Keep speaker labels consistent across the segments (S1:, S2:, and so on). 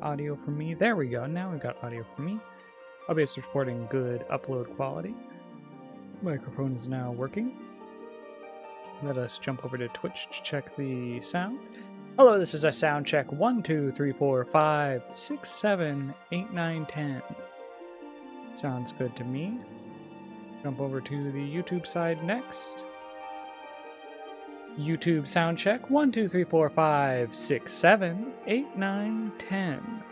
S1: audio from me. There we go. Now we've got audio from me. OBS reporting good upload quality. Microphone is now working. Let us jump over to Twitch to check the sound. Hello, this is a sound check. 1, 2, 3, 4, 5, 6, 7, 8, 9, 10. Sounds good to me. Jump over to the YouTube side next. YouTube sound check. 1, 2, 3, 4, 5, 6, 7, 8, 9, 10.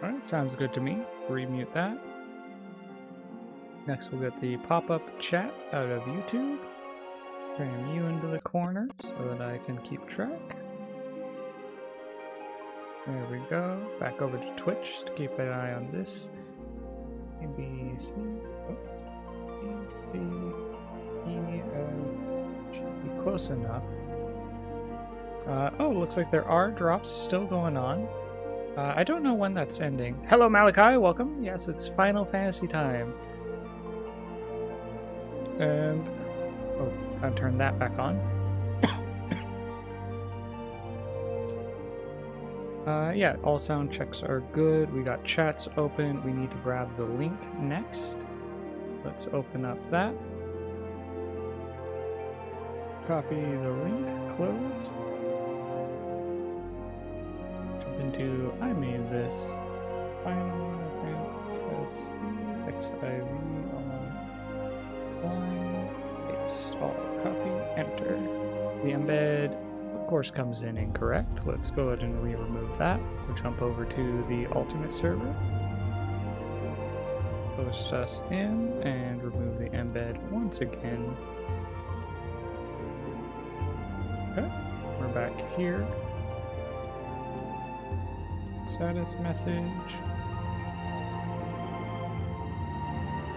S1: Alright, sounds good to me. Remute that. Next we'll get the pop-up chat out of YouTube. Cram you into the corner so that I can keep track. There we go. Back over to Twitch to keep an eye on this. ABC. Oops. Should be close enough. Oh, looks like there are drops still going on. I don't know when that's ending. Hello, Malachi. Welcome. Yes, it's Final Fantasy time. And oh, I've turned that back on. Yeah, all sound checks are good. We got chats open. We need to grab the link next. Let's open up that. Copy the link, close. Jump into, I made this Final Fantasy FFXIV on paste all, copy, enter. The embed of course comes in incorrect. Let's go ahead and remove that. We'll jump over to the alternate server. Post us in and remove the embed once again. Okay, we're back here. Status message.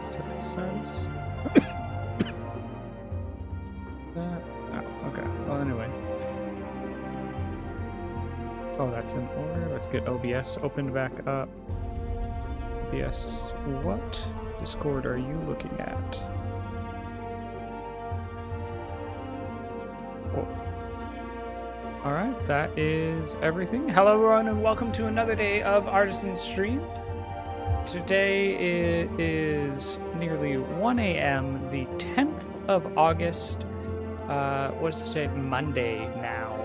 S1: Status. Okay. Well, anyway. Oh, that's in order. Let's get OBS opened back up. OBS, what Discord are you looking at? Cool. Alright, that is everything. Hello, everyone, and welcome to another day of Artisan Stream. Today it is nearly 1 a.m., the 10th of August. What is today? Monday now.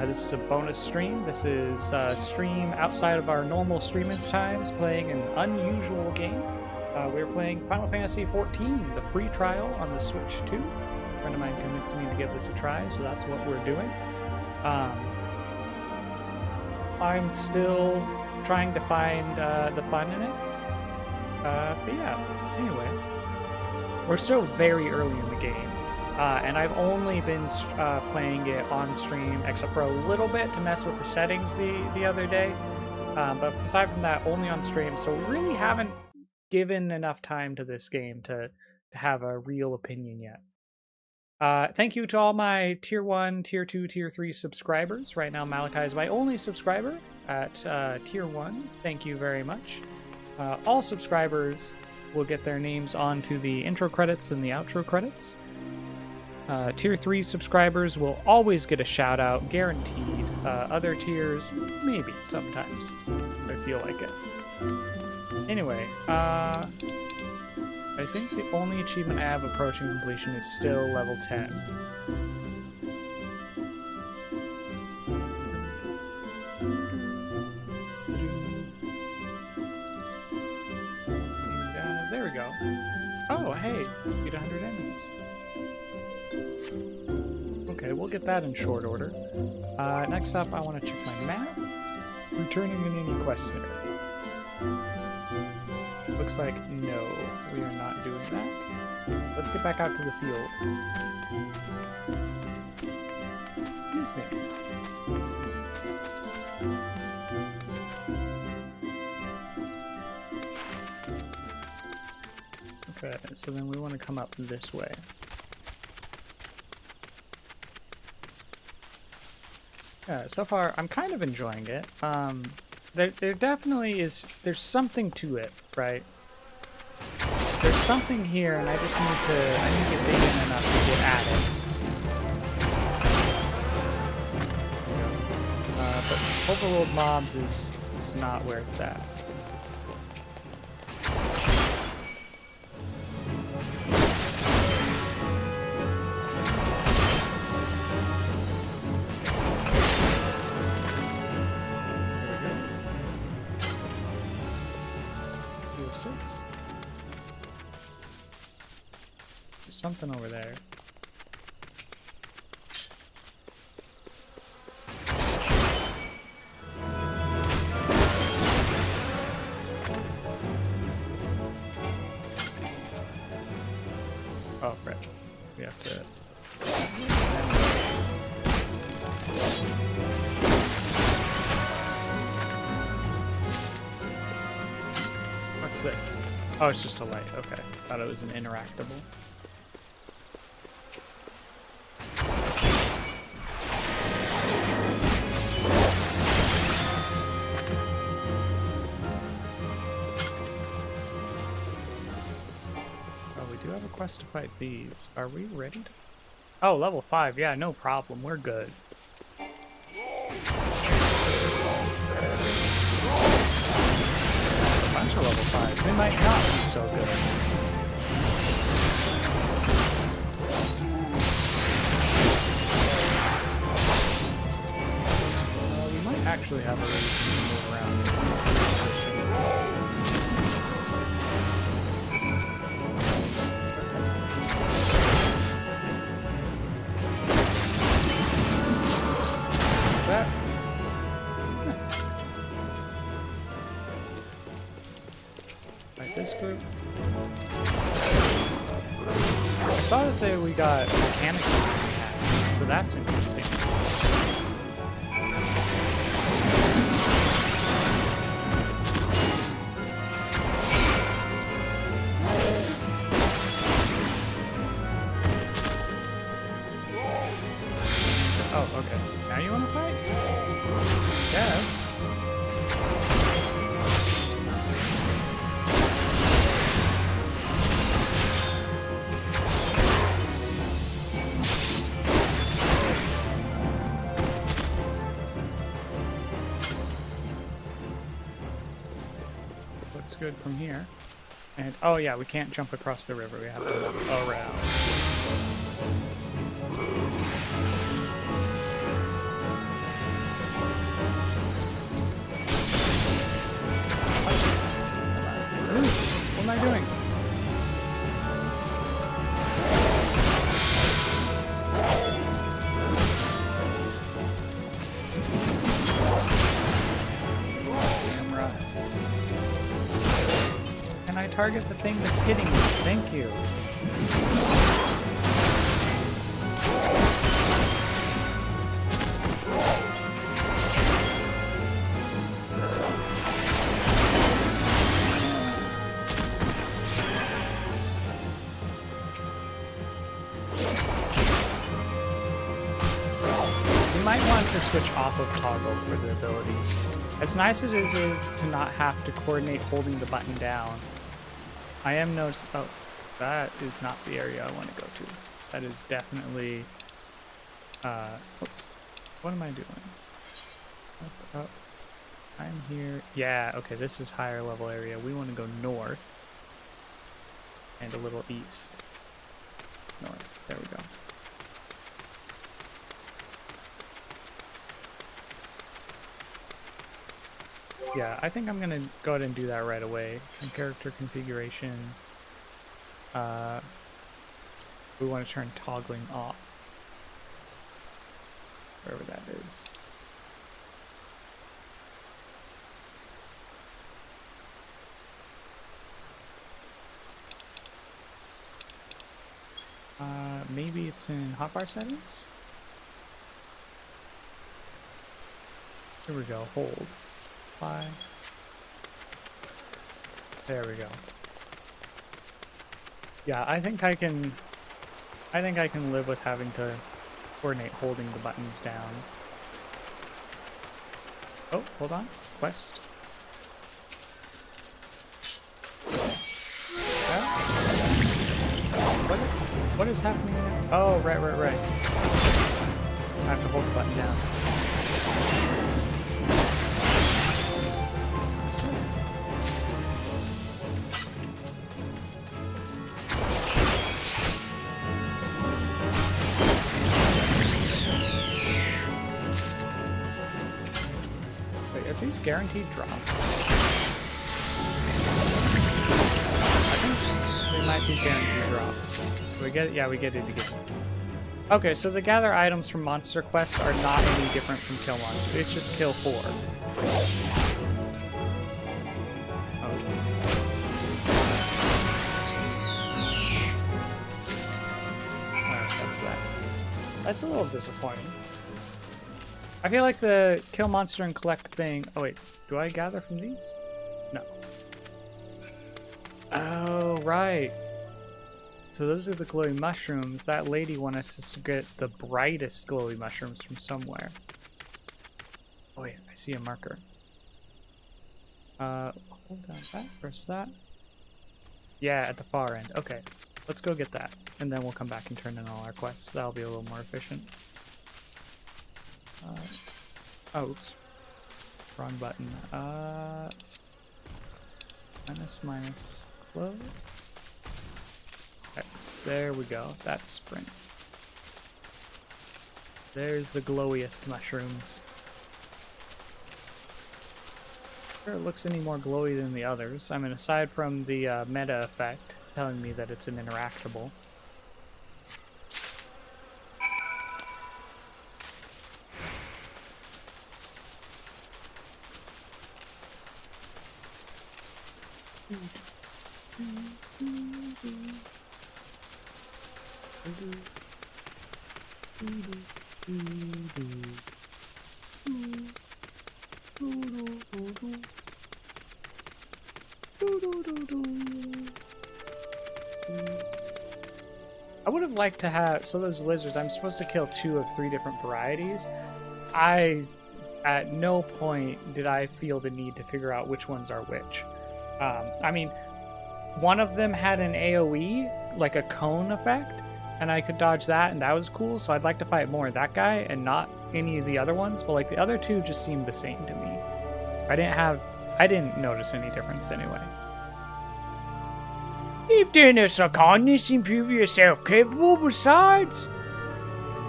S1: This is a bonus stream. This is a stream outside of our normal streaming times, playing an unusual game. We're playing Final Fantasy XIV, the free trial on the Switch 2. A friend of mine convinced me to give this a try, so that's what we're doing. I'm still trying to find the fun in it. But yeah, anyway. We're still very early in the game. And I've only been playing it on stream, except for a little bit to mess with the settings the other day. But aside from that, only on stream. So we really haven't given enough time to this game to have a real opinion yet. Thank you to all my Tier 1, Tier 2, Tier 3 subscribers. Right now, Malachi is my only subscriber at Tier 1. Thank you very much. All subscribers will get their names onto the intro credits and the outro credits. Tier 3 subscribers will always get a shout out, guaranteed. Other tiers, maybe, sometimes, if I feel like it. Anyway, I think the only achievement I have approaching completion is still level 10. There we go. Oh, hey, beat 100 enemies. Okay, we'll get that in short order. Next up, I want to check my map. Returning in any quest center. Looks like no, we are not doing that. Let's get back out to the field. Excuse me. Okay, so then we want to come up this way. Yeah, so far I'm kind of enjoying it. There definitely is, there's something to it, right? There's something here, and I just need to get big enough to get at it. overworld mobs is not where it's at. There's something over there. Oh, right. We have to... What's this? Oh, it's just a light. Okay. Thought it was an interactable. Quest to fight these. Are we ready to... Oh, level 5. Yeah, no problem. We're good. A bunch of level 5s. They might not be so good. We might actually have a reason to move around. Nice. Like this group. I saw that we got mechanics, so that's interesting. Oh, okay. Now you want to fight? Yes. Looks good from here. And oh yeah, we can't jump across the river. We have to walk around. What am I doing? Camera. Can I target the thing that's hitting me? Thank you. Might want to switch off of toggle for the abilities. As nice as it is to not have to coordinate holding the button down, I am noticing... Oh, that is not the area I want to go to. That is definitely... Oops. What am I doing? Up. I'm here. Yeah, okay, this is higher level area. We want to go north. And a little east. North. There we go. Yeah, I think I'm gonna go ahead and do that right away. In character configuration, we want to turn toggling off. Wherever that is. Maybe it's in hotbar settings? Here we go, hold. There we go. Yeah, I think I can live with having to coordinate holding the buttons down. Oh, hold on. Quest. What is happening there? Oh, right. I have to hold the button down. These guaranteed drops. I think they might be guaranteed drops. We get it? Yeah, we get it again. Okay, so the gather items from monster quests are not any different from kill monster. It's just kill 4. Oh, that's that. That's a little disappointing. I feel like the kill monster and collect thing... Oh wait, do I gather from these? No. Oh, right. So those are the glowy mushrooms. That lady wanted us to get the brightest glowy mushrooms from somewhere. Oh wait, I see a marker. Hold on, that, where's that? Yeah, at the far end. Okay, let's go get that. And then we'll come back and turn in all our quests. That'll be a little more efficient. Oh, oops. Wrong button. Minus, close. X. There we go. That's sprint. There's the glowiest mushrooms. Sure, it looks any more glowy than the others. I mean, aside from the meta effect telling me that it's an interactable. I would have liked to have, so those lizards, I'm supposed to kill 2 of 3 different varieties. At no point did I feel the need to figure out which ones are which. I mean, one of them had an AoE, like a cone effect, and I could dodge that, and that was cool, so I'd like to fight more of that guy and not any of the other ones, but like the other 2 just seemed the same to me. I didn't notice any difference anyway. You've done us a kindness and prove yourself capable besides.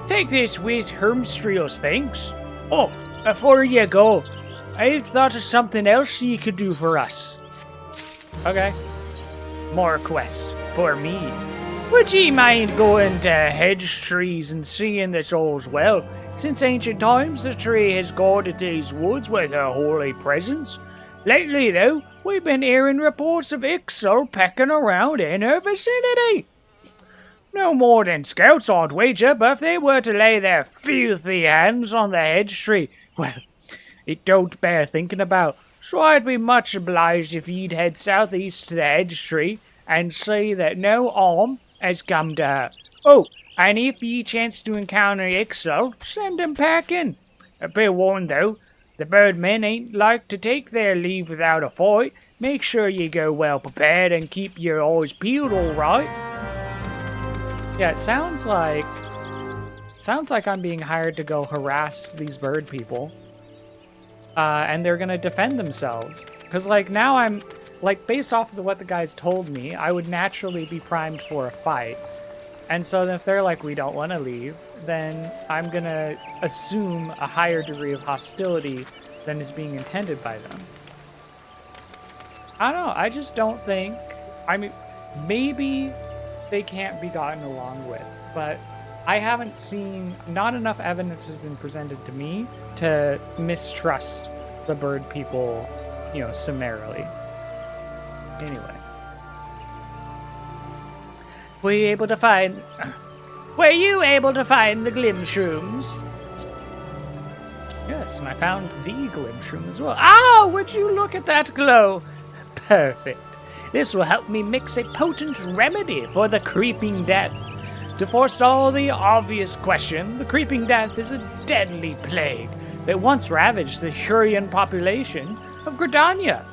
S1: Take this with Hermstriel's thanks. Oh, before you go, I've thought of something else you could do for us. Okay. More quest for me. Would ye mind going to hedge trees and seeing that all's well? Since ancient times, the tree has guarded these woods with her holy presence. Lately, though, we've been hearing reports of Ixal pecking around in her vicinity. No more than scouts, I'd wager, but if they were to lay their filthy hands on the hedge tree, well, it don't bear thinking about. So I'd be much obliged if you'd head southeast to the hedge tree and see that no harm has come to her. Oh, and if ye chance to encounter Ixal, send him packing. Be warned, though, the birdmen ain't like to take their leave without a fight. Make sure you go well prepared and keep your eyes peeled, all right? Yeah, it sounds like I'm being hired to go harass these bird people. And they're gonna defend themselves. Because, like, now I'm, like, based off of what the guys told me, I would naturally be primed for a fight. And so if they're like, we don't want to leave, then I'm gonna assume a higher degree of hostility than is being intended by them. I don't know, I just don't think, I mean, maybe they can't be gotten along with, but I haven't seen, not enough evidence has been presented to me to mistrust the bird people, you know, summarily. Anyway. Were you able to find the glimshrooms? Yes, and I found the glimshroom as well. Ah, would you look at that glow? Perfect. This will help me mix a potent remedy for the creeping death. To forestall the obvious question, the creeping death is a deadly plague that once ravaged the Hurrian population of Gridania.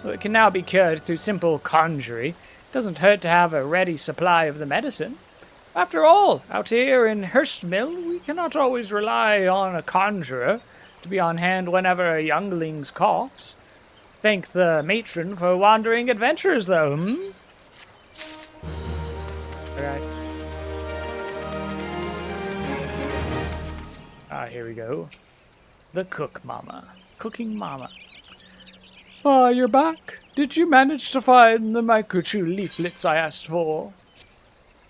S1: It can now be cured through simple conjuring. It doesn't hurt to have a ready supply of the medicine. After all, out here in Hurstmill, we cannot always rely on a conjurer to be on hand whenever a youngling coughs. Thank the matron for wandering adventures, though, Alright. Ah, here we go. The cook mama. Cooking mama. Ah, you're back. Did you manage to find the microchew leaflets I asked for?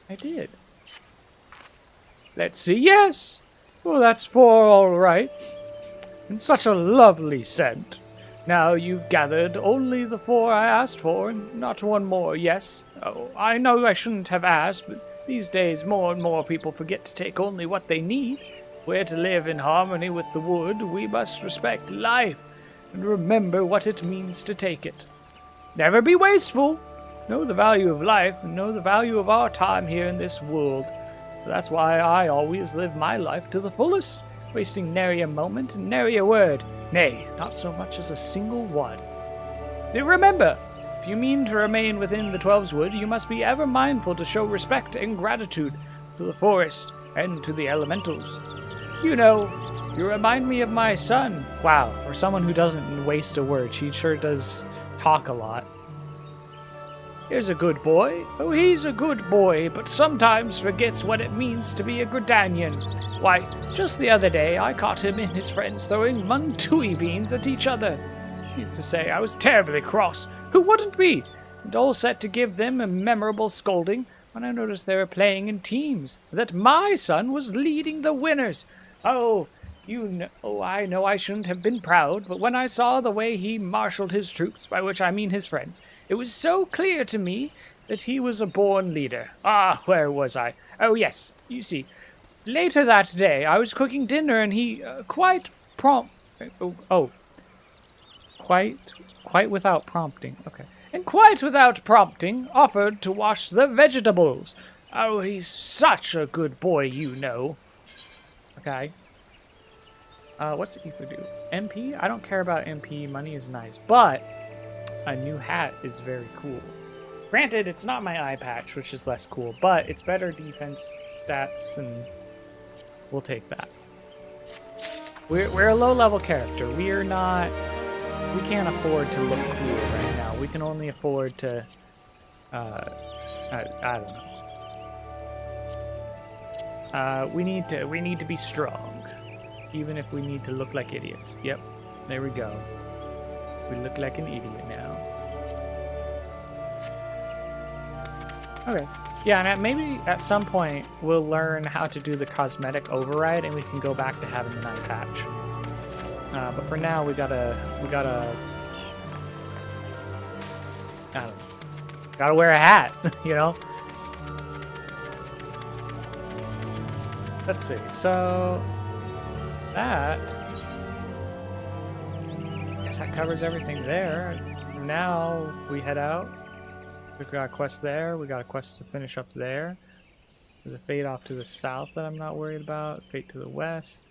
S1: I did. Let's see, yes. Well, that's 4 all right. And such a lovely scent. Now you've gathered only the 4 I asked for, and not one more, yes? Oh, I know I shouldn't have asked, but these days more and more people forget to take only what they need. We're to live in harmony with the wood, we must respect life, and remember what it means to take it. Never be wasteful. Know the value of life, and know the value of our time here in this world. That's why I always live my life to the fullest, wasting nary a moment and nary a word. Nay, not so much as a single one. Remember, if you mean to remain within the 12's wood, you must be ever mindful to show respect and gratitude to the forest and to the elementals. You know, you remind me of my son. Wow, or someone who doesn't waste a word. She sure does talk a lot. Here's a good boy. Oh, he's a good boy, but sometimes forgets what it means to be a Gridanian. Why, just the other day, I caught him and his friends throwing mung-tui beans at each other. Needless to say, I was terribly cross. Who wouldn't be? And all set to give them a memorable scolding when I noticed they were playing in teams, that my son was leading the winners. Oh, I know I shouldn't have been proud, but when I saw the way he marshaled his troops, by which I mean his friends, it was so clear to me that he was a born leader. Ah, where was I? Oh, yes, you see. Later that day, I was cooking dinner, and he quite without prompting. Okay. And quite without prompting, offered to wash the vegetables. Oh, he's such a good boy, you know. Okay. What's Ether do? MP? I don't care about MP. Money is nice. But a new hat is very cool. Granted, it's not my eye patch, which is less cool, but it's better defense stats, and we'll take that. We're a low-level character. We can't afford to look cool right now. We can only afford to, I don't know. We need to be strong, even if we need to look like idiots. Yep, there we go. We look like an idiot now. Okay. Yeah, and maybe at some point we'll learn how to do the cosmetic override, and we can go back to having an eye patch. But for now, we gotta, I don't know, gotta wear a hat, you know? Let's see, so that, I guess that covers everything there. Now we head out. We've got a quest there, we got a quest to finish up there. There's a fate off to the south that I'm not worried about, fate to the west.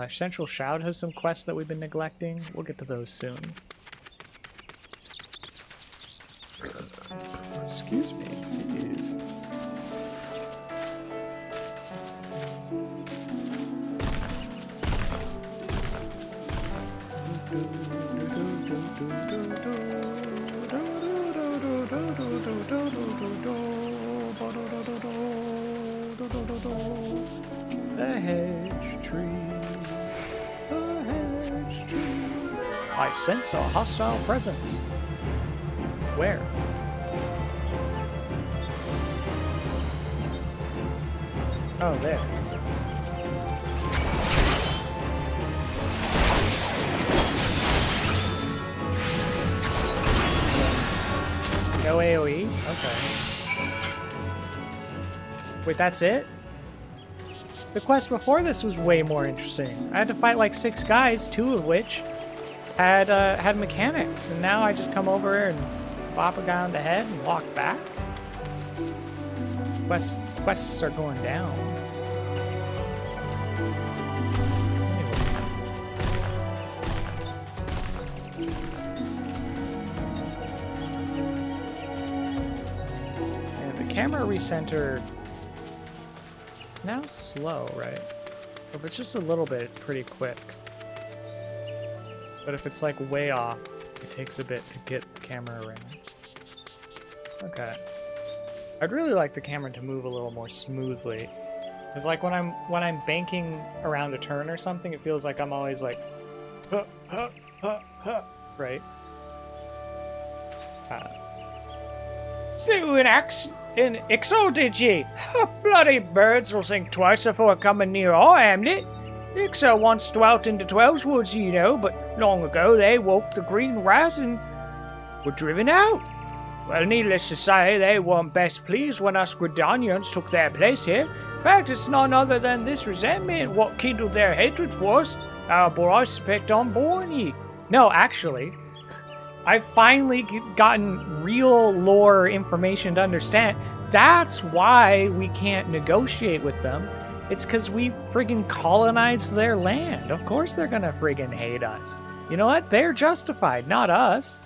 S1: Central Shroud has some quests that we've been neglecting. We'll get to those soon. Excuse me, please. The hedge tree. I sense a hostile presence. Where? Oh, there. No AoE? Okay. Wait, that's it? The quest before this was way more interesting. I had to fight like 6 guys, 2 of which had mechanics, and now I just come over and bop a guy on the head and walk back. Quests are going down. And the camera recenter, it's now slow, right? If it's just a little bit, it's pretty quick. But if it's like way off, it takes a bit to get the camera around. Okay. I'd really like the camera to move a little more smoothly. Because like when I'm banking around a turn or something, it feels like I'm always like, huh, huh, huh, huh, right? Slew an exalted ye. Bloody birds will think twice before coming near our hamlet. Ixo once dwelt in the Twelves Woods, you know, but long ago they woke the green rat and were driven out. Well, needless to say, they weren't best pleased when us Gridanians took their place here. In fact, it's none other than this resentment what kindled their hatred for us. But I suspect I'm born ye. No, actually, I've finally gotten real lore information to understand. That's why we can't negotiate with them. It's because we friggin' colonized their land. Of course they're gonna friggin' hate us. You know what? They're justified, not us.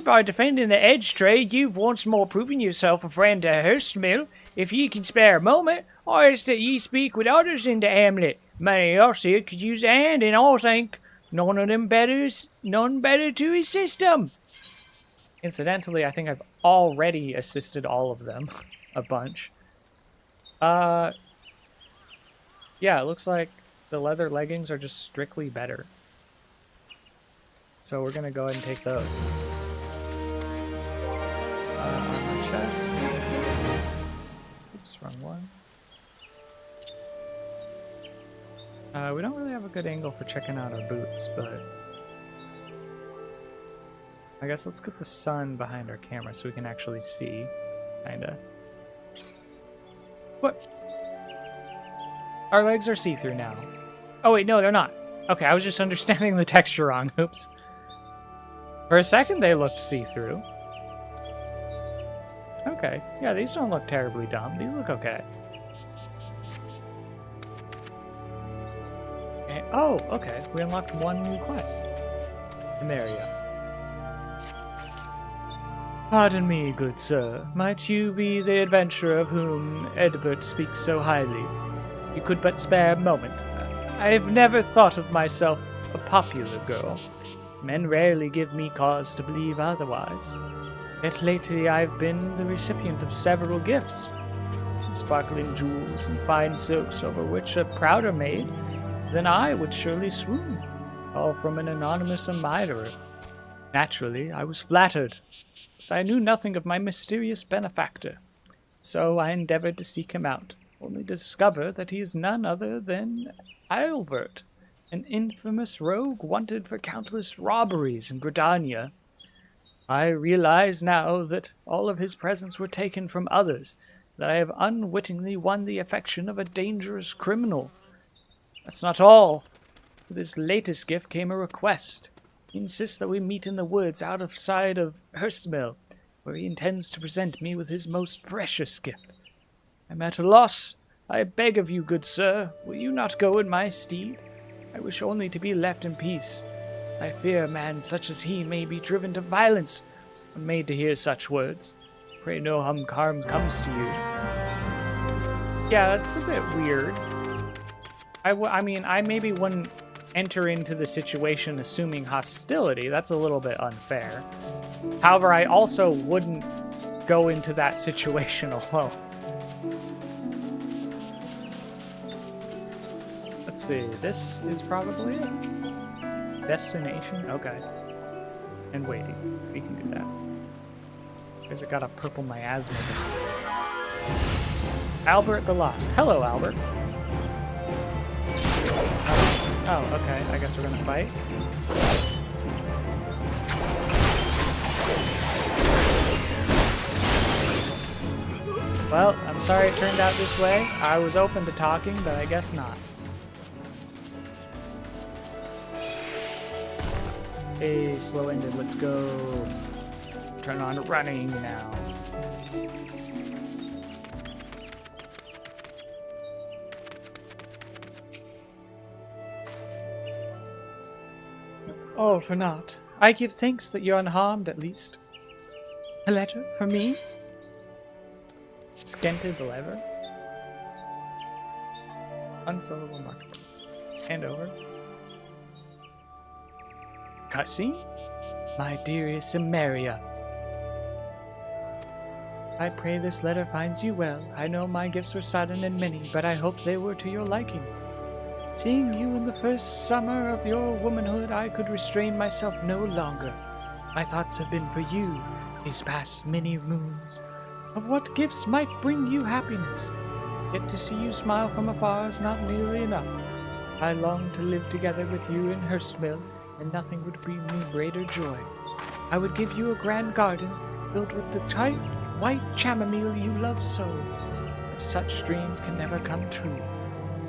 S1: By defending the edge trade, you've once more proven yourself a friend to Hurstmill. If ye can spare a moment, I ask that ye speak with others in the hamlet. Many of us here could use a hand, and I think none better to assist them. Incidentally, I think I've already assisted all of them a bunch. Yeah, it looks like the leather leggings are just strictly better. So we're gonna go ahead and take those. Armor chest. Oops, wrong one. We don't really have a good angle for checking out our boots, but I guess let's get the sun behind our camera so we can actually see, kinda. What? Our legs are see-through now. Oh wait, no, they're not. Okay, I was just understanding the texture wrong. Oops. For a second, they looked see-through. Okay, yeah, these don't look terribly dumb. These look okay. And, oh, okay, we unlocked one new quest. Emeria. Pardon me, good sir. Might you be the adventurer of whom Edbert speaks so highly? You could but spare a moment. I've never thought of myself a popular girl. Men rarely give me cause to believe otherwise. Yet lately I've been the recipient of several gifts. Sparkling jewels and fine silks over which a prouder maid than I would surely swoon, all from an anonymous admirer. Naturally, I was flattered, but I knew nothing of my mysterious benefactor. So I endeavored to seek him out, only to discover that he is none other than Albert, an infamous rogue wanted for countless robberies in Gridania. I realize now that all of his presents were taken from others, that I have unwittingly won the affection of a dangerous criminal. That's not all. With his latest gift came a request. He insists that we meet in the woods outside of Hurstmill, where he intends to present me with his most precious gift. I'm at a loss. I beg of you, good sir, will you not go in my stead? I wish only to be left in peace. I fear a man such as he may be driven to violence when made to hear such words. Pray no harm comes to you. Yeah, that's a bit weird. I mean, I maybe wouldn't enter into the situation assuming hostility. That's a little bit unfair. However, I also wouldn't go into that situation alone. Let's see, this is probably it. Destination? Okay. And waiting. We can do that. Because it got a purple miasma. Albert the Lost. Hello, Albert. Oh, okay. I guess we're gonna fight. Well, I'm sorry it turned out this way. I was open to talking, but I guess not. Hey, slow-ended, let's go. Turn on to running now. All for naught. I give thanks that you're unharmed, at least. A letter from me? Scented the lever. Unsolvable mark. Hand over. Cutscene? My dearest Emeria. I pray this letter finds you well. I know my gifts were sudden and many, but I hope they were to your liking. Seeing you in the first summer of your womanhood, I could restrain myself no longer. My thoughts have been for you these past many moons, of what gifts might bring you happiness. Yet to see you smile from afar is not nearly enough. I long to live together with you in Hurstmill, and nothing would bring me greater joy. I would give you a grand garden filled with the tight white chamomile you love so. But such dreams can never come true.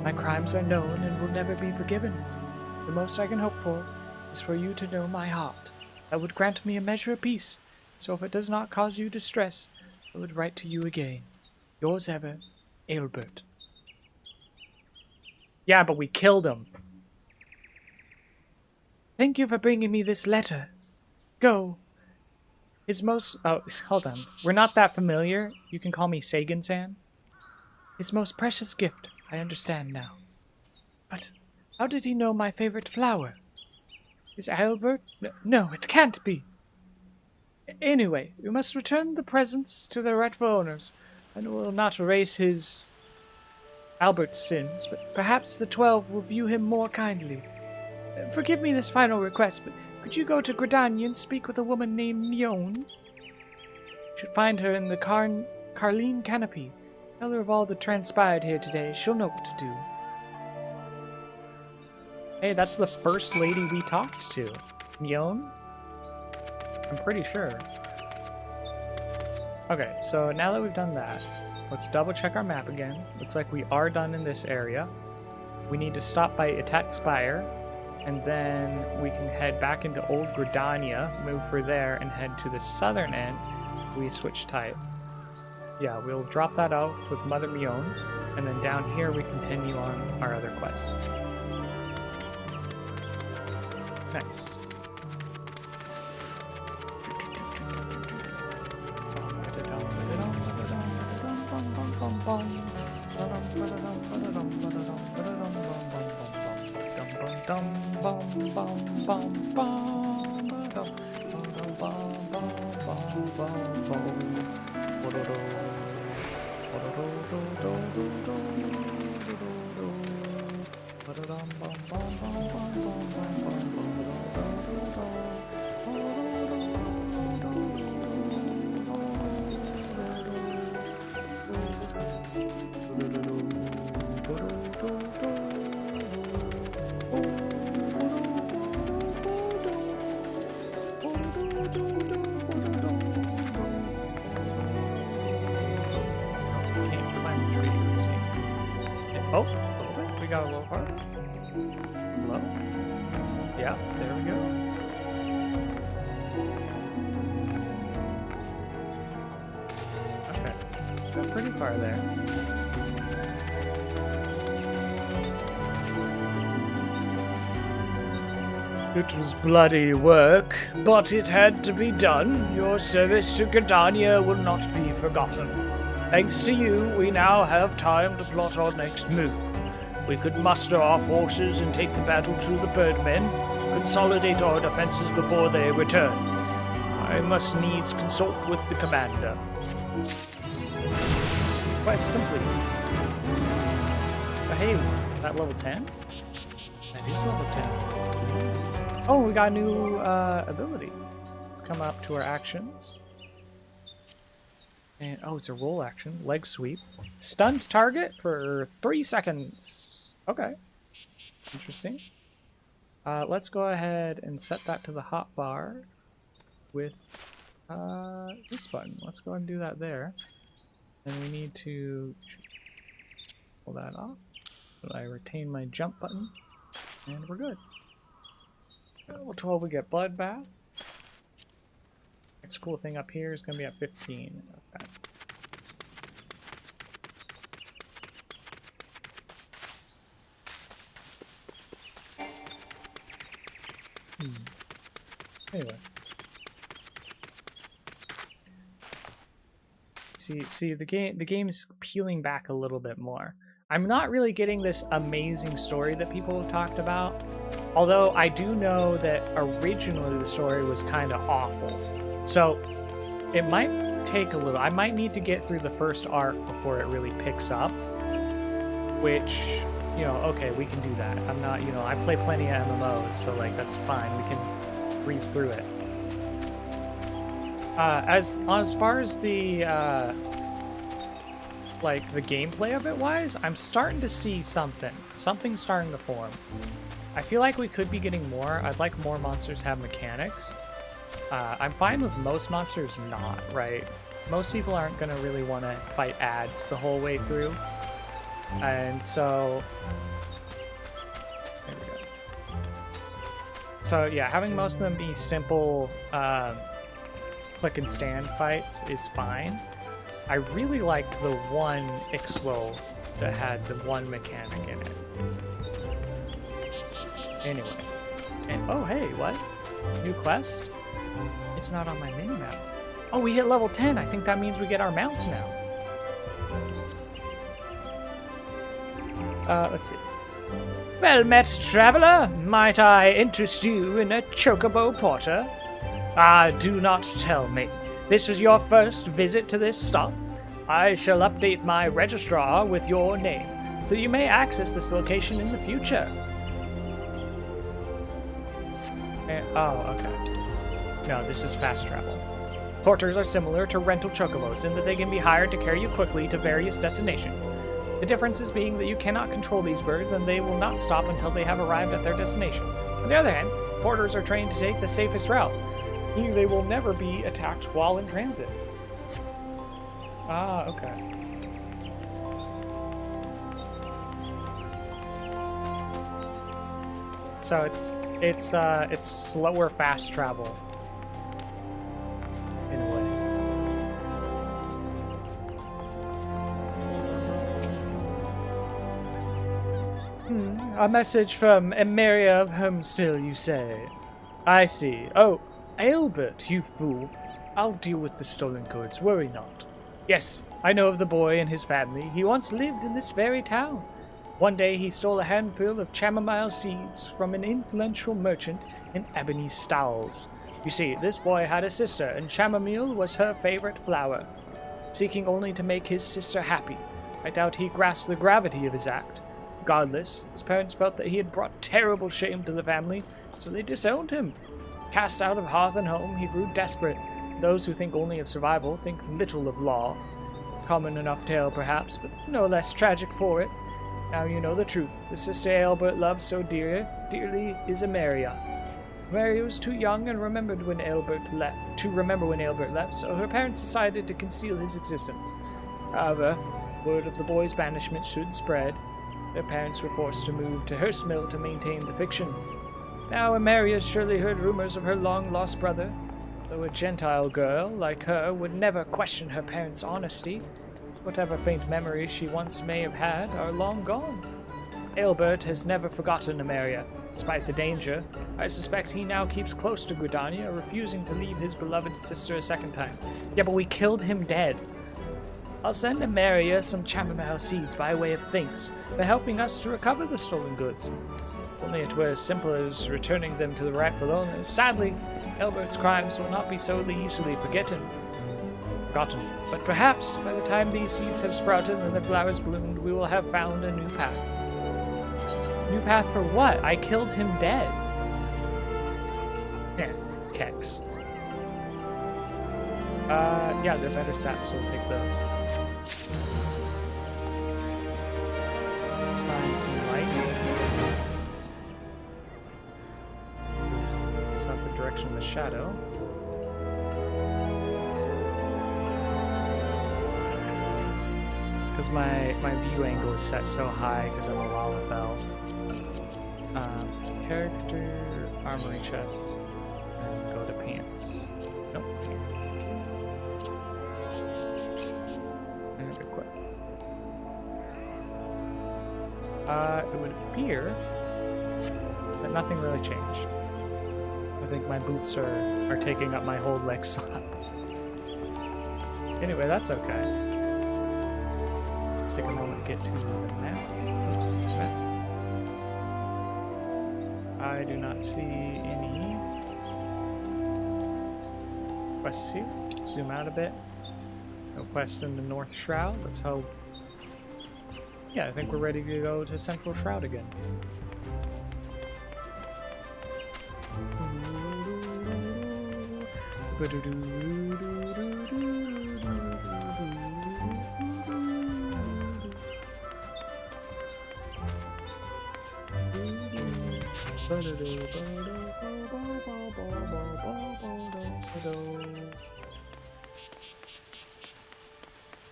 S1: My crimes are known and will never be forgiven. The most I can hope for is for you to know my heart. That would grant me a measure of peace, so if it does not cause you distress, I would write to you again. Yours ever, Aelbert. Yeah, but we killed him. Thank you for bringing me this letter. Go. His most... Oh, hold on. We're not that familiar. You can call me Sagan-san. His most precious gift, I understand now. But how did he know my favorite flower? Is Aelbert? No, it can't be. Anyway, we must return the presents to their rightful owners, and will not erase his... Albert's sins, but perhaps the 12 will view him more kindly. Forgive me this final request, but could you go to Gridania and speak with a woman named Mion? You should find her in the Carline Canopy. Tell her of all that transpired here today. She'll know what to do. Hey, that's the first lady we talked to. Mion? I'm pretty sure. Okay, so now that we've done that, let's double check our map again. Looks like we are done in this area. We need to stop by Etat Spire, and then we can head back into Old Gridania, move for there, and head to the southern end. We switch type. Yeah, we'll drop that out with Mother Mion, and then down here we continue on our other quests. Nice. Oh, a little bit. We got a little part. Hello? Yeah, there we go. Okay. Got pretty far there. It was bloody work, but it had to be done. Your service to Gridania will not be forgotten. Thanks to you, we now have time to plot our next move. We could muster our forces and take the battle to the Birdmen, consolidate our defenses before they return. I must needs consult with the commander. Quest complete. But hey, is that level 10? That is level 10. Oh, we got a new ability. Let's come up to our actions. And, oh, it's a roll action. Leg sweep. Stuns target for 3 seconds. Okay. Interesting. Let's go ahead and set that to the hotbar with this button. Let's go ahead and do that there. And we need to pull that off. So I retain my jump button. And we're good. Level 12, we get Bloodbath. Next cool thing up here is going to be at 15. Okay. Anyway. See, the game's peeling back a little bit more. I'm not really getting this amazing story that people have talked about. Although I do know that originally the story was kind of awful. So it might take a little. I might need to get through the first arc before it really picks up. Which, you know, okay, we can do that. I'm not, you know, I play plenty of MMOs, so like that's fine. We can breeze through it. As far as the like the gameplay of it wise, I'm starting to see something. Something's starting to form. I feel like we could be getting more. I'd like more monsters have mechanics. I'm fine with most monsters not, right? Most people aren't going to really want to fight ads the whole way through. And so... There we go. So yeah, having most of them be simple click and stand fights is fine. I really liked the one Ixlo that had the one mechanic in it. Anyway. And oh hey, what? New quest? It's not on my minimap. Oh, we hit level 10. I think that means we get our mounts now. Let's see. Well met, traveler. Might I interest you in a chocobo porter? Ah, do not tell me. This is your first visit to this stop. I shall update my registrar with your name, so you may access this location in the future. Oh, okay. No, this is fast travel. Porters are similar to rental chocobos in that they can be hired to carry you quickly to various destinations. The difference is being that you cannot control these birds and they will not stop until they have arrived at their destination. On the other hand, porters are trained to take the safest route, meaning they will never be attacked while in transit. Ah, okay. So it's slower fast travel in a way. A message from Emeria of Homestill, you say? I see. Oh, Albert, you fool. I'll deal with the stolen goods, worry not. Yes, I know of the boy and his family. He once lived in this very town. One day he stole a handful of chamomile seeds from an influential merchant in Ebony Stalls. You see, this boy had a sister, and chamomile was her favorite flower. Seeking only to make his sister happy, I doubt he grasped the gravity of his act. Regardless, his parents felt that he had brought terrible shame to the family, so they disowned him. Cast out of hearth and home, he grew desperate. Those who think only of survival think little of law. Common enough tale, perhaps, but no less tragic for it. Now you know the truth. The sister Albert loved so dearly is Emeria. Emeria was too young and remembered when Albert left, so her parents decided to conceal his existence. However, word of the boy's banishment should spread. Their parents were forced to move to Hurstmill to maintain the fiction. Now Emeria surely heard rumors of her long-lost brother. Though a Gentile girl, like her, would never question her parents' honesty. Whatever faint memories she once may have had are long gone. Albert has never forgotten Emeria. Despite the danger, I suspect he now keeps close to Gridania, refusing to leave his beloved sister a second time. Yeah, but we killed him dead. I'll send Emeria some chamomile seeds by way of thanks for helping us to recover the stolen goods. Only it were as simple as returning them to the rightful owners. Sadly, Albert's crimes will not be so easily forgotten. But perhaps, by the time these seeds have sprouted and the flowers bloomed, we will have found a new path. New path for what? I killed him dead. Yeah, keks. Yeah, they're better stats, so we'll take those. Find some lightning. It's not the direction of the shadow. It's because my view angle is set so high because I'm a Lalafell. Character, armory chest, and go to pants. Nope, pants. And equip. It would appear that nothing really changed. I think my boots are taking up my whole leg slot. Anyway, that's okay. Let's take a moment to get to the map. Oops, map. I do not see any quests here. Zoom out a bit. No quests in the North Shroud. Let's hope. Yeah, I think we're ready to go to Central Shroud again.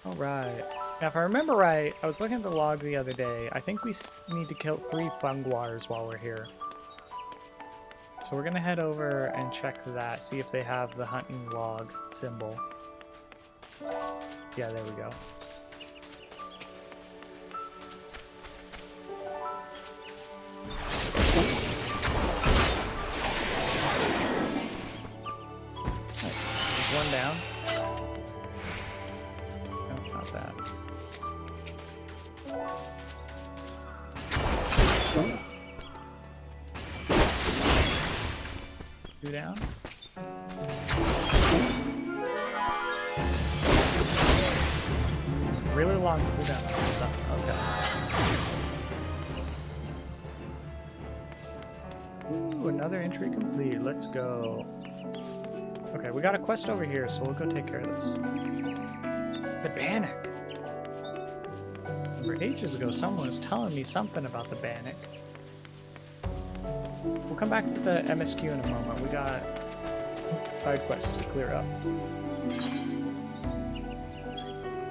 S1: Alright. Now, if I remember right, I was looking at the log the other day. I think we need to kill 3 funguars while we're here. So we're gonna head over and check that, see if they have the hunting log symbol. Yeah, there we go. There's one down. No, not that. Two down. Really long cooldown on stuff. Okay. Ooh, another entry complete. Let's go. Okay, we got a quest over here, so we'll go take care of this. The Bannock. Remember, ages ago, someone was telling me something about the Bannock. We'll come back to the MSQ in a moment. We got side quests to clear up.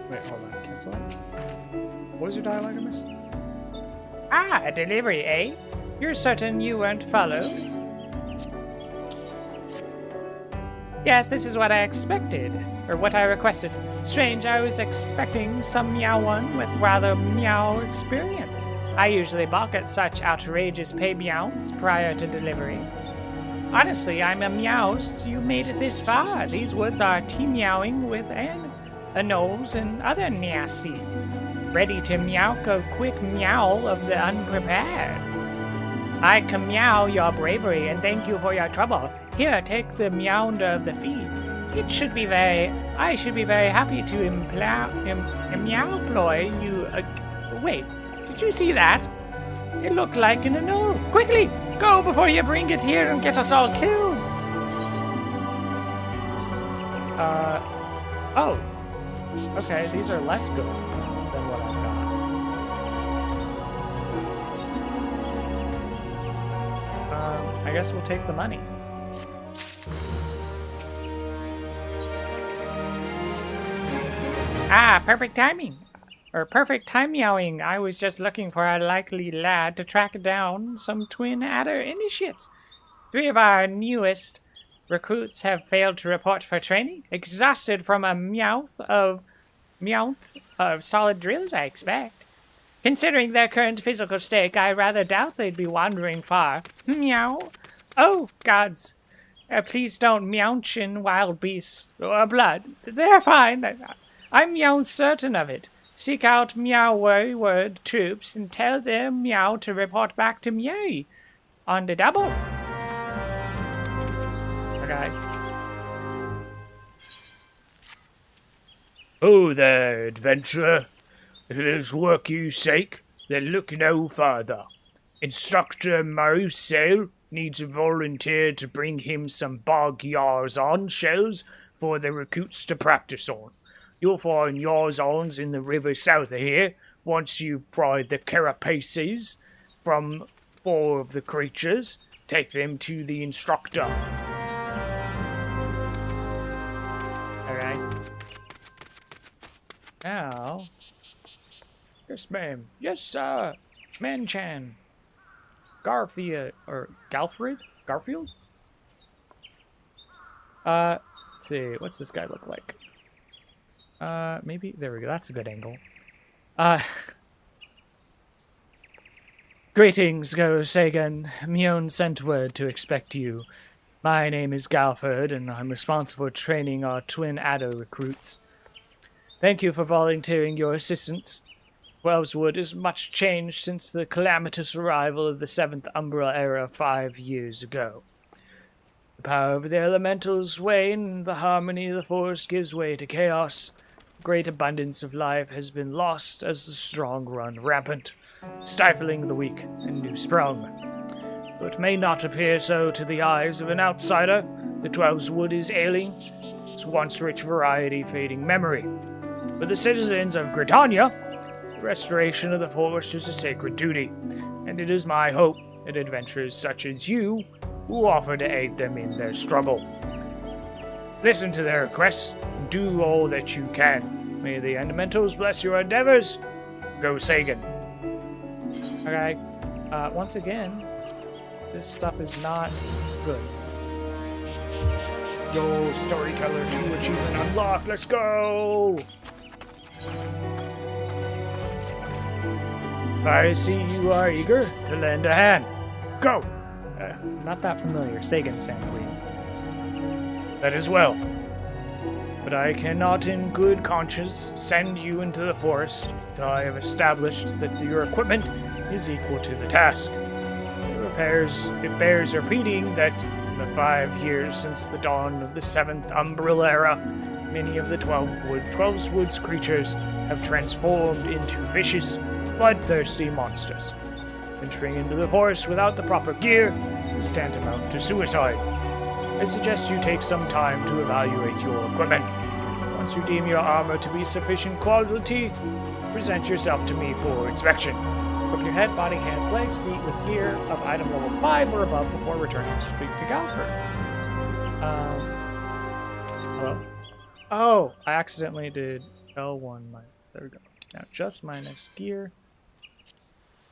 S1: Wait, hold on. Cancel it. What was your dialogue I missed? Ah, a delivery, eh? You're certain you weren't followed? Yes, this is what I expected. Or what I requested. Strange, I was expecting some meow one with rather meow experience. I usually balk at such outrageous pay meows prior to delivery. Honestly, I'm amused you made it this far. These woods are tea-meowing with a nose and other nasties. Ready to meow a quick meow of the unprepared. I can meow your bravery and thank you for your trouble. Here, take the meownder of the feed. I should be very happy to employ you. Wait, did you see that? It looked like an anole. Quickly, go before you bring it here and get us all killed. Oh. Okay, these are less good than what I've got. I guess we'll take the money. Ah, perfect timing. Or perfect time meowing. I was just looking for a likely lad to track down some twin adder initiates. 3 of our newest recruits have failed to report for training. Exhausted from a meowth of solid drills, I expect. Considering their current physical state, I rather doubt they'd be wandering far. Meow. Oh, gods. Please don't meowch in wild beasts or blood. They're fine. I'm meow certain of it. Seek out meow word troops and tell them meow to report back to me on the double. Okay.
S2: Oh there, adventurer. If it is work you seek, then look no farther. Instructor Marusel needs a volunteer to bring him some bog yarzon shells for the recruits to practice on. You'll find yarzons in the river south of here. Once you've fried the carapaces from 4 of the creatures, take them to the instructor.
S1: Alright. Now... Yes, ma'am. Yes, sir. Manchan. Garfield. Or Galfred? Garfield? Let's see. What's this guy look like? Maybe... There we go. That's a good angle. Greetings, Go Sagan. Mion sent word to expect you. My name is Galford, and I'm responsible for training our twin adder recruits. Thank you for volunteering your assistance. Wellswood is much changed since the calamitous arrival of the 7th Umbral era 5 years ago. The power of the elementals wane, and the harmony of the forest gives way to chaos. Great abundance of life has been lost as the strong run rampant, stifling the weak and new sprung.
S2: Though it may not appear so to the eyes of an outsider, the Twelveswood is ailing, its once-rich variety fading memory. For the citizens of Britannia, the restoration of the forest is a sacred duty, and it is my hope that adventurers such as you will offer to aid them in their struggle. Listen to their requests, and do all that you can. May the elementals bless your endeavors. Go Sagan.
S1: Okay. Once again, this stuff is not good.
S2: Yo, Storyteller 2 achievement unlocked. Let's go! I see you are eager to lend a hand. Go!
S1: Not that familiar. Sagan-san, please.
S2: That is well. But I cannot in good conscience send you into the forest till I have established that your equipment is equal to the task. It bears repeating that in the 5 years since the dawn of the 7th Umbral Era, many of the Twelveswood's creatures have transformed into vicious, bloodthirsty monsters. Venturing into the forest without the proper gear is tantamount to suicide. I suggest you take some time to evaluate your equipment. Once you deem your armor to be sufficient quality, present yourself to me for inspection.
S1: Equip your head, body, hands, legs, feet with gear of item level 5 or above before returning to speak to Galford. Hello? Oh, I accidentally did L1 minus. There we go. Now just minus gear.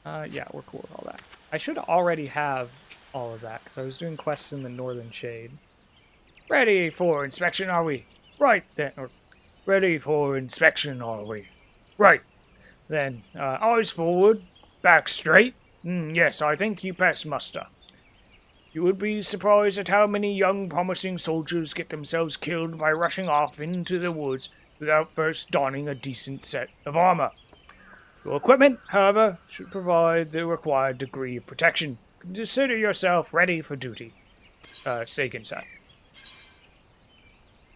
S1: Yeah, we're cool with all that. I should already have all of that, because I was doing quests in the Northern Shade.
S2: Ready for inspection, are we? Right, then. Or, ready for inspection, are we? Right. Then, eyes forward, back straight. Yes, I think you pass muster. You would be surprised at how many young, promising soldiers get themselves killed by rushing off into the woods without first donning a decent set of armor. Your equipment, however, should provide the required degree of protection. Consider yourself ready for duty. Sagan-san.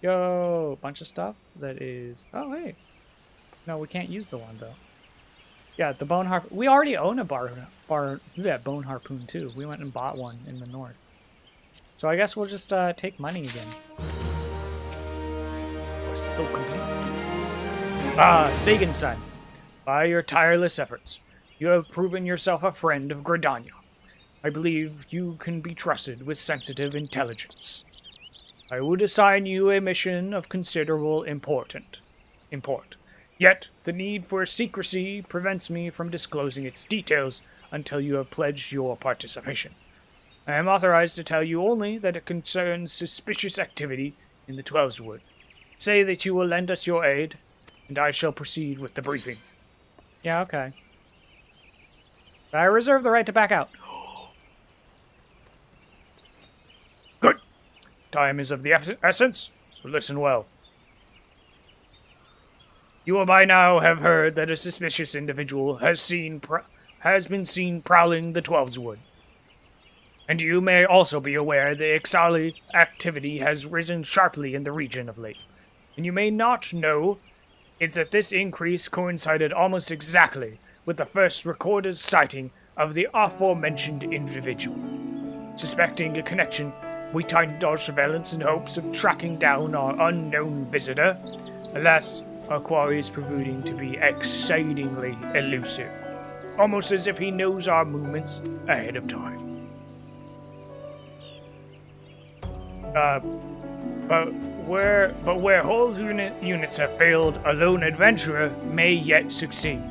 S1: Yo, bunch of stuff that is... Oh, hey. No, we can't use the one, though. Yeah, the bone harpoon. We already own a bone harpoon, too. We went and bought one in the north. So I guess we'll just take money again.
S2: We're still complete. Sagan-san. By your tireless efforts, you have proven yourself a friend of Gridania. I believe you can be trusted with sensitive intelligence. I would assign you a mission of considerable import. Yet, the need for secrecy prevents me from disclosing its details until you have pledged your participation. I am authorized to tell you only that it concerns suspicious activity in the Twelveswood. Say that you will lend us your aid, and I shall proceed with the briefing.
S1: Yeah, okay. I reserve the right to back out.
S2: Good. Time is of the essence, so listen well. You will by now have heard that a suspicious individual has been seen prowling the Twelveswood. And you may also be aware that Ixali activity has risen sharply in the region of late. And you may not know is that this increase coincided almost exactly with the first recorded sighting of the aforementioned individual. Suspecting a connection, we tightened our surveillance in hopes of tracking down our unknown visitor. Alas, our quarry is proving to be exceedingly elusive, almost as if he knows our movements ahead of time. But where whole units have failed, a lone adventurer may yet succeed.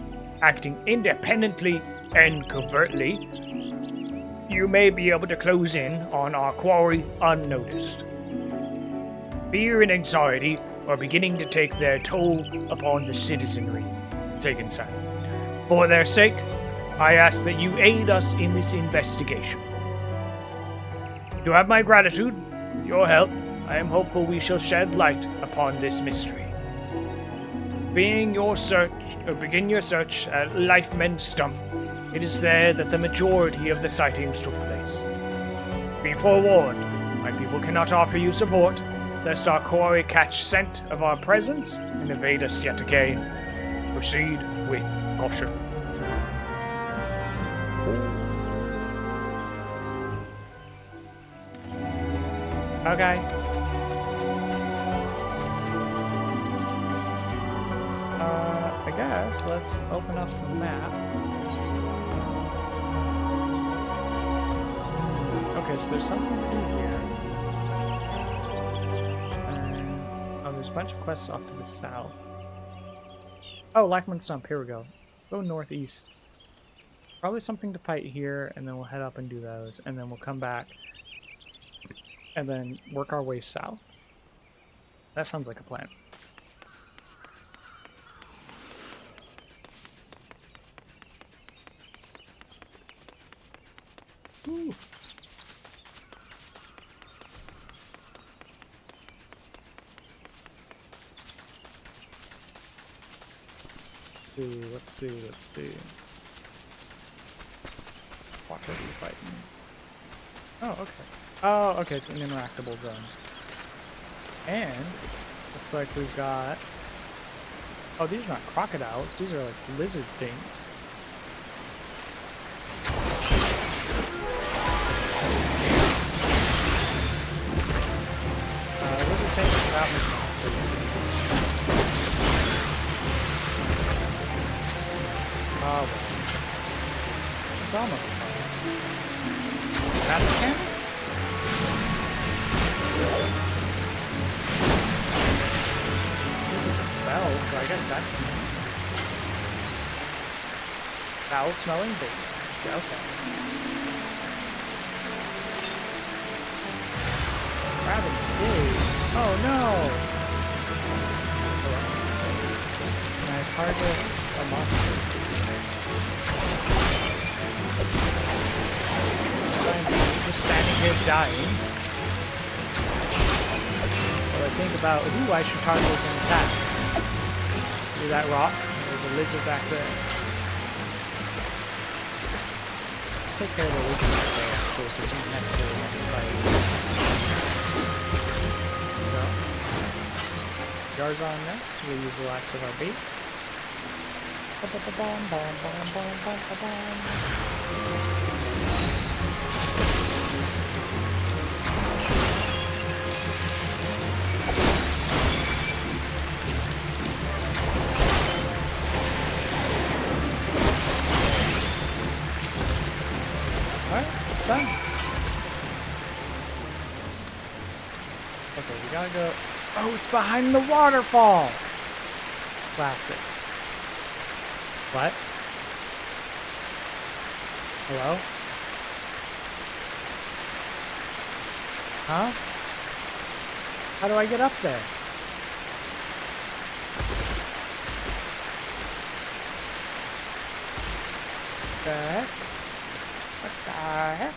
S2: Acting independently and covertly, you may be able to close in on our quarry unnoticed. Fear and anxiety are beginning to take their toll upon the citizenry, Sagan-san. For their sake, I ask that you aid us in this investigation. You have my gratitude. With your help, I am hopeful we shall shed light upon this mystery. Begin your search at Lifemen Stump. It is there that the majority of the sightings took place. Be forewarned, my people cannot offer you support, lest our quarry catch scent of our presence and evade us yet again. Proceed with caution.
S1: Okay. I guess let's open up the map. Okay, so there's something to do here. And, oh, there's a bunch of quests off to the south. Oh, Lackman's Stump, here we go. Go northeast. Probably something to fight here, and then we'll head up and do those, and then we'll come back and then work our way south. That sounds like a plan. Ooh. Let's see. What are we fighting? Oh, okay. Oh, okay, it's an interactable zone. And looks like we've got... Oh, these are not crocodiles. These are like lizard things. Lizard things without nonsense. Oh, well. It's almost fun. Rat mechanics? This is a spell, so I guess that's new. Foul-smelling bait. Yeah, okay. Ravenous gaze. Oh no! Can I target a monster? Just standing here dying. Well, I think about, ooh, I should target an attack. See that rock? There's a lizard back there. Let's take care of the lizard back there, actually, because he's next to the next fight. Let's go. Yarzon next. We'll use the last of our bait. Alright, it's done. Okay, we gotta go. Oh, it's behind the waterfall! Classic. What? Hello? Huh? How do I get up there? What the heck? What the heck?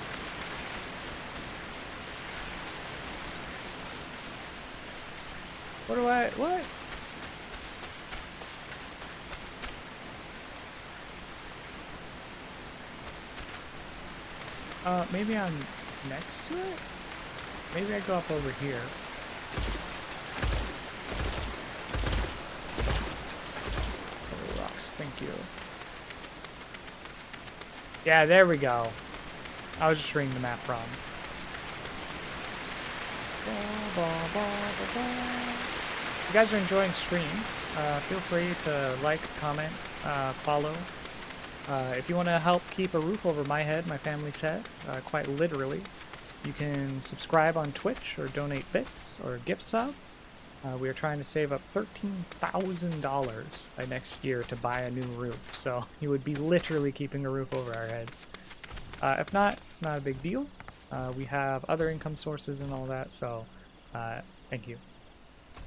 S1: What do I... What? Maybe I'm next to it? Maybe I go up over here. Oh, rocks, thank you. Yeah, there we go. I was just reading the map wrong. If you guys are enjoying stream, feel free to like, comment, follow. If you want to help keep a roof over my head, my family's head, quite literally, you can subscribe on Twitch or donate bits or gift sub. We are trying to save up $13,000 by next year to buy a new roof, so you would be literally keeping a roof over our heads. If not, it's not a big deal. We have other income sources and all that, so thank you.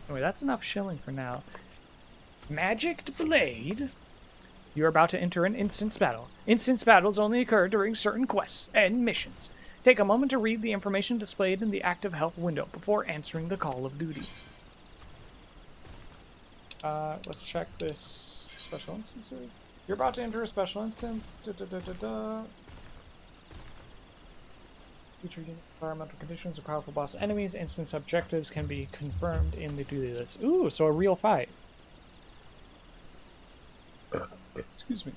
S1: Anyway, that's enough shilling for now. Magicked Blade. You're about to enter an instance battle. Instance battles only occur during certain quests and missions. Take a moment to read the information displayed in the active help window before answering the call of duty. Let's check this special instances. You're about to enter a special instance. Featuring environmental conditions or powerful boss enemies. Instance objectives can be confirmed in the duty list. Ooh, so a real fight. Excuse me.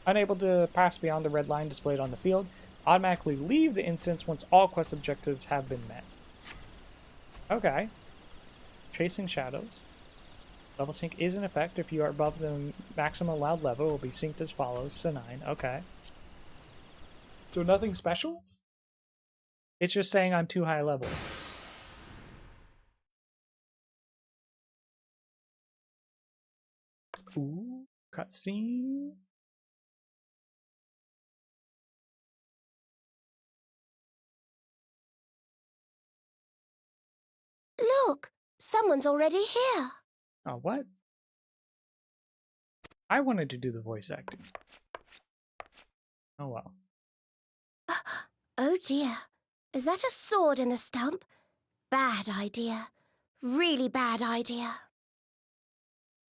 S1: Unable to pass beyond the red line displayed on the field. Automatically leave the instance once all quest objectives have been met. Okay. Chasing shadows. Level sync is in effect. If you are above the maximum allowed level, it will be synced as follows to 9. Okay. So nothing special? It's just saying I'm too high level. Ooh, cutscene.
S3: Look, someone's already here.
S1: Oh, what? I wanted to do the voice acting. Oh well.
S3: Oh dear. Is that a sword in the stump? Bad idea. Really bad idea.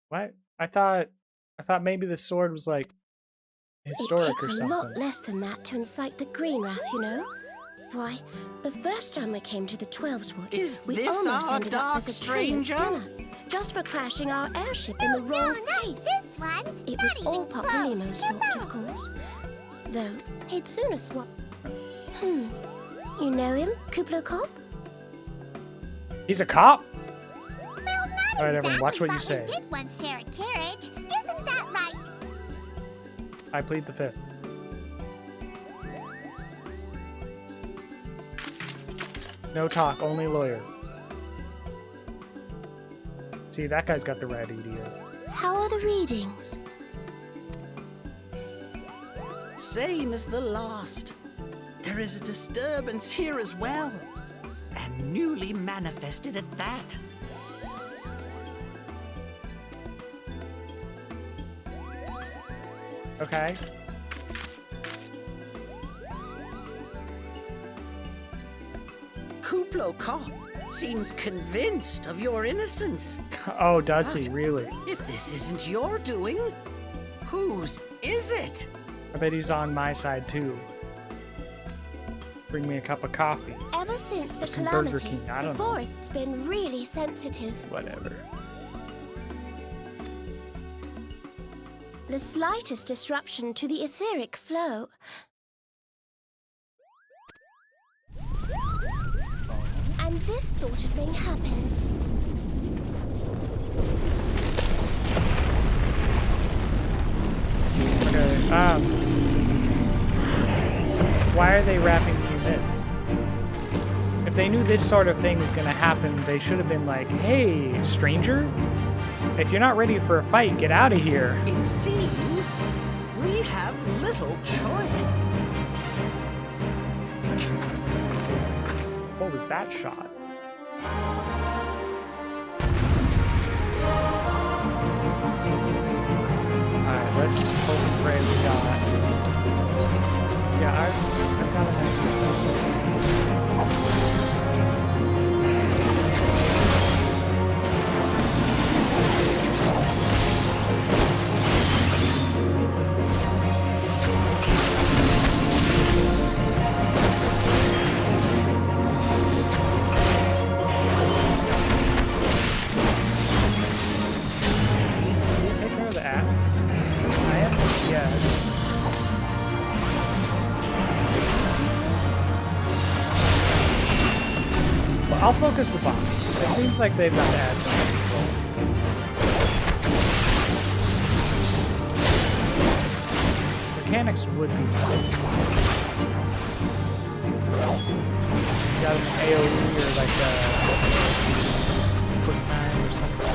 S1: What? I thought maybe the sword was like historic
S3: It
S1: or
S3: takes a
S1: something.
S3: lot less than that to incite the green wrath, you know. Why, the first time we came to the 12's Wood,
S4: Is
S3: we
S4: this
S3: almost
S4: our
S3: ended up
S4: dark
S3: as a
S4: stranger?
S3: dinner, just for crashing our airship in the wrong place.
S5: This one.
S3: It was all Pop Nemo's fault, of course. Though, he'd sooner swap. You know him, Kuplo Cop?
S1: He's a cop?
S5: Well, not
S1: All right, everyone, watch what you
S5: exactly,
S1: say.
S5: but we did once share a carriage. Isn't that right?
S1: I plead the fifth. No talk, only lawyer. See, that guy's got the right idea.
S3: How are the readings?
S4: Same as the last. There is a disturbance here as well. And newly manifested at that.
S1: Okay.
S4: Kuplo Cop seems convinced of your innocence.
S1: Oh, does he really?
S4: If this isn't your doing, whose is it?
S1: I bet he's on my side too. Bring me a cup of coffee.
S3: Ever since the
S1: Some Burger
S3: calamity,
S1: King, I
S3: the
S1: don't know.
S3: forest's been really sensitive.
S1: Whatever.
S3: The slightest disruption to the etheric flow. And this sort of thing happens.
S1: Okay, why are they rapping me this? If they knew this sort of thing was gonna happen, they should have been like, hey, stranger, if you're not ready for a fight, get out of here.
S4: It seems we have little choice.
S1: What was that shot? Alright, let's hope and pray we got. Yeah, I've got an idea about this. Take care of the axe. I am, yes. Well, I'll focus the boss. It seems like they've got the ads under control. Mechanics would be nice. You got an AoE or like a quick time or something.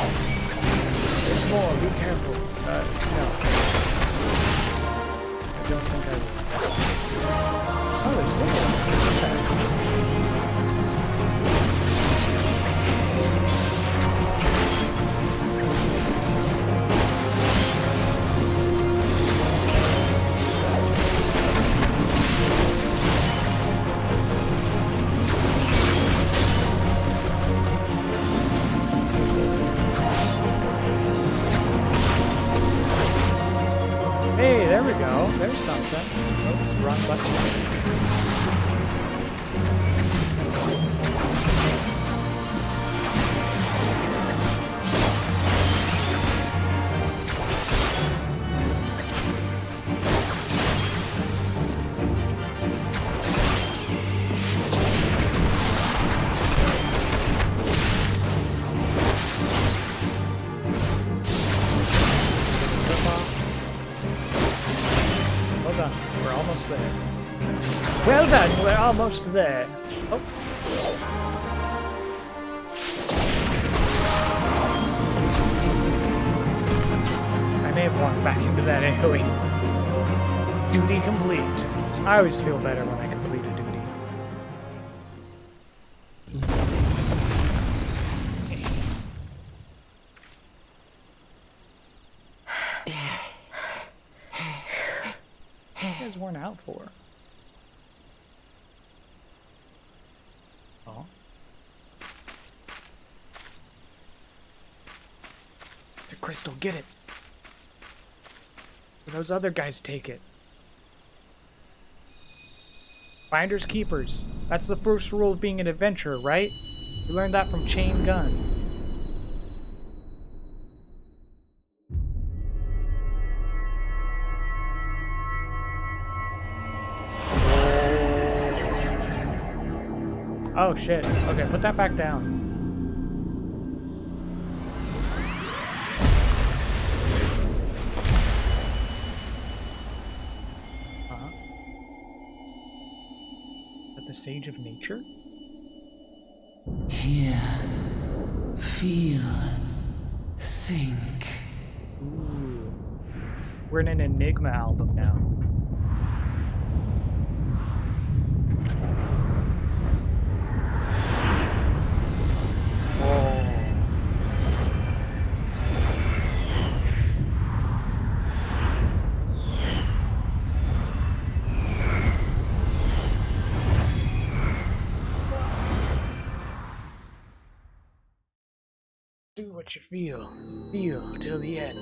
S1: There's more, be careful. No. I don't think I will. Oh, there's still one. Hey, there we go. There's something. Oops, wrong button. done. We're almost there. Oh. I may have walked back into that alley. Duty complete. I always feel better when I complete a duty. What are you guys worn out for? Oh. It's a crystal, get it. Those other guys take it. Finders keepers. That's the first rule of being an adventurer, right? You learned that from Chain Gun. Oh shit. Okay, put that back down. At the Sage of Nature?
S6: Hear, feel, think.
S1: Ooh. We're in an Enigma album now. Do what you feel. Feel till the end.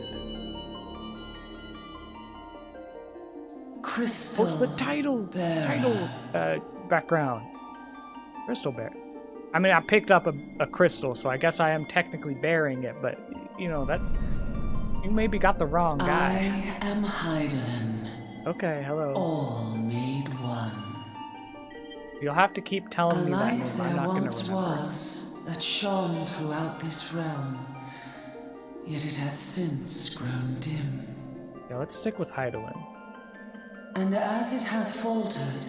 S6: Crystal.
S1: What's the title?
S6: Bearer.
S1: Background. Crystal bear. I mean, I picked up a crystal, so I guess I am technically bearing it, but, you know, that's... You maybe got the wrong guy.
S6: I am Heidelin.
S1: Okay, hello.
S6: All made one.
S1: You'll have to keep telling me that
S6: light
S1: name. I'm
S6: there
S1: not going
S6: once
S1: to remember.
S6: was that shone throughout this realm, yet it hath since grown dim.
S1: Yeah, let's stick with Heidelin.
S6: And as it hath faltered,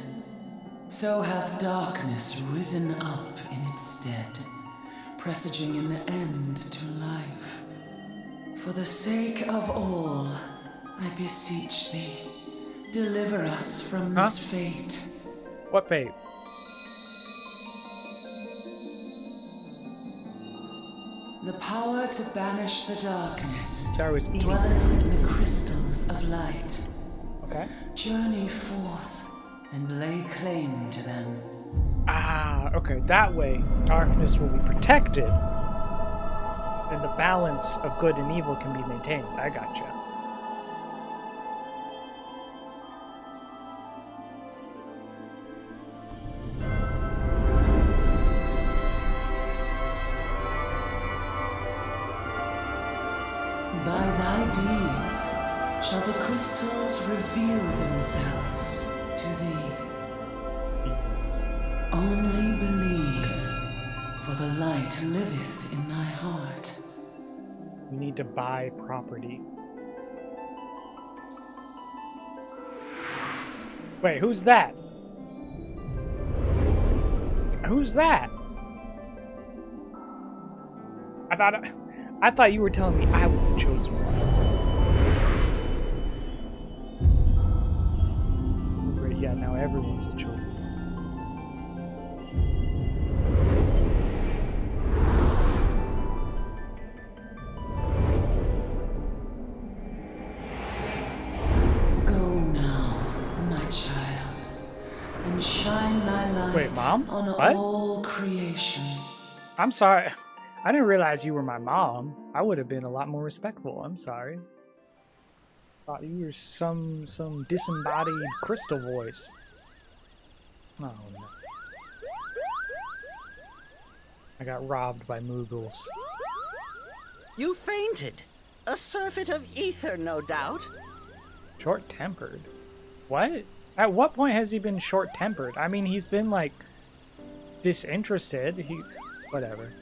S6: so hath darkness risen up in its stead, presaging an end to life. For the sake of all, I beseech thee, deliver us from this fate.
S1: What fate?
S6: The power to banish the darkness
S1: So I was eating.
S6: dwelleth in the crystals of light.
S1: Okay.
S6: Journey forth and lay claim to them.
S1: Ah, okay. That way, darkness will be protected, and the balance of good and evil can be maintained. I gotcha.
S6: By thy deeds shall the crystals reveal themselves to thee. Only believe, for the light liveth in thy heart.
S1: We need to buy property. Wait, who's that? Who's that? I thought you were telling me I was the chosen one. Great, yeah, now everyone's the chosen one.
S6: Go now, my child, and shine thy light
S1: Wait, Mom?
S6: on
S1: What?
S6: all creation.
S1: I'm sorry. I didn't realize you were my mom. I would have been a lot more respectful. I'm sorry. Thought you were some disembodied crystal voice. Oh no. I got robbed by Moogles.
S4: You fainted. A surfeit of ether, no doubt.
S1: Short-tempered? What? At what point has he been short-tempered? I mean, he's been, like, disinterested. Whatever.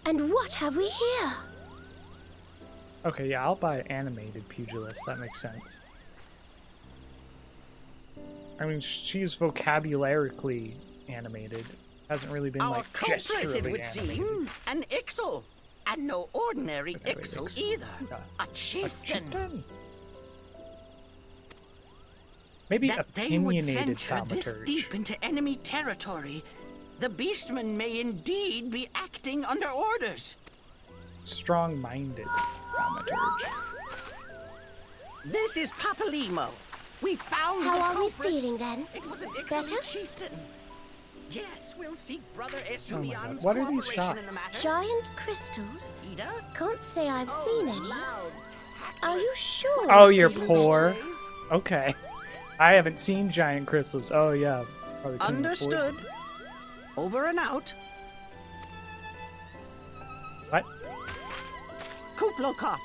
S3: And what have we here?
S1: Okay, yeah, I'll buy animated pugilist. That makes sense. I mean, she's vocabularically animated. Hasn't really been
S4: Our
S1: like
S4: culprit,
S1: gesturally
S4: it would
S1: animated.
S4: seem, an Ixal. And no ordinary
S1: Ordinary
S4: Ixal
S1: Ixal.
S4: either.
S1: Yeah.
S4: A chieftain.
S1: Chieftain? Maybe
S4: That they would
S1: opinionated
S4: venture this
S1: thaumaturge.
S4: deep into enemy territory, the beastmen may indeed be acting under orders.
S1: Strong-minded thaumaturge.
S4: This is Papalimo. We found
S3: How
S4: the
S3: are we
S4: culprit.
S3: feeling then?
S4: It was an
S3: Better?
S4: excellent chieftain. Yes, we'll seek Brother Esumian's
S1: What are these
S4: cooperation in the
S1: shots?
S4: matter.
S3: Giant crystals?
S4: Ida?
S3: Can't say I've seen any.
S4: Loud,
S3: Are you
S4: tactless.
S3: sure?
S1: Oh,
S3: we're
S1: you're
S3: feeling
S1: poor.
S3: better?
S1: Okay. I haven't seen giant crystals. Oh, yeah. Probably couldn't afford-
S4: Understood. Over and out.
S1: What?
S4: Kuplokop,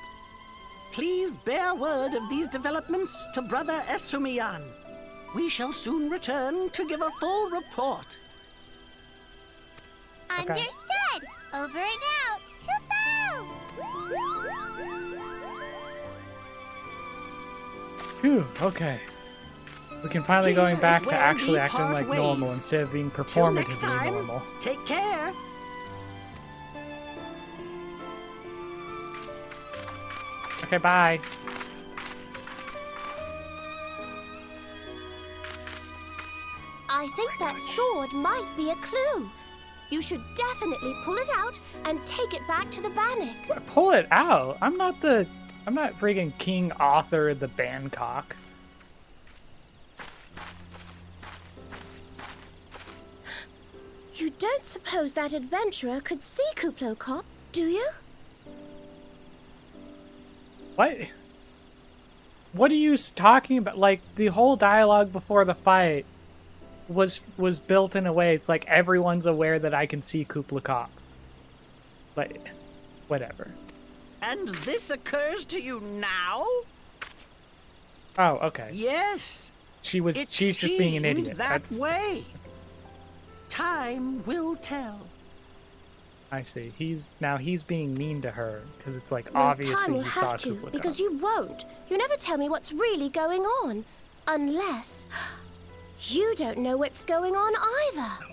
S4: please bear word of these developments to Brother Esumian. We shall soon return to give a full report.
S5: Understood. Over and out. Kupo!
S1: Phew, okay. We can finally
S4: Here
S1: going back
S4: is
S1: to
S4: where
S1: actually
S4: we
S1: acting
S4: part
S1: like normal
S4: ways.
S1: instead of being
S4: Till next
S1: performatively
S4: time,
S1: normal.
S4: take care.
S1: Okay, bye.
S3: I think that sword might be a clue. You should definitely pull it out and take it back to the Bannock.
S1: Pull it out. I'm not friggin' King Arthur of the Bangkok.
S3: You don't suppose that adventurer could see Kuplokop, do you?
S1: What? What are you talking about? Like, the whole dialogue before the fight was built in a way it's like everyone's aware that I can see Kuplai Kop. Like, whatever.
S4: And this occurs to you now?
S1: Oh, okay.
S4: Yes.
S1: She's just being an
S4: seemed
S1: idiot.
S4: That
S1: That's
S4: way. Time will tell.
S1: I see. He's being mean to her because it's like
S3: Well,
S1: obviously
S3: time will
S1: he saw
S3: have to,
S1: Kuplai
S3: because
S1: Kop.
S3: you won't. You never tell me what's really going on. Unless you don't know what's going on either.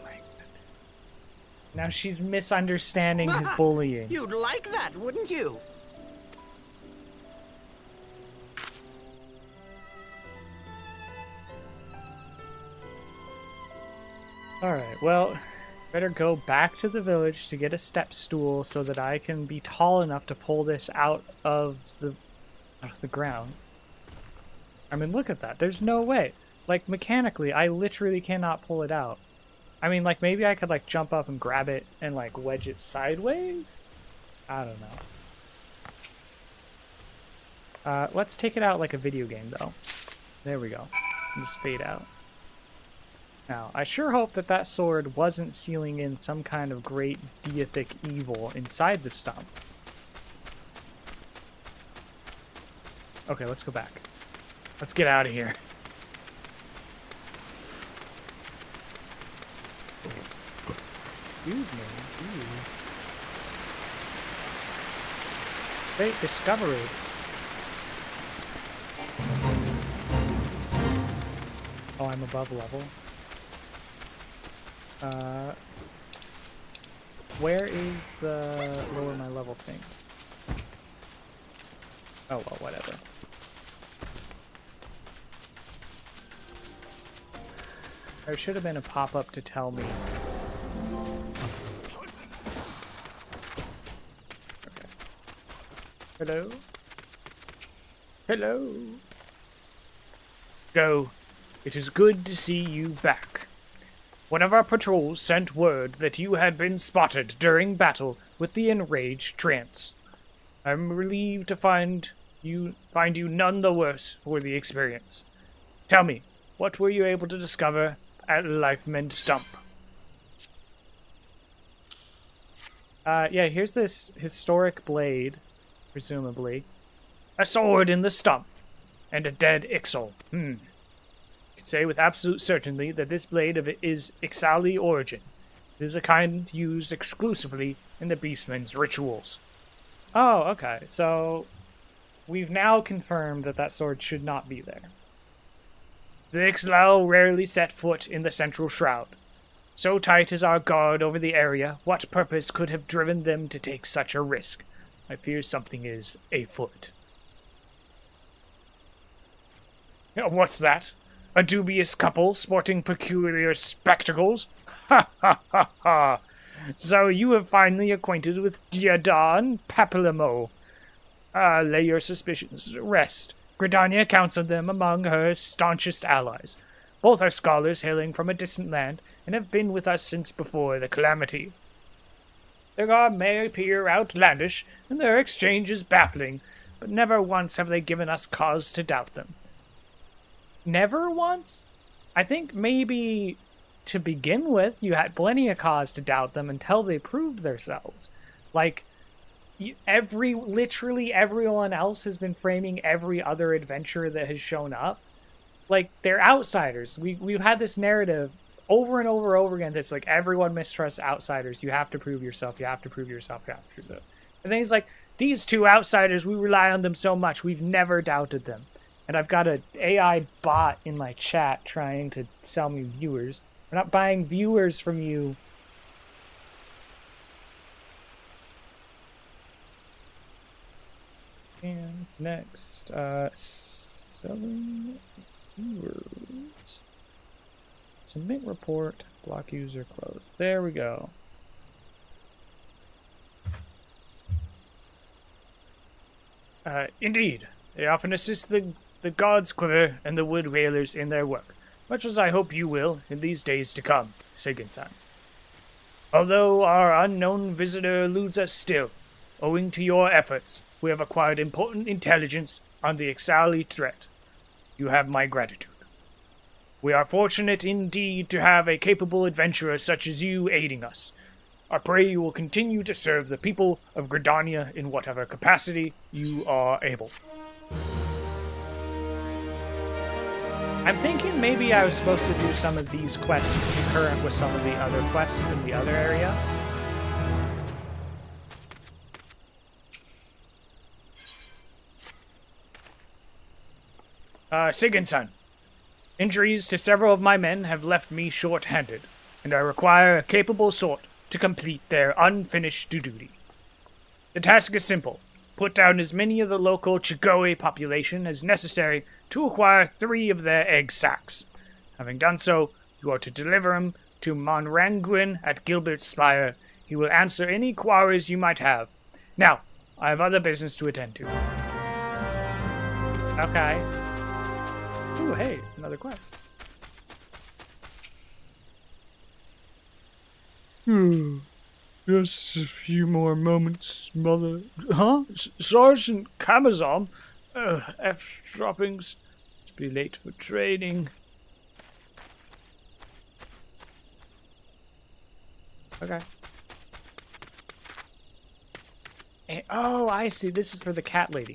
S1: Now she's misunderstanding his bullying.
S4: You'd like that, wouldn't you?
S1: Alright, well, better go back to the village to get a step stool so that I can be tall enough to pull this out of the ground. I mean, look at that. There's no way. Like, mechanically, I literally cannot pull it out. I mean, like, maybe I could, like, jump up and grab it and, like, wedge it sideways? I don't know. Let's take it out like a video game, though. There we go. Just fade out. Now, I sure hope that that sword wasn't sealing in some kind of great deific evil inside the stump. Okay, let's go back. Let's get out of here. Excuse me. Jeez. Great discovery. Oh, I'm above level. Where is the lower my level thing? Oh, well, whatever. There should have been a pop-up to tell me. Okay. Hello? Hello?
S2: Go. It is good to see you back. One of our patrols sent word that you had been spotted during battle with the enraged trance. I'm relieved to find you none the worse for the experience. Tell me, what were you able to discover at Lifemend Stump?
S1: Yeah, here's this historic blade, presumably.
S2: A sword in the stump, and a dead Ixal. I can say with absolute certainty that this blade is Ixali origin. It is a kind used exclusively in the Beastman's rituals.
S1: Oh, okay. So we've now confirmed that that sword should not be there.
S2: The Ixlao rarely set foot in the central shroud. So tight is our guard over the area, what purpose could have driven them to take such a risk? I fear something is afoot. What's that? A dubious couple sporting peculiar spectacles? Ha ha ha ha! So you have finally acquainted with Diadan Papillamo. Lay your suspicions to rest. Gridania counts on them among her staunchest allies. Both are scholars hailing from a distant land, and have been with us since before the calamity. Their garb may appear outlandish, and their exchange is baffling, but never once have they given us cause to doubt them. Never once? I think maybe to begin with, you had plenty of cause to doubt them until they proved themselves. Like, literally everyone else has been framing every other adventure that has shown up. Like, they're outsiders. We've had this narrative over and over and over again that's like, everyone mistrusts outsiders. You have to prove yourself. You have to prove yourself. You have to prove yourself. And then he's like, these two outsiders, we rely on them so much. We've never doubted them. And I've got an AI bot in my chat trying to sell me viewers. We're not buying viewers from you. And next, selling viewers. Submit report, block user closed. There we go. Indeed. They often assist the gods quiver and the wood whalers in their work, much as I hope you will in these days to come, Sigyn-san. Although our unknown visitor eludes us still, owing to your efforts, we have acquired important intelligence on the Ixali threat. You have my gratitude. We are fortunate indeed to have a capable adventurer such as you aiding us. I pray you will continue to serve the people of Gridania in whatever capacity you are able. I'm thinking maybe I was supposed to do some of these quests concurrent with some of the other quests in the other area. Sigyn-san, injuries to several of my men have left me short-handed, and I require a capable sort to complete their unfinished duty. The task is simple. Put down as many of the local Chigoe population as necessary to acquire 3 of their egg sacs. Having done so, you are to deliver them to Monranguin at Gilbert's Spire. He will answer any queries you might have. Now, I have other business to attend to. Okay. Ooh, hey, another quest. Just a few more moments, Mother. Huh? Sergeant Kamazon? F droppings. Must be late for training. Okay. And, oh, I see. This is for the cat lady.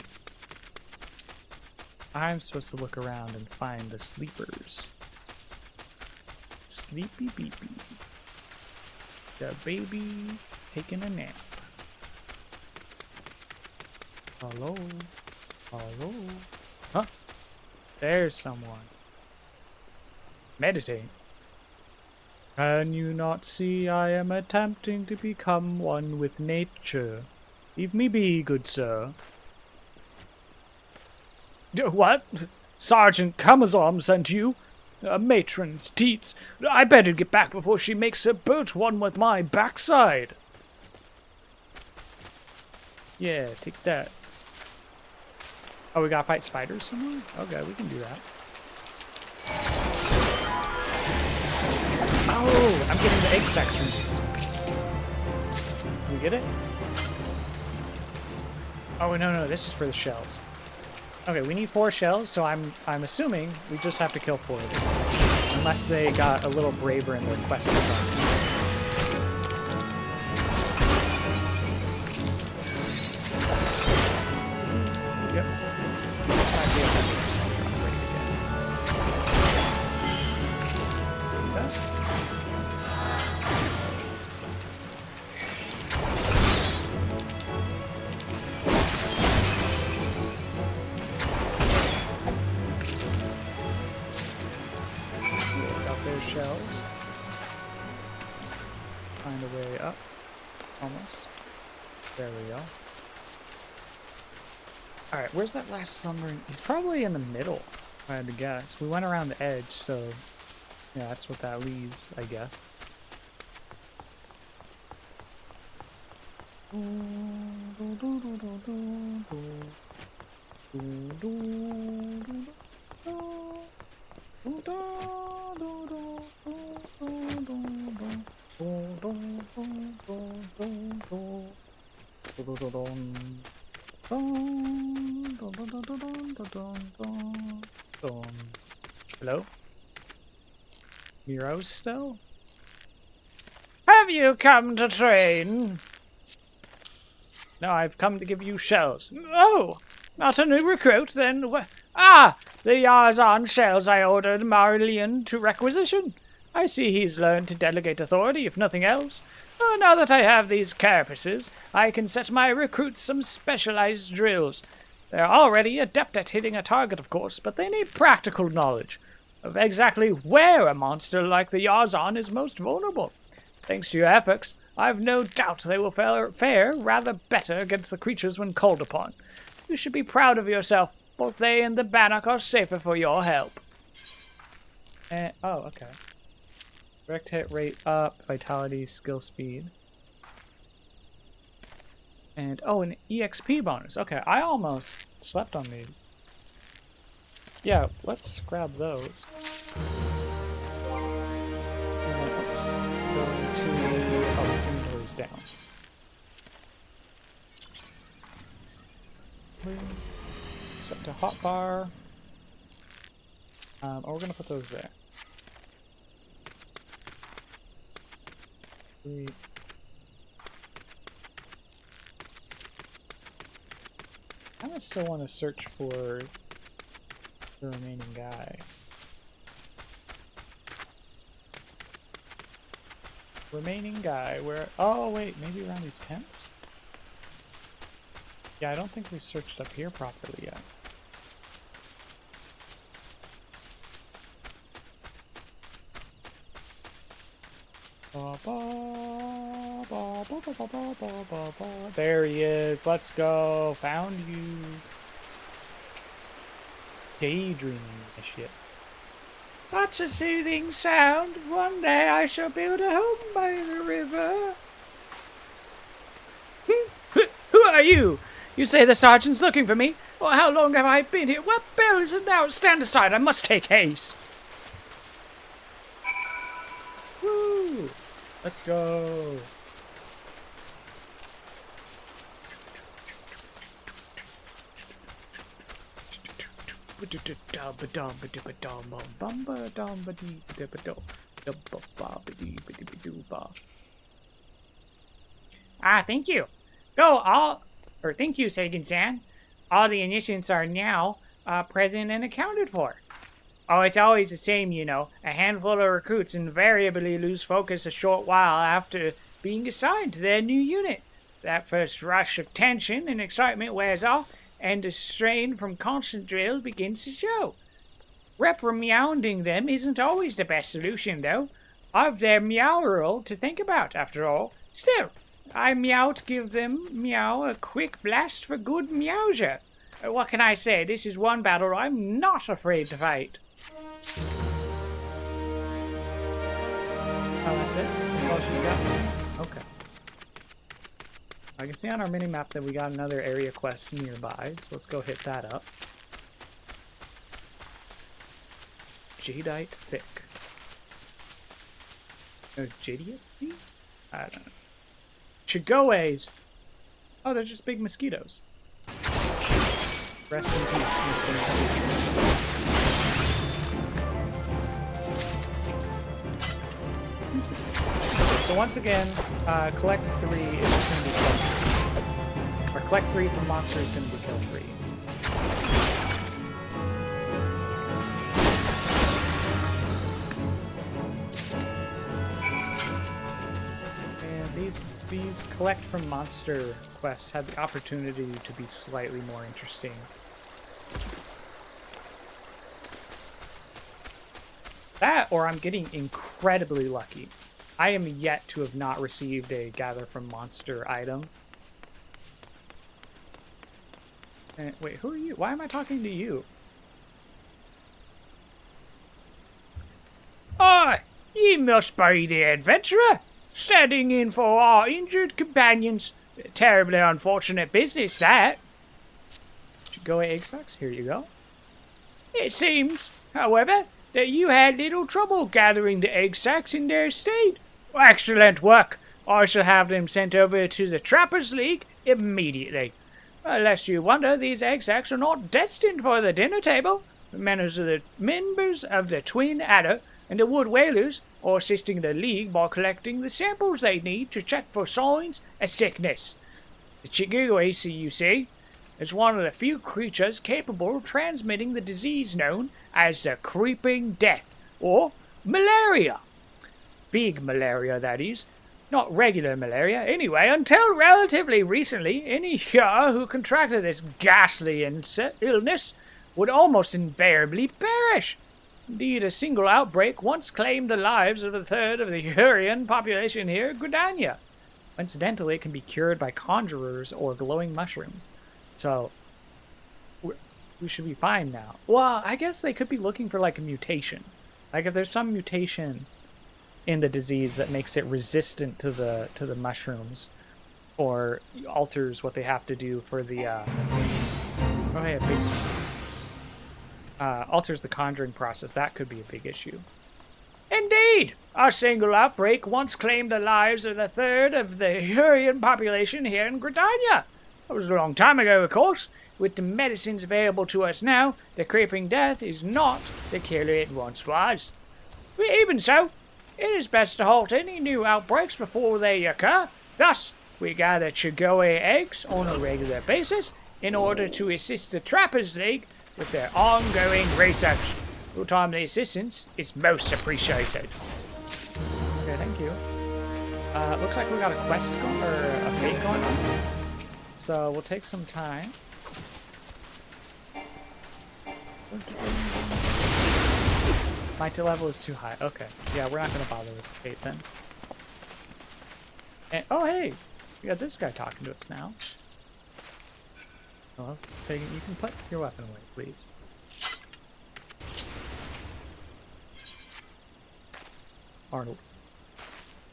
S2: I'm supposed to look around and find the sleepers. Sleepy beepy. The baby's taking a nap. Hello? Hello? Huh? There's someone. Meditate. Can you not see I am attempting to become one with nature? Leave me be, good sir. What? Sergeant Kamazon sent you? Matron's teats. I better get back before she makes her boat one with my backside. Yeah, take that. Oh, we gotta fight spiders somewhere? Okay, we can do that. Oh, I'm getting the egg sacs from these. Can we get it? Oh, no, this is for the shells. Okay, we need 4 shells, so I'm assuming we just have to kill 4 of these. Unless they got a little braver in their quest design. Yep. This might be 100% drop ready to go.
S1: there's shells. Find a way up. Almost. There we go. Alright, where's that last submarine? He's probably in the middle, if I had to guess. We went around the edge, so yeah, that's what that leaves, I guess. Hello? Heroes still? Have you come to train? No, I've come to give you shells. Oh, not a new recruit, then? Ah, the Yarzan shells I ordered Marlian to requisition. I see he's learned to delegate authority, if nothing else. Oh, now that I have these carapaces, I can set my recruits some specialized drills. They're already adept at hitting a target, of course, but they need practical knowledge of exactly where a monster like the Yarzan is most vulnerable. Thanks to your efforts, I've no doubt they will fare rather better against the creatures when called upon. You should be proud of yourself. Both they and the Bannock are safer for your help. Oh, okay. Direct hit rate up, vitality, skill speed. And, oh, an EXP bonus. Okay, I almost slept on these. Yeah, let's grab those. Inventory's down. Set to hotbar. Oh, we're gonna put those there. Sweet. I kinda still want to search for the remaining guy. Remaining guy, where... Oh, wait, maybe around these tents? Yeah, I don't think we've searched up here properly yet. There he is. Let's go. Found you. Daydreaming this shit. Such a soothing sound. One day I shall build a home by the river. Who are you? You say the sergeant's looking for me? Well, how long have I been here? What bell is it now? Stand aside. I must take haste. Woo! Let's go. Ah, thank you. Thank you, Sagan-san. All the initiates are now present and accounted for. Oh, it's always the same, you know. A handful of recruits invariably lose focus a short while after being assigned to their new unit. That first rush of tension and excitement wears off, and the strain from constant drill begins to show. Reprimainding them isn't always the best solution, though. I've their meow roll to think about, after all. Still, I meow to give them meow a quick blast for good meowsure. What can I say? This is one battle I'm not afraid to fight. Oh, that's it? That's all she's got? Okay. I can see on our mini-map that we got another area quest nearby, so let's go hit that up. Jadeite Thick. Or Jadeite? I don't know. Chigoes! Oh, they're just big mosquitoes. Rest in peace, Mr. Mosquito. So once again, collect 3 is just going to be kill 3. Or collect 3 from monster is going to be kill 3. And these collect from monster quests have the opportunity to be slightly more interesting. That, or I'm getting incredibly lucky. I am yet to have not received a gather from monster item. And, wait, who are you? Why am I talking to you?
S2: Ah, ye must be the adventurer, standing in for our injured companions. Terribly unfortunate business, that.
S1: Go egg sacs? Here you go.
S2: It seems, however, that you had little trouble gathering the egg sacs in their state. Excellent work. I shall have them sent over to the Trappers League immediately. Unless you wonder, these egg sacs are not destined for the dinner table. The members of the Twin Adder and the Wood Whalers are assisting the League by collecting the samples they need to check for signs of sickness. The Chiguisi, you see, is one of the few creatures capable of transmitting the disease known as the Creeping Death, or malaria. Big malaria, that is. Not regular malaria. Anyway, until relatively recently, any here who contracted this ghastly illness would almost invariably perish. Indeed, a single outbreak once claimed the lives of a third of the Hurrian population here in Gridania. Incidentally, it can be cured by conjurers or glowing mushrooms. So, we should be fine now. Well, I guess they could be looking for like a mutation. Like if there's some mutation in the disease that makes it resistant to the mushrooms, or alters what they have to do for the alters the conjuring process. That could be a big issue. Indeed, a single outbreak once claimed the lives of a third of the Hurrian population here in Gridania. That was a long time ago, of course. With the medicines available to us now, the Creeping Death is not the killer it once was. But even so, it is best to halt any new outbreaks before they occur. Thus, we gather Chigoe eggs on a regular basis in order to assist the Trappers League with their ongoing research. Your timely assistance is most appreciated.
S1: Okay, thank you. Looks like we got a quest going, or a fate going on. So we'll take some time. My level is too high. Okay. Yeah, we're not going to bother with the fate then. And, oh, hey! We got this guy talking to us now. Hello? So you can put your weapon away, please. Arnold.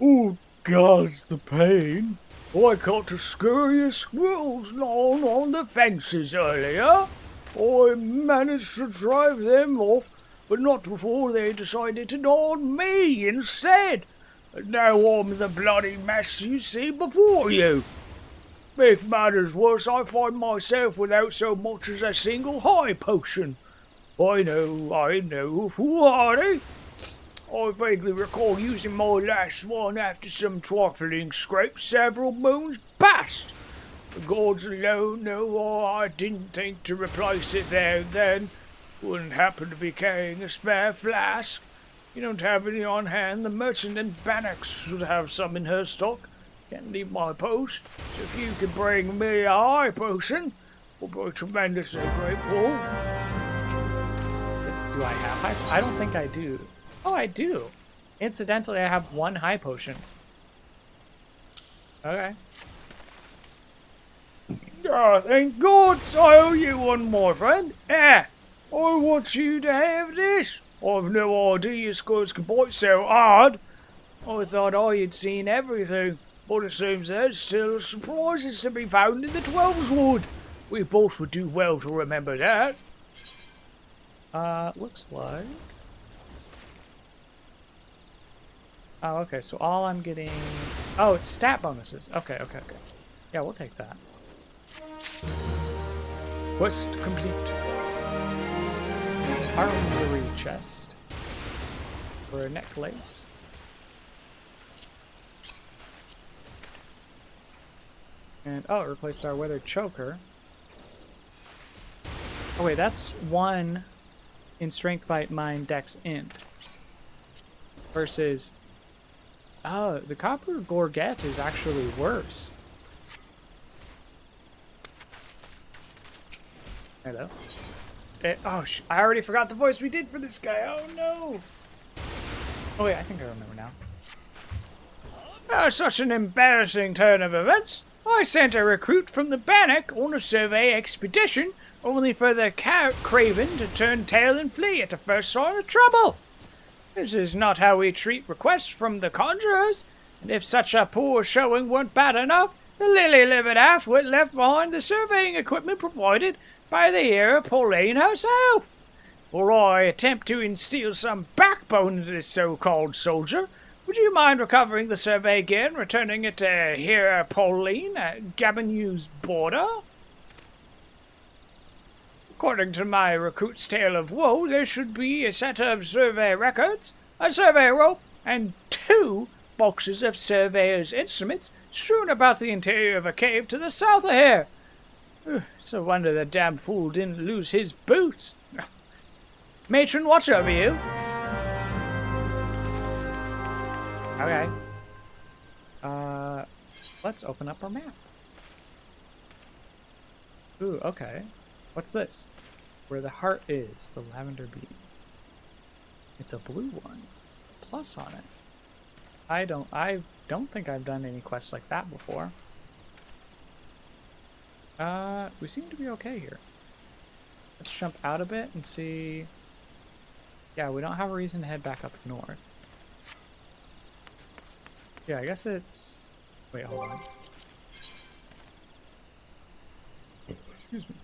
S2: Oh, God's the pain. I caught a scurry of squirrels gnawing on the fences earlier. I managed to drive them off, but not before they decided to gnaw on me instead. And now I'm the bloody mess you see before you. Make matters worse, I find myself without so much as a single high potion. I know, foolhardy. I vaguely recall using my last one after some trifling scrape several moons past. The gods alone know I didn't think to replace it there and then. Wouldn't happen to be carrying a spare flask. You don't have any on hand. The merchant in Bannock should have some in her stock. Can't leave my post. So if you could bring me a high potion, I'll be tremendously grateful.
S1: Do I have high? I don't think I do. Oh, I do. Incidentally, I have one high potion. Okay.
S2: Ah, thank God, I owe you one, my friend. I want you to have this. I've no idea scores can bite so hard. I thought I had seen everything, but it seems there's still surprises to be found in the Twelveswood. We both would do well to remember that.
S1: Looks like... Oh, okay, so all I'm getting... Oh, it's stat bonuses. Okay. Yeah, we'll take that.
S2: Quest complete.
S1: Armory chest. For a necklace. And, oh, it replaced our weathered choker. Oh wait, that's 1 in strength, bite, mind, dex, int. Versus... Oh, the copper gorget is actually worse. Hello? I already forgot the voice we did for this guy. Oh no! Oh wait, I think I remember now.
S2: Such an embarrassing turn of events. I sent a recruit from the Bannock on a survey expedition, only for the craven to turn tail and flee at the first sign of trouble. This is not how we treat requests from the conjurers, and if such a poor showing weren't bad enough, the lily-livered half-wit left behind the surveying equipment provided by the hero Pauline herself. Or I attempt to instill some backbone into this so-called soldier, would you mind recovering the survey gear and returning it to hero Pauline at Gabinew's border? According to my recruit's tale of woe, there should be a set of survey records, a survey rope, and 2 boxes of surveyor's instruments strewn about the interior of a cave to the south of here. It's a wonder the damn fool didn't lose his boots. Matron, watch over you.
S1: Okay. Let's open up our map. Ooh, okay. What's this? Where the heart is, the lavender beads. It's a blue one. Plus on it. I don't think I've done any quests like that before. We seem to be okay here. Let's jump out a bit and see. Yeah, we don't have a reason to head back up north. Yeah, I guess it's... Wait, hold on. Excuse me.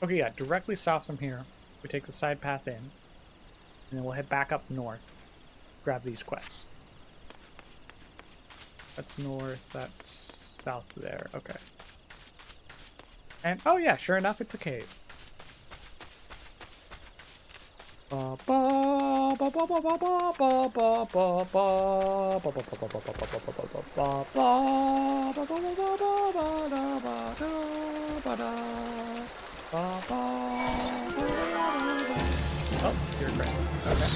S1: Okay, yeah, directly south from here. We take the side path in. And then we'll head back up north. Grab these quests. That's north, that's south there. Okay. And, oh yeah, sure enough, it's a cave. Oh, you're aggressive. Okay.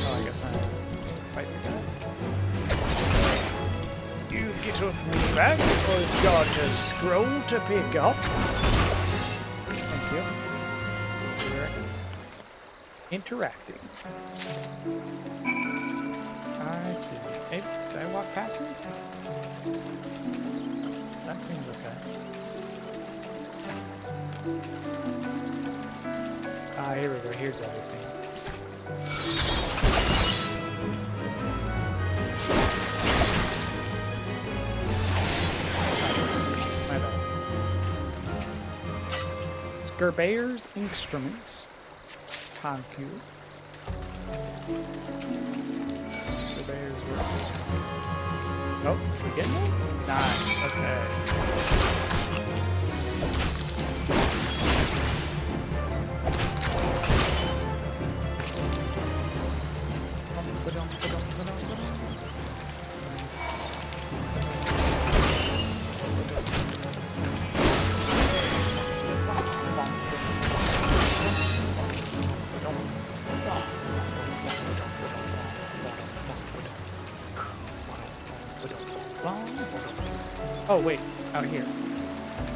S1: Oh, I guess I'm fighting that.
S2: You get off me back, I've got a scroll to pick up.
S1: Thank you. There it is. Interacting. I see. Hey, did I walk past him? That seems okay. Ah, here we go. Here's everything. My bad. It's Gerbayer's Instruments. Concute. Surveyor's work. Oh, we getting those? Nice, okay. Oh wait, out here.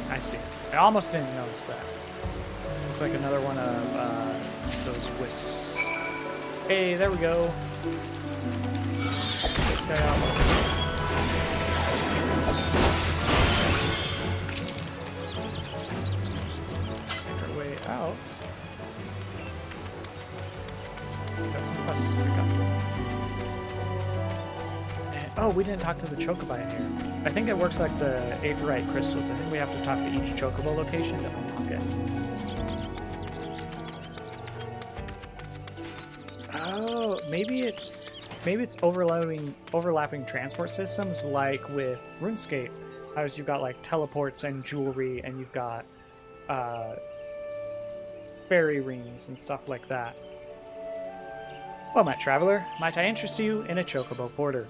S1: I see. I almost didn't notice that. Looks like another one of those wisps. Hey, there we go. This guy out. Make our way out. Got some quests to pick up. And, oh, we didn't talk to the chocobo in here. I think it works like the aetheryte crystals. I think we have to talk to each chocobo location to unlock it. Oh, maybe it's overlapping transport systems like with RuneScape. As you've got like teleports and jewelry, and you've got fairy rings and stuff like that. Well, my traveler, might I interest you in a chocobo porter?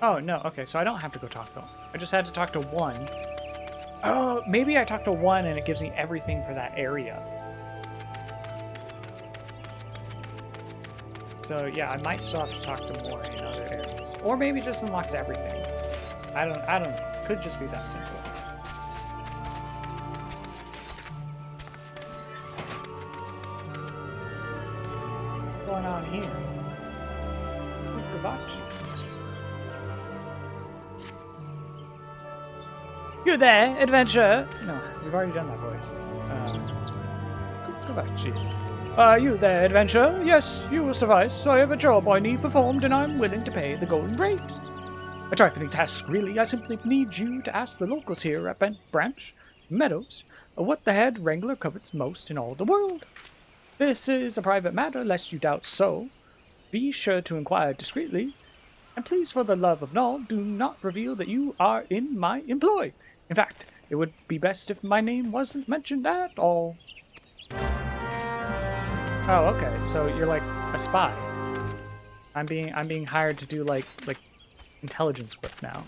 S1: Oh, no. Okay, so I don't have to go talk to him. I just had to talk to one. Oh, maybe I talk to one and it gives me everything for that area. So, yeah, I might still have to talk to more in other areas. Or maybe it just unlocks everything. I don't know. Could just be that simple. What's going on here? Gavachi. You there, adventurer? No, we've already done that voice. Gavachi. You there, adventurer? Yes, you will suffice. I have a job I need performed, and I'm willing to pay the golden rate. A trifling task, really. I simply need you to ask the locals here at Bent Branch Meadows what the head wrangler covets most in all the world. This is a private matter, lest you doubt so. Be sure to inquire discreetly, and please, for the love of Null, do not reveal that you are in my employ. In fact, it would be best if my name wasn't mentioned at all. Oh, okay. So you're like a spy. I'm being hired to do like intelligence work now.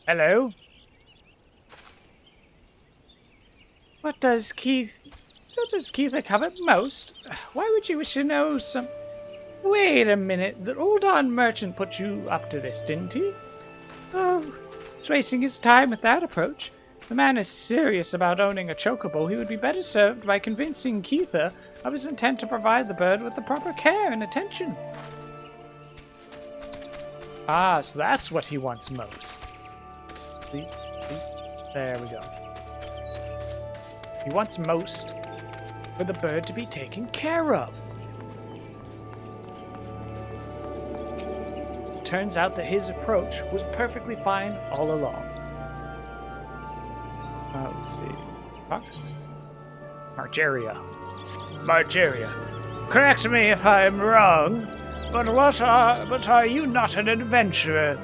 S1: Hello? What does Keitha covet most? Why would you wish to know some... Wait a minute, the Uldan merchant put you up to this, didn't he? Oh, he's wasting his time with that approach. If the man is serious about owning a chocobo, he would be better served by convincing Keitha of his intent to provide the bird with the proper care and attention. Ah, so that's what he wants most. Please. There we go. He wants most for the bird to be taken care of. Turns out that his approach was perfectly fine all along. Let's see. Margeria. Correct me if I'm wrong, but are you not an adventurer?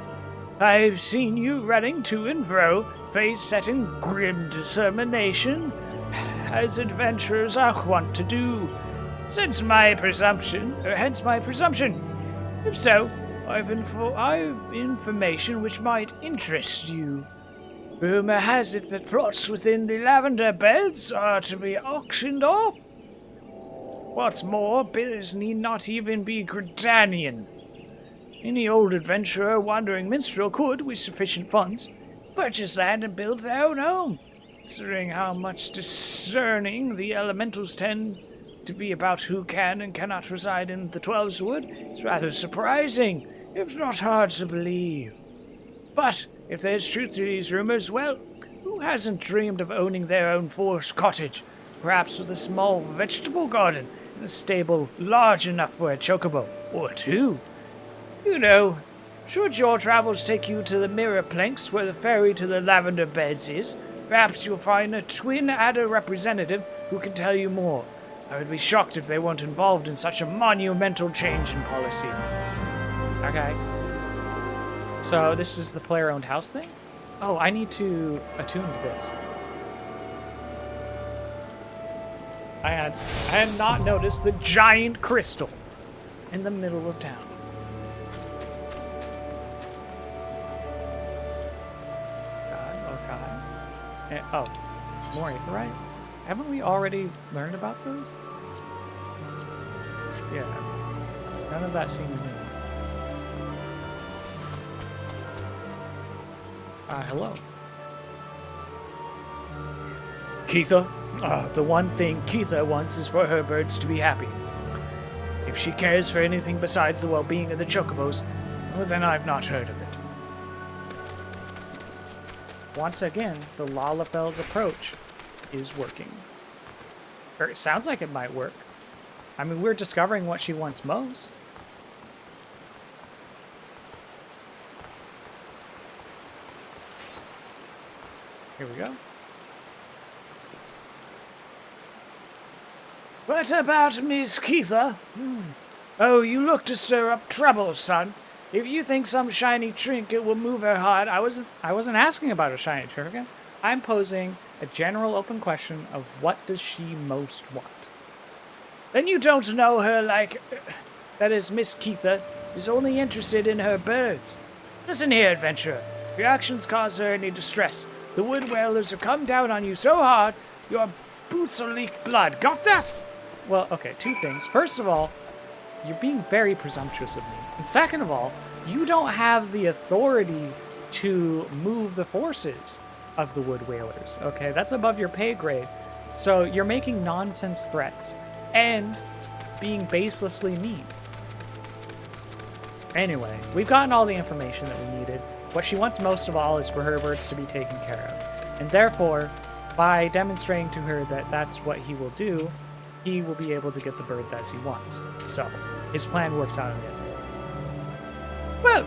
S1: I've seen you running to and fro, face set in grim determination, as adventurers are wont to do. Hence my presumption. If so, I've information which might interest you. Rumor has it that plots within the lavender beds are to be auctioned off. What's more, bidders need not even be Gridanian. Any old adventurer, wandering minstrel could, with sufficient funds, purchase land and build their own home. Considering how much discerning the elementals tend to be about who can and cannot reside in the Twelveswood, it's rather surprising, if not hard to believe. But if there's truth to these rumors, well, who hasn't dreamed of owning their own forest cottage, perhaps with a small vegetable garden and a stable large enough for a chocobo or two? You know, should your travels take you to the mirror planks where the ferry to the lavender beds is, perhaps you'll find a twin adder representative who can tell you more. I would be shocked if they weren't involved in such a monumental change in policy. Okay. So this is the player-owned house thing? Oh, I need to attune to this. I had not noticed the giant crystal in the middle of town. Okay. Oh, more aetherite? Haven't we already learned about those? Yeah. None of that seemed new. Hello. Keitha, the one thing Keitha wants is for her birds to be happy. If she cares for anything besides the well-being of the chocobos, well, then I've not heard of it. Once again, the Lalafel's approach is working. Or it sounds like it might work. I mean, we're discovering what she wants most. Here we go. What about Miss Keitha? Oh, you look to stir up trouble, son. If you think some shiny trinket will move her heart, I wasn't asking about a shiny trinket. I'm posing a general open question of what does she most want.
S2: Then you don't know her like... that is, Miss Keitha is only interested in her birds. Listen here, adventurer. Your actions cause her any distress. The wood whalers have come down on you so hard, your boots will leak blood. Got that?
S1: Well, okay, two things. First of all, you're being very presumptuous of me. And second of all, you don't have the authority to move the forces of the wood whalers, okay? That's above your pay grade. So you're making nonsense threats and being baselessly mean. Anyway, we've gotten all the information that we needed. What she wants most of all is for her birds to be taken care of. And therefore, by demonstrating to her that that's what he will do, he will be able to get the bird that he wants. So, his plan works out in the end.
S2: Well,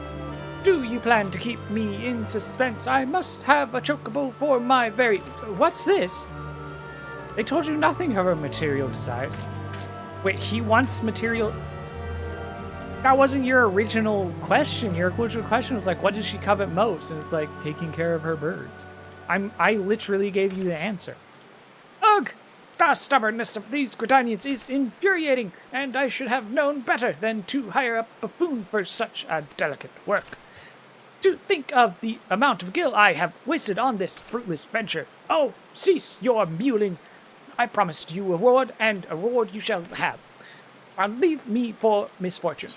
S2: do you plan to keep me in suspense? I must have a chocobo for my very... What's this?
S1: They told you nothing of her material desires. Wait, he wants material... That wasn't your original question. Your original question was like, what does she covet most? And it's like, taking care of her birds. I literally gave you the answer.
S2: Ugh! The stubbornness of these Gridanians is infuriating, and I should have known better than to hire a buffoon for such a delicate work. To think of the amount of gil I have wasted on this fruitless venture. Oh, cease your mewling. I promised you a reward, and a reward you shall have. Leave me for misfortune.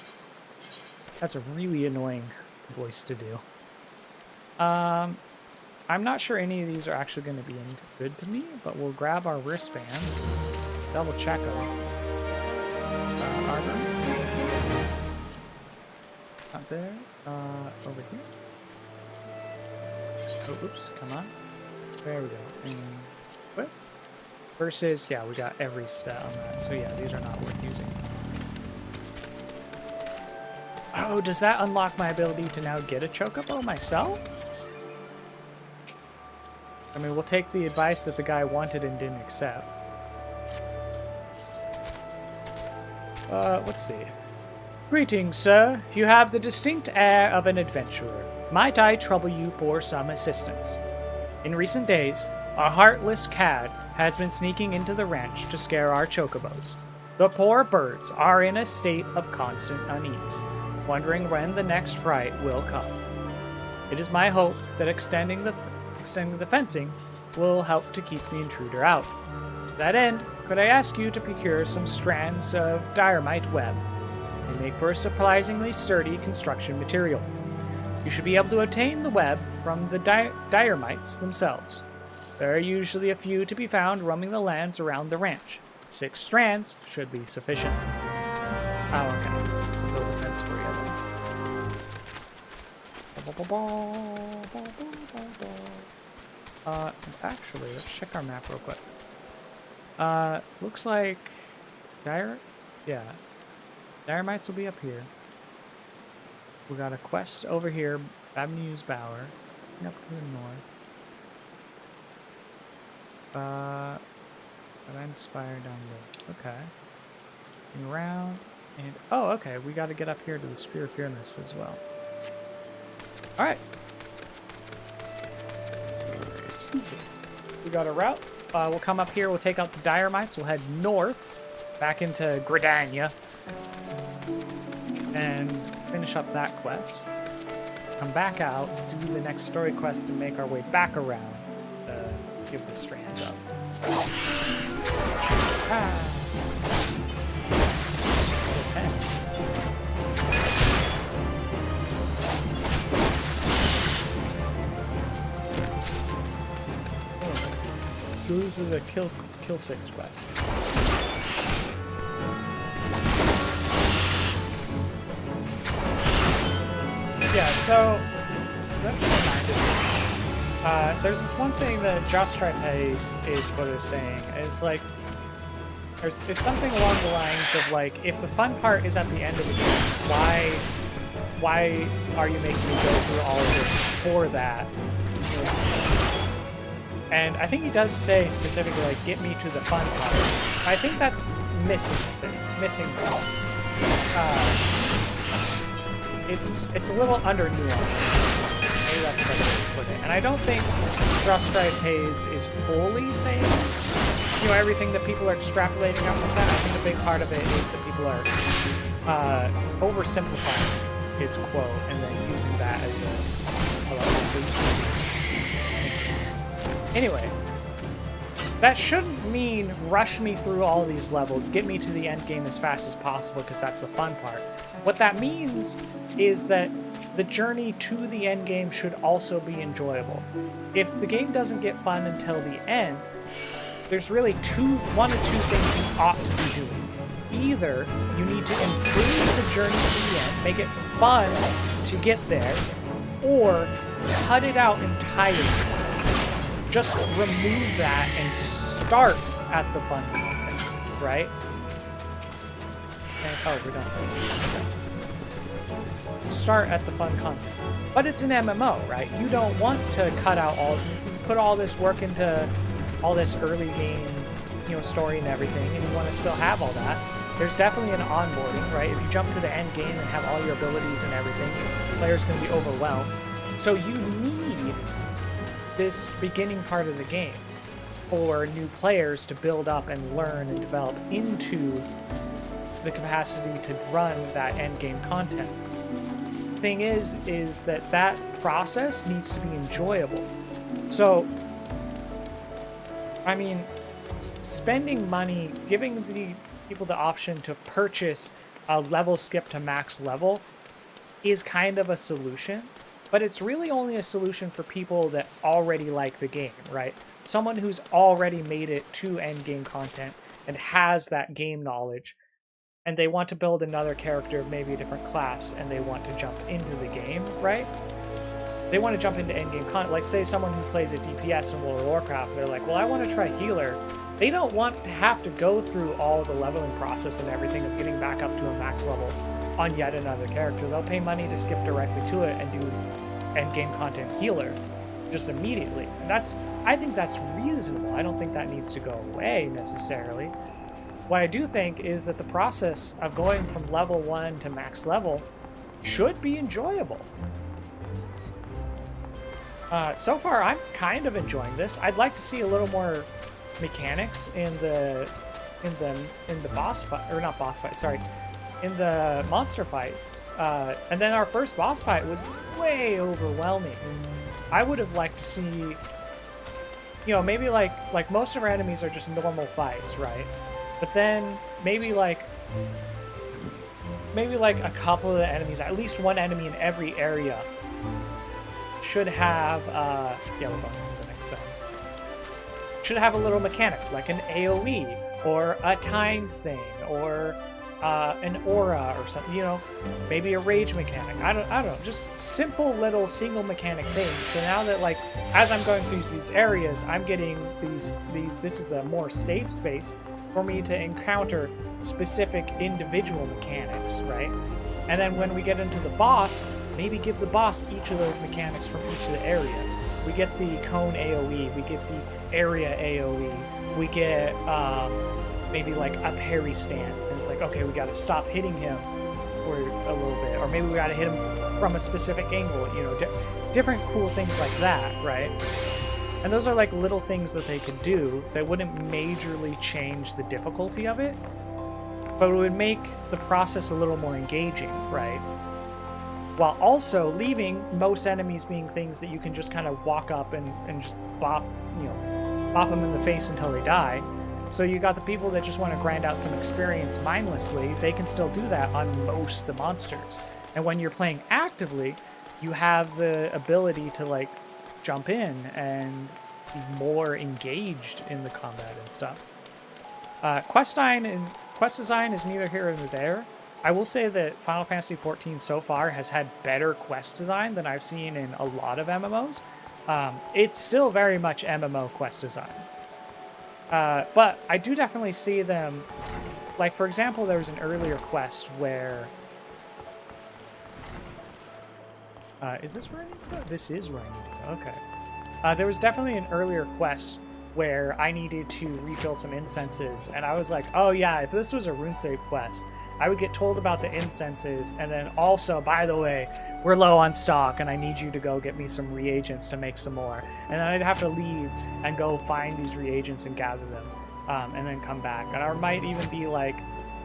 S1: That's a really annoying voice to do. I'm not sure any of these are actually going to be any good to me, but we'll grab our wristbands, double check them. Armor. Not there. Over here. Oh, oops, come on. There we go. And what? Versus, yeah, we got every set on that. So yeah, these are not worth using. Oh, does that unlock my ability to now get a chocobo myself? I mean, we'll take the advice that the guy wanted and didn't accept. Let's see.
S2: Greetings, sir. You have the distinct air of an adventurer. Might I trouble you for some assistance? In recent days, a heartless cad has been sneaking into the ranch to scare our chocobos. The poor birds are in a state of constant unease, wondering when the next fright will come. It is my hope that extending the fencing will help to keep the intruder out. To that end, could I ask you to procure some strands of diorite web? They make for a surprisingly sturdy construction material. You should be able to obtain the web from the diormites themselves. There are usually a few to be found roaming the lands around the ranch. 6 strands should be sufficient.
S1: Oh, okay. We'll build a fence for you then. Actually, let's check our map real quick. Looks like Diormites will be up here. We got a quest over here, Babnew's Bower, up to the north. Event Spire down there. Okay. And around, and oh, okay, we got to get up here to the Spear of Fearless as well. All right. Excuse me. We got a route. We'll come up here. We'll take out the Diormites. We'll head north, back into Gridania, and finish up that quest. Come back out, do the next story quest, and make our way back around to give the strands up. Ah. So this is a kill 6 quest. Yeah, so that's reminded me. There's this one thing that Jostripe is what it's saying. It's like it's something along the lines of like, if the fun part is at the end of the game, why are you making me go through all of this for that? And I think he does say specifically, like, get me to the fun part. I think that's missing. It's a little under nuanced. Maybe that's the best way to put it. And I don't think Thrust Drive Haze is fully saying, you know, everything that people are extrapolating out from that. I think a big part of it is that people are oversimplifying his quote and then using that as a anyway, that shouldn't mean rush me through all these levels, get me to the end game as fast as possible, because that's the fun part. What that means is that the journey to the end game should also be enjoyable. If the game doesn't get fun until the end, there's really one or two things you ought to be doing. Either you need to improve the journey to the end, make it fun to get there, or cut it out entirely. Just remove that and start at the fun content, right? And, oh, we're done. Okay. Start at the fun content. But it's an MMO, right? You don't want to cut out put all this work into all this early game, you know, story and everything, and you want to still have all that. There's definitely an onboarding, right? If you jump to the end game and have all your abilities and everything, the player's going to be overwhelmed. So you need this beginning part of the game for new players to build up and learn and develop into the capacity to run that end game content. Thing is that process needs to be enjoyable. So, I mean, spending money, giving the people the option to purchase a level skip to max level is kind of a solution, but it's really only a solution for people that already like the game, right? Someone who's already made it to end game content and has that game knowledge, and they want to build another character, maybe a different class, and they want to jump into the game, right? They want to jump into end game content. Like, say someone who plays a DPS in World of Warcraft, they're like, well, I want to try healer. They don't want to have to go through all the leveling process and everything of getting back up to a max level on yet another character. They'll pay money to skip directly to it and do end game content healer just immediately. And I think that's reasonable. I don't think that needs to go away necessarily. What I do think is that the process of going from level 1 to max level should be enjoyable. So far, I'm kind of enjoying this. I'd like to see a little more mechanics in the boss fight, or not boss fight, sorry, in the monster fights. And then our first boss fight was way overwhelming. I would have liked to see, you know, maybe like most of our enemies are just normal fights, right? But then maybe like a couple of the enemies, at least one enemy in every area, should have yeah, we're going to the next zone. Should have a little mechanic, like an AoE, or a time thing, or an aura or something, you know, maybe a rage mechanic. I don't know, just simple little single mechanic things. So now that, like, as I'm going through these areas, I'm getting these this is a more safe space for me to encounter specific individual mechanics, right? And then when we get into the boss, maybe give the boss each of those mechanics from each of the area. We get the cone AoE, we get the area AoE, we get maybe like a parry stance, and it's like, okay, we gotta stop hitting him for a little bit, or maybe we gotta hit him from a specific angle, you know, different cool things like that, right? And those are like little things that they could do that wouldn't majorly change the difficulty of it, but it would make the process a little more engaging, right? While also leaving most enemies being things that you can just kind of walk up and just bop them in the face until they die. So you got the people that just want to grind out some experience mindlessly, they can still do that on most of the monsters. And when you're playing actively, you have the ability to like jump in and be more engaged in the combat and stuff. Quest design is neither here nor there. I will say that Final Fantasy XIV so far has had better quest design than I've seen in a lot of MMOs. It's still very much MMO quest design. But I do definitely see them, like, for example, there was an earlier quest where... is this where I need to go? This is where I need to go, okay. There was definitely an earlier quest where I needed to refill some incenses, and I was like, oh yeah, if this was a RuneScape quest, I would get told about the incenses, and then also, by the way, we're low on stock, and I need you to go get me some reagents to make some more. And then I'd have to leave and go find these reagents and gather them, and then come back. And I might even be like,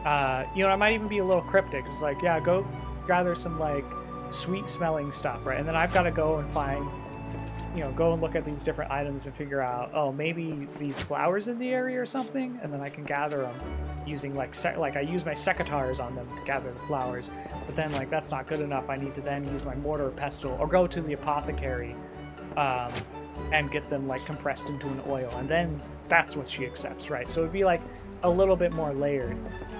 S1: I might even be a little cryptic. It's like, yeah, go gather some, like, sweet-smelling stuff, right? And then I've got to go and find, go and look at these different items and figure out, oh, maybe these flowers in the area or something, and then I can gather them using, like I use my secateurs on them to gather the flowers. But then, like, that's not good enough. I need to then use my mortar or pestle, or go to the apothecary, and get them, like, compressed into an oil, and then that's what she accepts, right? So it'd be, like, a little bit more layered,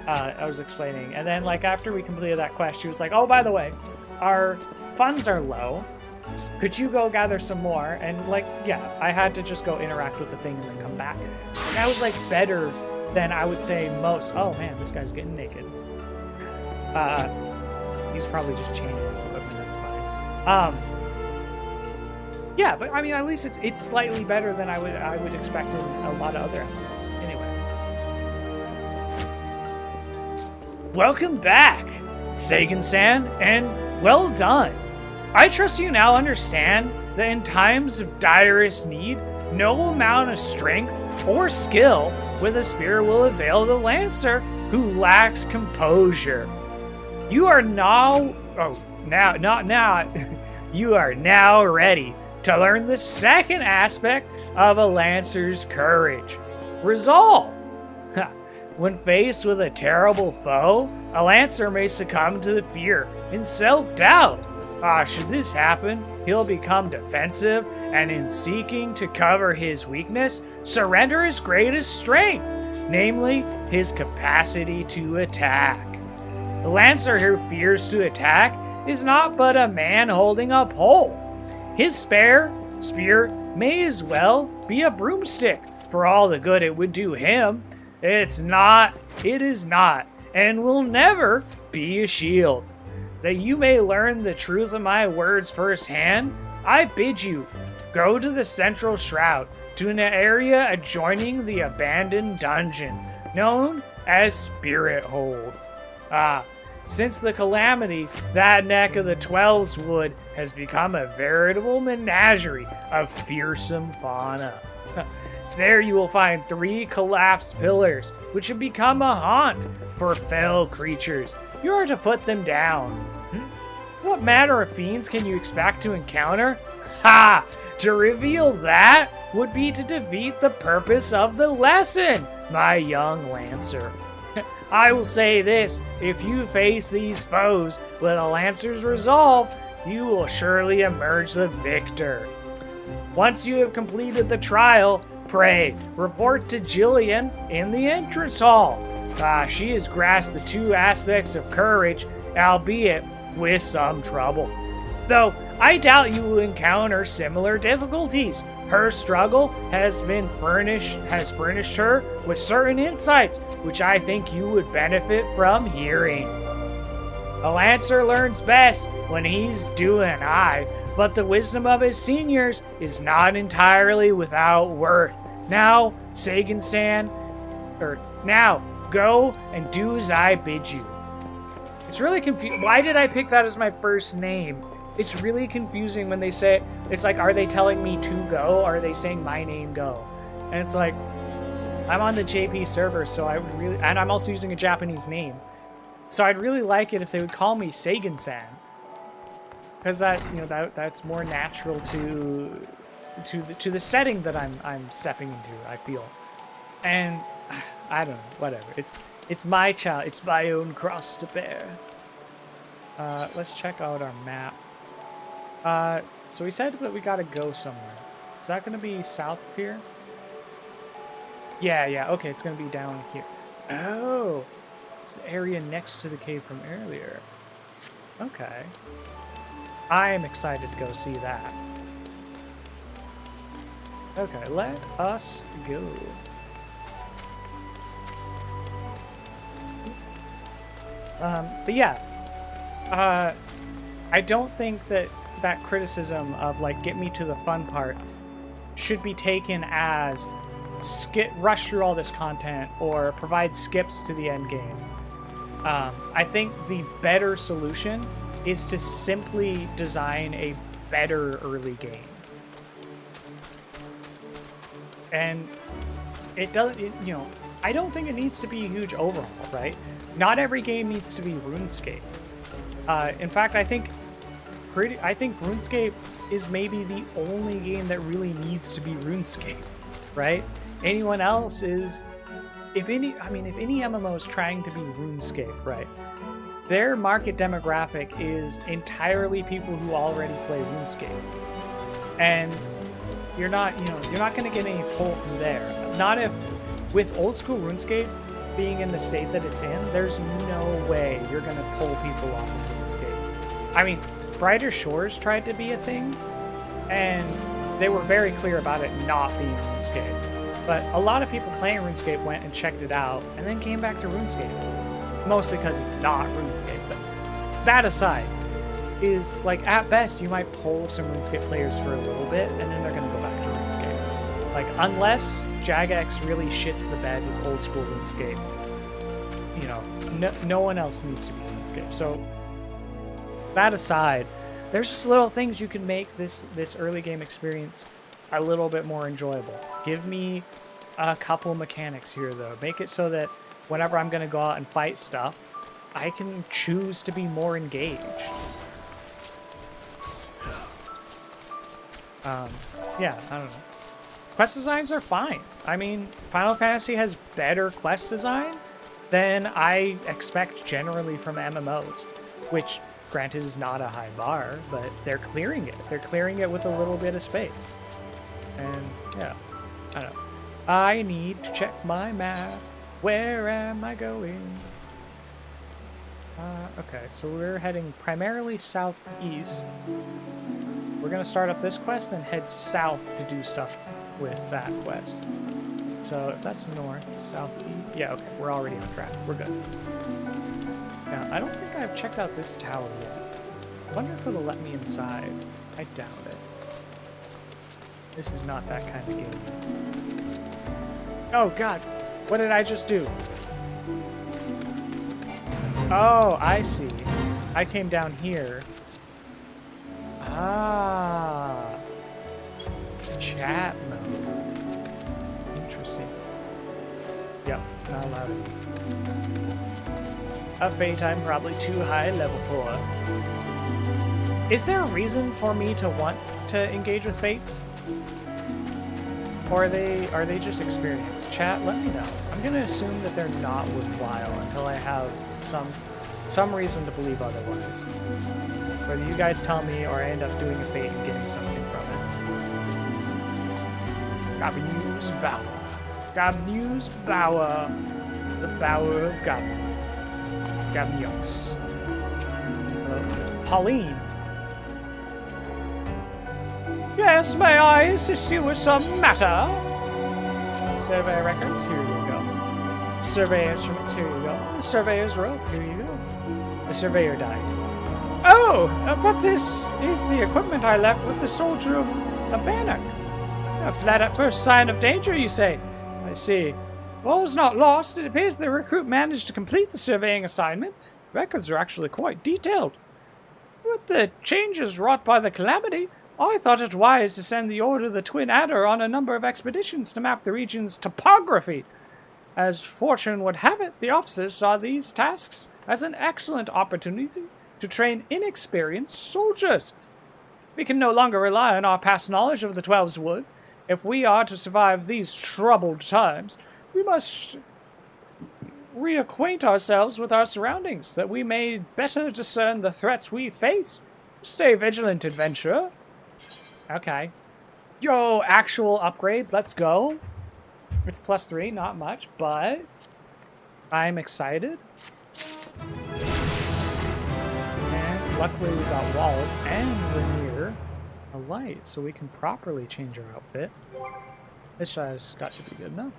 S1: I was explaining. And then, like, after we completed that quest, she was like, oh, by the way, our funds are low. Could you go gather some more? And, like, yeah, I had to just go interact with the thing and then come back. That was, like, better than I would say most. Oh, man, this guy's getting naked. He's probably just changing his equipment. That's fine. Yeah, but, I mean, at least it's slightly better than I would expect in a lot of other MMOs. Anyway.
S2: Welcome back, Sagan-san, and well done. I trust you now understand that in times of direst need, no amount of strength or skill with a spear will avail the Lancer who lacks composure. You are now, you are now ready to learn the second aspect of a Lancer's courage, resolve. When faced with a terrible foe, a Lancer may succumb to the fear and self-doubt. Should this happen, he'll become defensive, and in seeking to cover his weakness, surrender his greatest strength, namely his capacity to attack. The Lancer who fears to attack is not but a man holding a pole. His spear may as well be a broomstick, for all the good it would do him. It is not, and will never be a shield. That you may learn the truth of my words firsthand, I bid you go to the central shroud, to an area adjoining the abandoned dungeon, known as Spirit Hold. Since the calamity, that neck of the Twelves Wood has become a veritable menagerie of fearsome fauna. There you will find 3 collapsed pillars, which have become a haunt for fell creatures. You are to put them down. What manner of fiends can you expect to encounter? Ha! To reveal that would be to defeat the purpose of the lesson, my young Lancer. I will say this, if you face these foes with a Lancer's resolve, you will surely emerge the victor. Once you have completed the trial, pray, report to Jillian in the entrance hall. She has grasped the 2 aspects of courage, albeit with some trouble. Though I doubt you will encounter similar difficulties. Her struggle has furnished her with certain insights, which I think you would benefit from hearing. A Lancer learns best when he's doing but the wisdom of his seniors is not entirely without worth. Now, Sagan-san, now, go and do as I bid you. It's really confusing. Why did I pick that as my first name? It's really confusing when they say, it's like, are they telling me to go, or are they saying my name go? And it's like, I'm on the JP server, so I would really, and I'm also using a Japanese name. So I'd really like it if they would call me Sagan-san. Because that's more natural to the setting that I'm stepping into, I feel. And I don't know, whatever. It's my child. It's my own cross to bear. Let's check out our map. So we said that we gotta go somewhere. Is that gonna be south of here? Yeah, okay, it's gonna be down here. Oh, it's the area next to the cave from earlier. Okay. I am excited to go see that. Okay, let us go. But yeah, I don't think that criticism of, like, get me to the fun part should be taken as
S1: rush through all this content or provide skips to the end game. I think the better solution is to simply design a better early game. And it doesn't, you know, I don't think it needs to be a huge overhaul, right? Not every game needs to be RuneScape. In fact, I think RuneScape is maybe the only game that really needs to be RuneScape, right? Anyone else is, if any MMO is trying to be RuneScape, right? Their market demographic is entirely people who already play RuneScape. And you're not going to get any pull from there. Not if, with old school RuneScape being in the state that it's in, there's no way you're going to pull people off of RuneScape. I mean, Brighter Shores tried to be a thing, and they were very clear about it not being RuneScape. But a lot of people playing RuneScape went and checked it out, and then came back to RuneScape. Mostly because it's not RuneScape. But that aside, is like at best you might pull some RuneScape players for a little bit, and then they're going to go back to RuneScape. Like, unless Jagex really shits the bed with old school RuneScape, you know, no one else needs to be RuneScape. So that aside, there's just little things you can make this early game experience a little bit more enjoyable. Give me a couple mechanics here, though. Make it so that whenever I'm going to go out and fight stuff, I can choose to be more engaged. Yeah, I don't know. Quest designs are fine. I mean, Final Fantasy has better quest design than I expect generally from MMOs, which, granted, is not a high bar, but they're clearing it. They're clearing it with a little bit of space. And, yeah, I don't know. I need to check my map. Where am I going? Okay, so we're heading primarily southeast. We're gonna start up this quest, then head south to do stuff with that quest. So if that's north, southeast, yeah, okay, we're already on track. We're good. Now, I don't think I've checked out this tower yet. I wonder if it'll let me inside. I doubt it. This is not that kind of game. Oh god, what did I just do? Oh, I see. I came down here. Ah. Chat mode. Interesting. Yep, not allowed it. A fate I'm probably too high level for. Is there a reason for me to want to engage with fates? Or are they just experience? Chat, let me know. I'm gonna assume that they're not worthwhile until I have some reason to believe otherwise. Whether you guys tell me or I end up doing a fate and getting something from it. Gabnews Bower. Gabnews Bower. The Bower of Gabneos. Pauline. Yes, may I assist you with some matter? Survey records, here you go. Survey instruments, here you go. The surveyor's rope, here you go. The surveyor died. Oh, but this is the equipment I left with the soldier of Bannock. A flat at first sign of danger, you say? I see. All's not lost. It appears the recruit managed to complete the surveying assignment. Records are actually quite detailed. With the changes wrought by the calamity, I thought it wise to send the Order of the Twin Adder on a number of expeditions to map the region's topography. As fortune would have it, the officers saw these tasks as an excellent opportunity to train inexperienced soldiers. We can no longer rely on our past knowledge of the Twelves Wood. If we are to survive these troubled times, we must reacquaint ourselves with our surroundings, that we may better discern the threats we face. Stay vigilant, adventurer. Okay. Yo, actual upgrade. Let's go. It's +3, not much, but I'm excited. And luckily we got walls and we're near a light, so we can properly change our outfit. This has got to be good enough.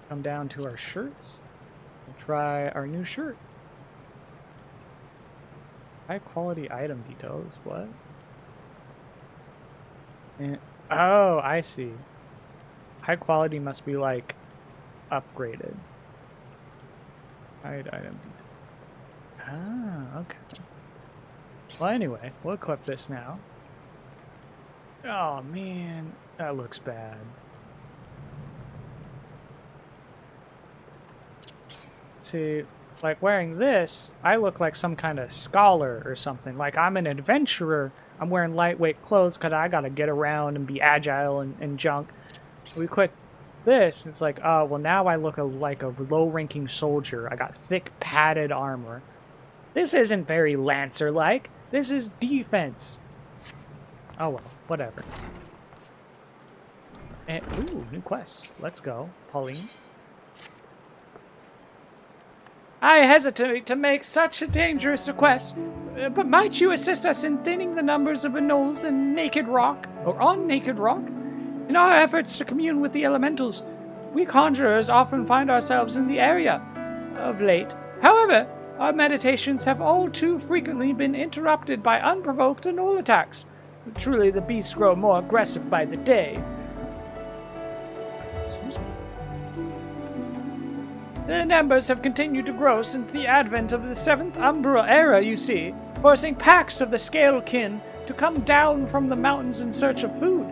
S1: Come down to our shirts and try our new shirt. High quality item details, what? And, oh, I see. High quality must be like upgraded. Hide item detail. Ah, okay. Well, anyway, we'll equip this now. Oh man, that looks bad. See, like wearing this, I look like some kind of scholar or something. Like I'm an adventurer. I'm wearing lightweight clothes because I gotta get around and be agile and junk. We quit this, it's like, oh, well now I look like a low-ranking soldier. I got thick padded armor. This isn't very Lancer-like. This is defense. Oh well, whatever. And, ooh, new quest. Let's go. Pauline. I hesitate to make such a dangerous request, but might you assist us in thinning the numbers of gnolls and Naked Rock, or on Naked Rock? In our efforts to commune with the elementals, we conjurers often find ourselves in the area of late. However, our meditations have all too frequently been interrupted by unprovoked gnoll attacks. Truly, the beasts grow more aggressive by the day. The numbers have continued to grow since the advent of the 7th Umbra era, you see, forcing packs of the scale kin to come down from the mountains in search of food.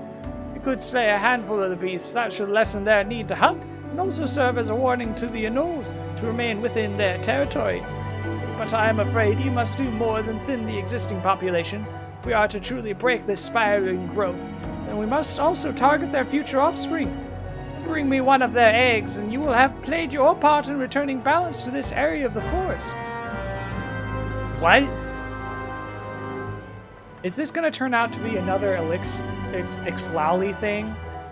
S1: We could slay a handful of the beasts. That should lessen their need to hunt, and also serve as a warning to the gnolls to remain within their territory. But I am afraid you must do more than thin the existing population. If we are to truly break this spiraling growth, then we must also target their future offspring. Bring me one of their eggs, and you will have played your part in returning balance to this area of the forest. What? Is this going to turn out to be another Ixlali thing?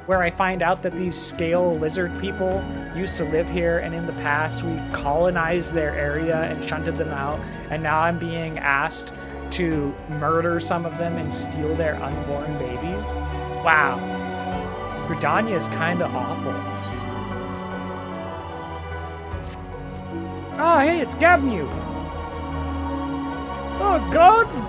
S1: Where I find out that these scale lizard people used to live here, and in the past we colonized their area and shunted them out, and now I'm being asked to murder some of them and steal their unborn babies? Wow. Gridania is kind of awful. Oh, hey, it's Gabnew. Oh, God's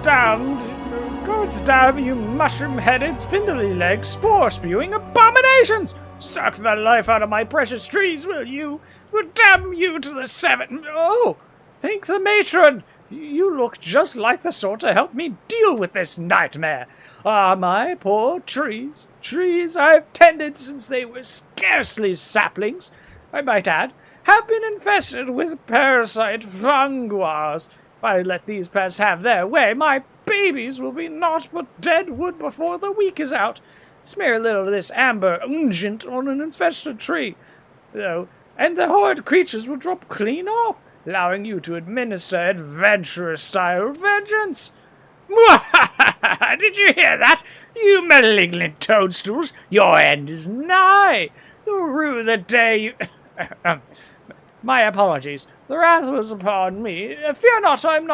S1: damn, you mushroom-headed, spindly-legged, spore-spewing abominations! Suck the life out of my precious trees, will you? Well, damn you to the 7. Oh, thank the matron. You look just like the sort to help me deal with this nightmare. Ah, my poor trees. Trees I've tended since they were scarcely saplings, I might add, have been infested with parasite funguars. If I let these pests have their way, my babies will be naught but dead wood before the week is out. Smear a little of this amber unguent on an infested tree, though, and the horrid creatures will drop clean off, allowing you to administer adventurous-style vengeance. Did you hear that? You malignant toadstools, your end is nigh. You'll rue the day you... My apologies. The wrath was upon me. Fear not, I am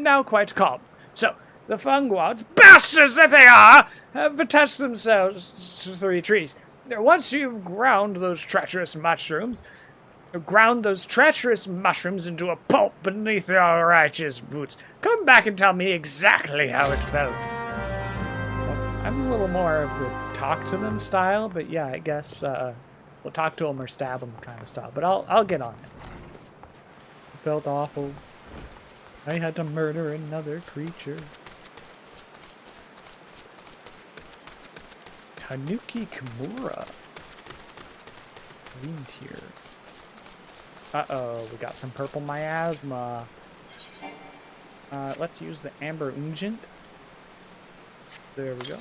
S1: now quite calm. So, the funguards, bastards that they are, have attached themselves to 3 trees. Once you've ground those treacherous mushrooms into a pulp beneath your righteous boots, come back and tell me exactly how it felt. Well, I'm a little more of the talk to them style, but yeah, I guess we'll talk to them or stab them kind of style. But I'll get on it. It felt awful. I had to murder another creature. Tanuki Kimura. Green tier. Uh-oh, we got some purple miasma. Let's use the amber unguent. There we go.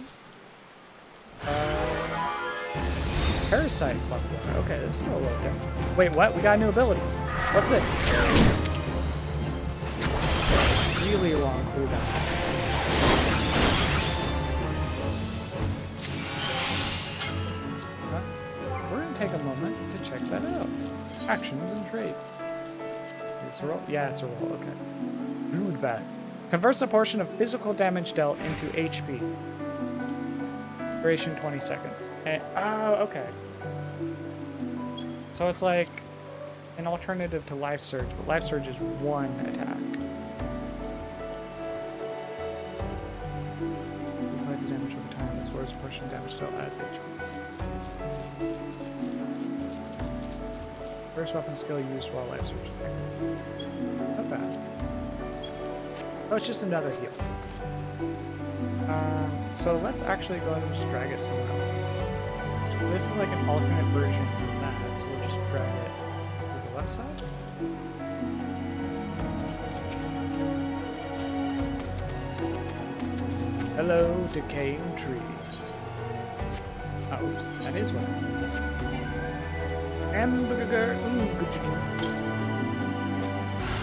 S1: Parasite fungi. Okay, this is a little different. Wait, what? We got a new ability. What's this? Really long cooldown. We're gonna take a moment to check that out. Actions and trade. It's a roll? Yeah, it's a roll, okay. Brood Bat. Converts a portion of physical damage dealt into HP. Duration 20 seconds. And, oh, okay. So it's like an alternative to Life Surge, but Life Surge is 1 attack. Apply the damage over time. The sword's Pushing damage still has HP. First weapon skill used while life search is active. Not bad. Oh, it's just another heal. So let's actually go ahead and just drag it somewhere else. This is like an alternate version of that, so we'll just drag it to the left side. Hello, decaying tree. Oh, oops, that is what I meant. Hamburger.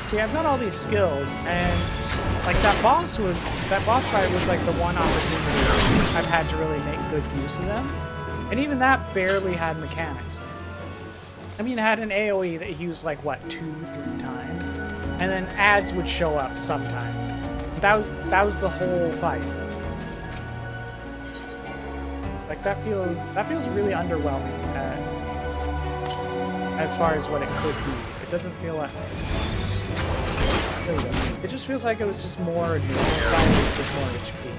S1: See, I've got all these skills, and like that boss fight was like the one opportunity I've had to really make good use of them. And even that barely had mechanics. I mean, it had an AoE that he used like, what, 2-3 times? And then ads would show up sometimes. That was the whole fight. Like, that feels really underwhelming as far as what it could be. It doesn't feel like... There we go. It just feels like it was just more normal fight with more HP,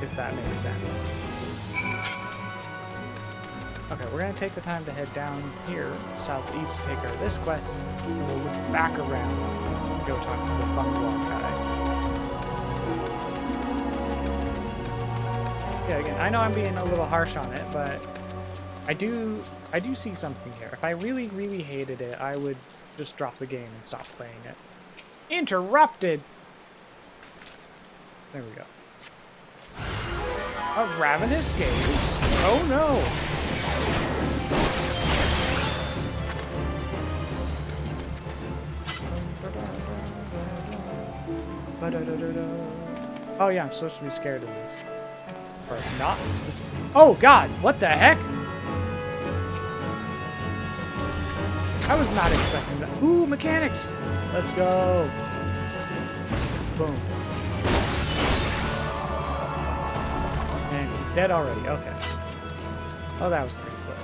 S1: if that makes sense. Okay, we're gonna take the time to head down here, southeast, to take care of this quest, and we'll look back around and go talk to the Fungblock guy. Yeah, again, I know I'm being a little harsh on it, but I do see something here. If I really, really hated it, I would just drop the game and stop playing it. Interrupted! There we go. A ravenous gaze. Oh no! Oh yeah, I'm supposed to be scared of this. Or not specific. Oh god, what the heck? I was not expecting that. Ooh, mechanics! Let's go. Boom. And he's dead already, okay. Oh, that was pretty quick.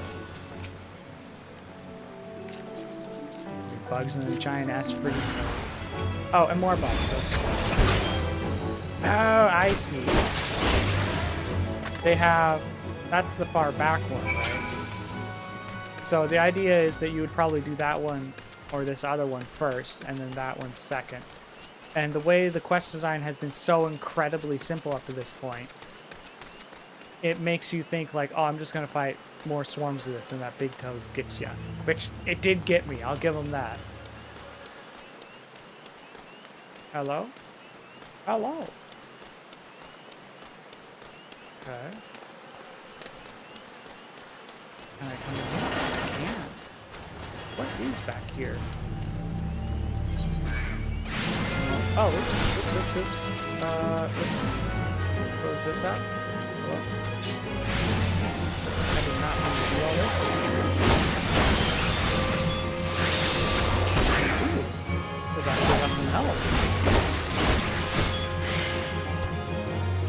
S1: Bugs in the giant ass freaking. Oh, and more bugs. Oh, I see. They have... That's the far back one, right? So the idea is that you would probably do that one or this other one first, and then that one second. And the way the quest design has been so incredibly simple up to this point, it makes you think like, oh, I'm just going to fight more swarms of this, and that big toad gets you. Which, it did get me. I'll give him that. Hello? Hello? Okay. Can I come in here? I can't. What is back here? Oh, oops. Let's close this up. Hello? I did not need to do all this. Ooh. Because I still got some help.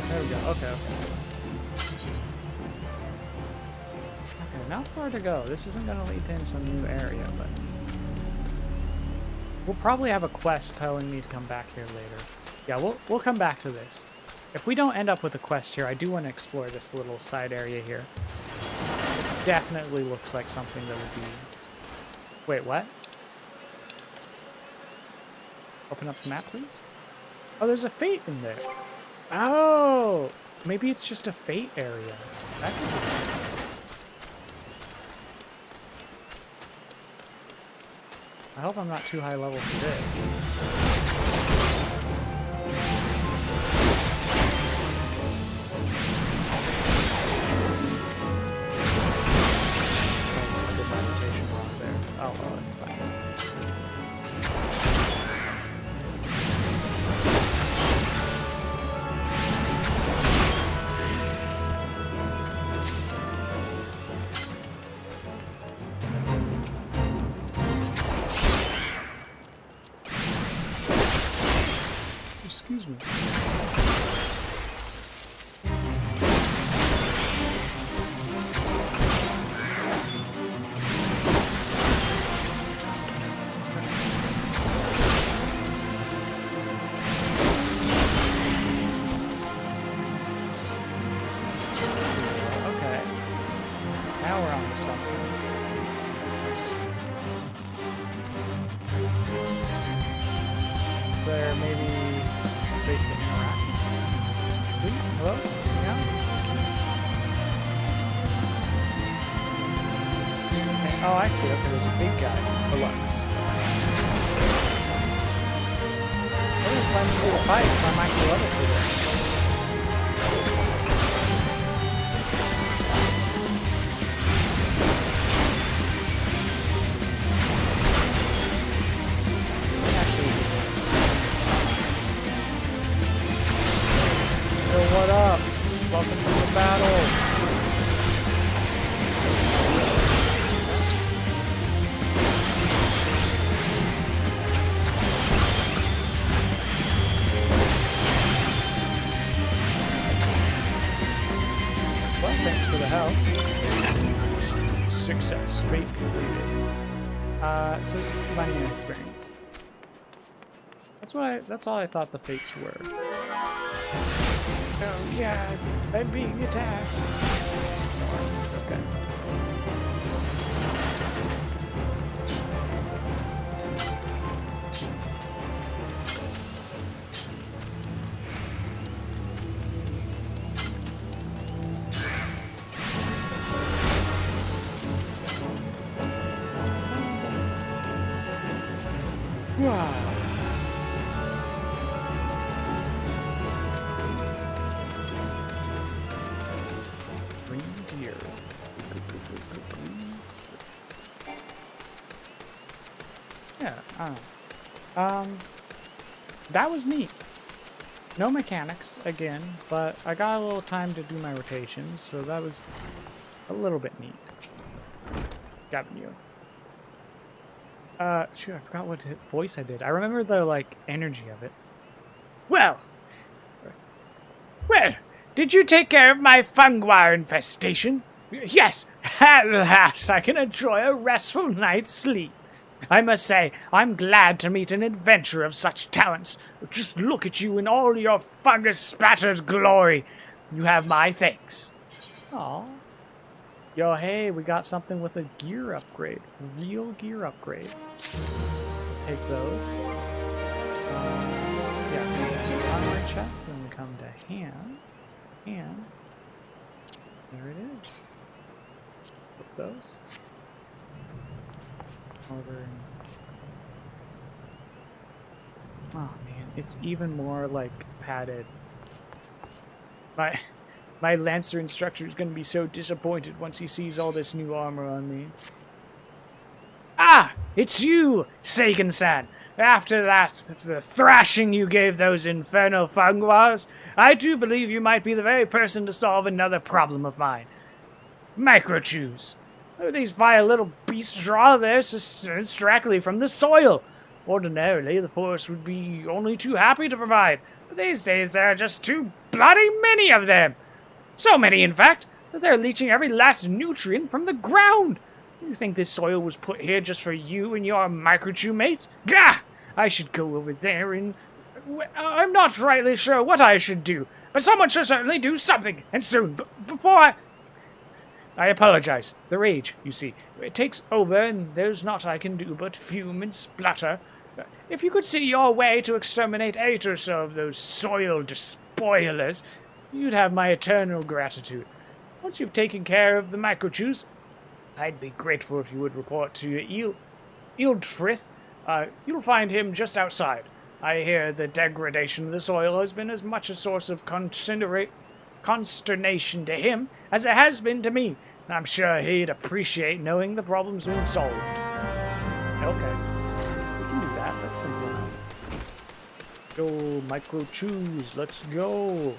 S1: There we go. Okay. Okay, not far to go. This isn't going to lead to some new area, but... We'll probably have a quest telling me to come back here later. Yeah, we'll come back to this. If we don't end up with a quest here, I do want to explore this little side area here. This definitely looks like something that would be... Wait, what? Open up the map, please? Oh, there's a fate in there. Oh! Maybe it's just a fate area. That could be... I hope I'm not too high level for this. I did my rotation wrong there. Oh, well, that's fine. Excuse me. Is there maybe they can interact? Please? Hello? Yeah? Okay. Oh, I see. Okay, there's a big guy. Deluxe. Oh, it's letting me do the fight, so I might go up for this. What up? Welcome to the battle. Well, thanks for the help. Success. Fate completed. So money and experience. That's all I thought the fates were. Oh yes, I'm being attacked. It's okay. Wow. Yeah, that was neat. No mechanics, again, but I got a little time to do my rotations, so that was a little bit neat. Got you. Shoot, I forgot what voice I did. I remember the, like, energy of it. Well, did you take care of my fungi infestation? Yes, at last I can enjoy a restful night's sleep. I must say, I'm glad to meet an adventurer of such talents. Just look at you in all your fungus-spattered glory. You have my thanks. Aw. Yo, hey, we got something with a gear upgrade. Real gear upgrade. We'll take those. Yeah, armor chest, then we come to hands. There it is. Put those. Over. Oh man, it's even more like padded. My Lancer instructor is going to be so disappointed once he sees all this new armor on me. Ah, it's you, Sagan-san. After that, the thrashing you gave those infernal funguas, I do believe you might be the very person to solve another problem of mine. Microchews. These vile little beasts draw their sustenance directly from the soil. Ordinarily, the forest would be only too happy to provide, but these days there are just too bloody many of them. So many, in fact, that they're leaching every last nutrient from the ground. You think this soil was put here just for you and your microchew mates? Gah! I should go over there and... I'm not rightly sure what I should do, but someone should certainly do something, and soon, before I apologize. The rage, you see. It takes over, and there's naught I can do but fume and splutter. If you could see your way to exterminate 8 or so of those soil despoilers, you'd have my eternal gratitude. Once you've taken care of the microchews, I'd be grateful if you would report to your Ildfrith. You'll find him just outside. I hear the degradation of the soil has been as much a source of consternation to him as it has been to me. I'm sure he'd appreciate knowing the problem's been solved. Okay. We can do that. That's simple enough. Go, microchews. Let's go.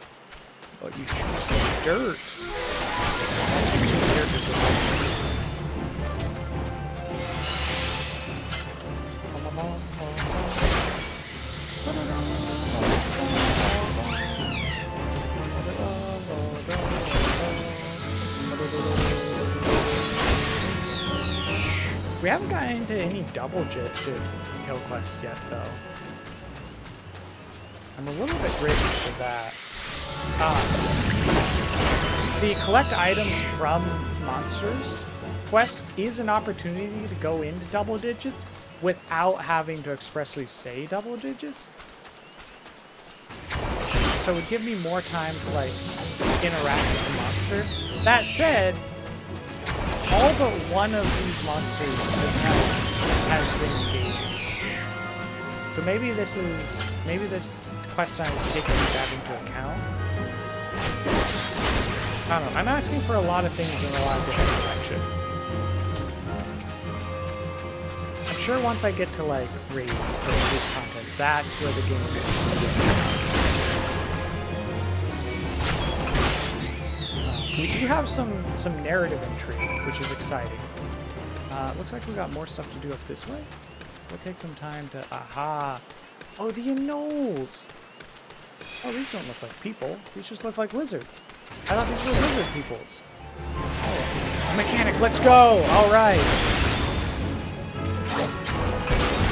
S1: Oh, you choose some dirt. Dirt is the We haven't gotten into any double jitsu kill quests yet, though. I'm a little bit grateful for that. The collect items from monsters quest is an opportunity to go into double digits without having to expressly say double digits. So it would give me more time to like interact with the monster. That said, all but one of these monsters has been engaging. So maybe this quest line is taking that into account. I don't know. I'm asking for a lot of things in a lot of different directions. I'm sure once I get to like raids for good content, that's where the game is. We do have some narrative intrigue, which is exciting. Looks like we got more stuff to do up this way. We'll take some time to... Aha! Oh, the anoles! Oh, these don't look like people. These just look like lizards. I thought these were lizard peoples. Oh, mechanic, let's go! Alright!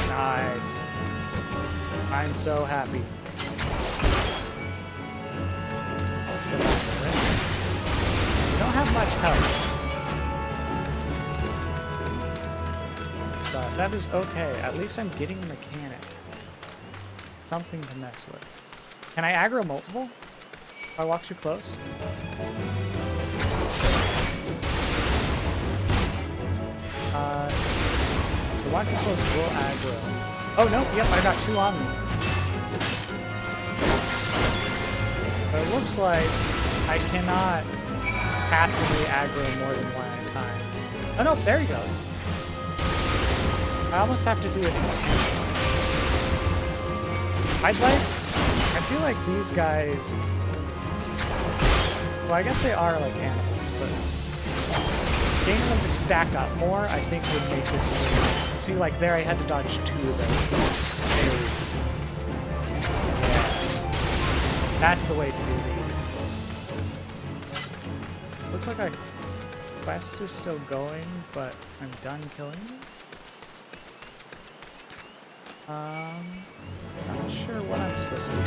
S1: Nice. I'm so happy. Still we don't have much health. But that is okay. At least I'm getting a mechanic. Something to mess with. Can I aggro multiple? If I walk too close? The walk too close will aggro. Oh no, yep, I got 2 on me. But it looks like I cannot passively aggro more than one at a time. Oh no, there he goes. I almost have to do it instantly. I feel like these guys, well, I guess they are like animals, but getting them to stack up more, I think would make this win. See, like there I had to dodge 2 of those. Berries. Yeah. That's the way to do these. Looks like our quest is still going, but I'm done killing them. I'm not sure what I'm supposed to do.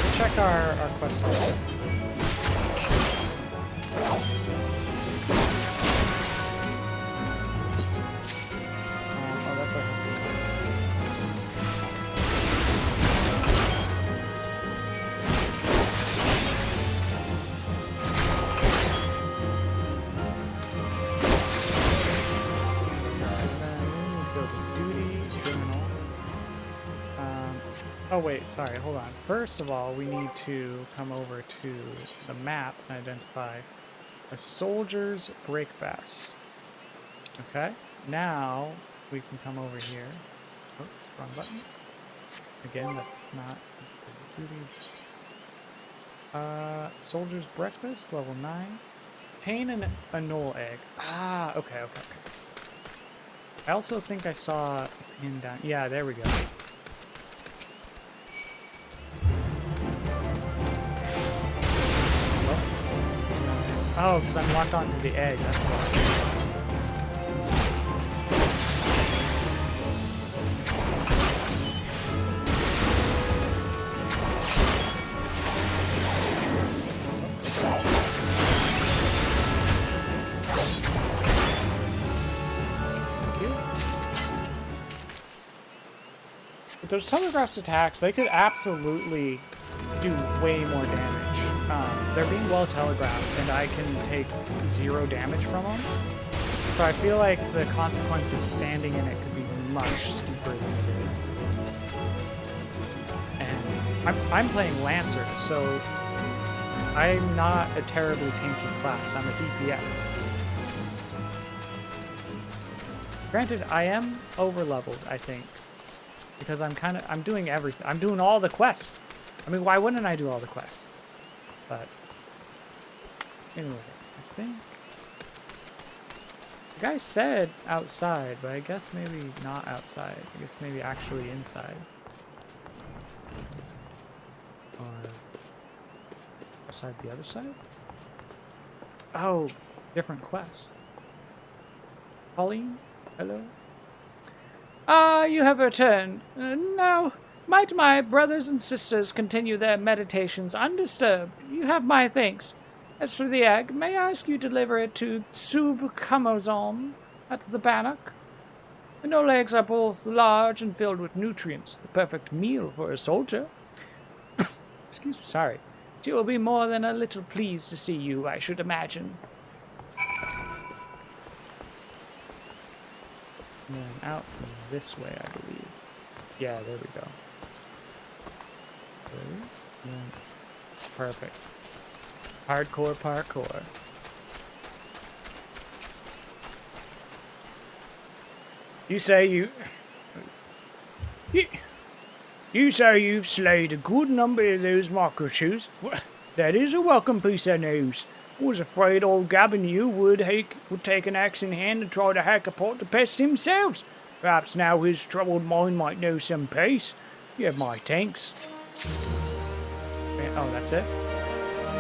S1: We'll check our quest list. Oh, that's okay. Oh wait, sorry, hold on. First of all, we need to come over to the map and identify a soldier's breakfast. Okay, now we can come over here. Oops, wrong button. Again, that's not duty. Soldier's breakfast, level 9. Obtain an anole egg. Ah, okay. I also think I saw a pin down. Yeah, there we go. Oh, because I'm locked onto the egg, that's why. With those telegraphs attacks, they could absolutely do way more damage. They're being well telegraphed, and I can take 0 damage from them. So I feel like the consequence of standing in it could be much steeper than it is. And I'm playing Lancer, so I'm not a terribly tanky class. I'm a DPS. Granted, I am over-leveled, I think. Because I'm doing everything. I'm doing all the quests. I mean, why wouldn't I do all the quests? But anyway, I think the guy said outside, but I guess maybe not outside. I guess maybe actually inside. Or outside the other side? Oh, different quest. Pauline? Hello? Ah, you have returned. Now, might my brothers and sisters continue their meditations undisturbed. You have my thanks. As for the egg, may I ask you to deliver it to Subkamozom at the Bannock? The no eggs are both large and filled with nutrients, the perfect meal for a soldier. Excuse me, sorry. She will be more than a little pleased to see you, I should imagine. And then out this way, I believe. Yeah, there we go. Perfect. Hardcore parkour.
S2: You say you say you've slayed a good number of those microchews. Well, that is a welcome piece of news. I was afraid old Gavin you would take an axe in hand and try to hack apart the pest himself. Perhaps now his troubled mind might know some peace. You have my thanks.
S1: Oh, that's it?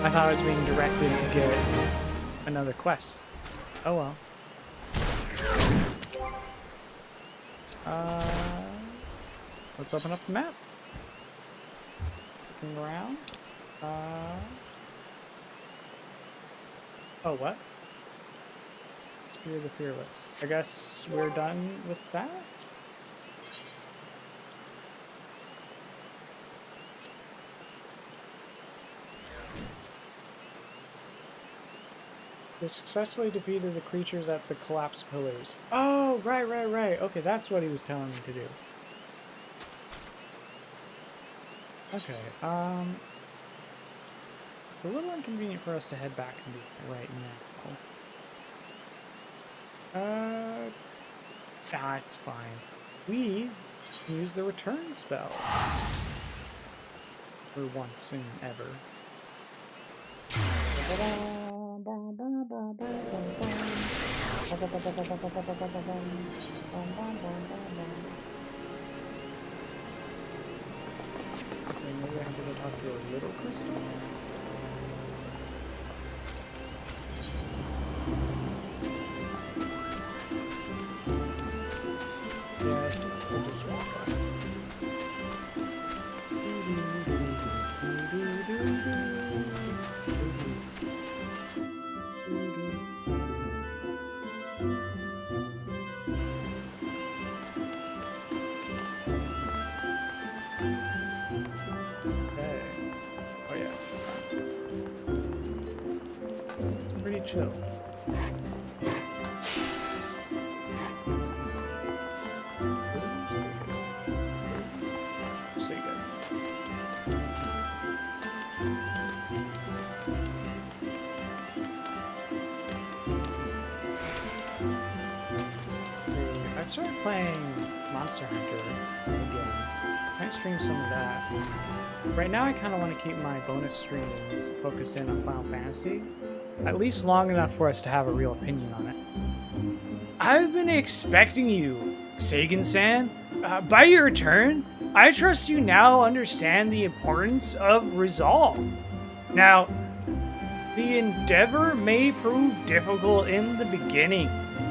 S1: I thought I was being directed to get another quest. Oh well. Let's open up the map. Looking around. Oh, what? Spear the Fearless. I guess we're done with that? They successfully defeated the creatures at the collapsed pillars. Oh, right. Okay, that's what he was telling me to do. Okay, it's a little inconvenient for us to head back right now. Nah, it's fine. We use the return spell. For once and ever. Okay, maybe I have to go talk to a little crystal? Yeah, we'll just walk off. Chill. So good. I started playing Monster Hunter again. I stream some of that. Right now I kind of want to keep my bonus streams focused in on Final Fantasy. At least long enough for us to have a real opinion on it.
S2: I've been expecting you, Sagan-san. By your return, I trust you now understand the importance of resolve. Now, the endeavor may prove difficult in the beginning.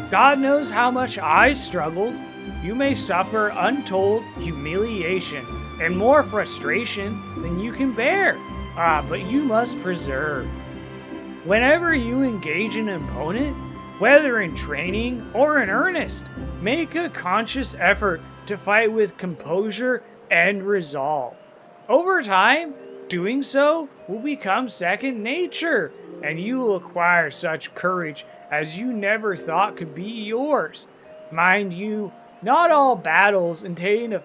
S2: God knows how much I struggled. You may suffer untold humiliation and more frustration than you can bear. But you must persevere. Whenever you engage an opponent, whether in training or in earnest, make a conscious effort to fight with composure and resolve. Over time, doing so will become second nature, and you will acquire such courage as you never thought could be yours. Mind you, not all battles entail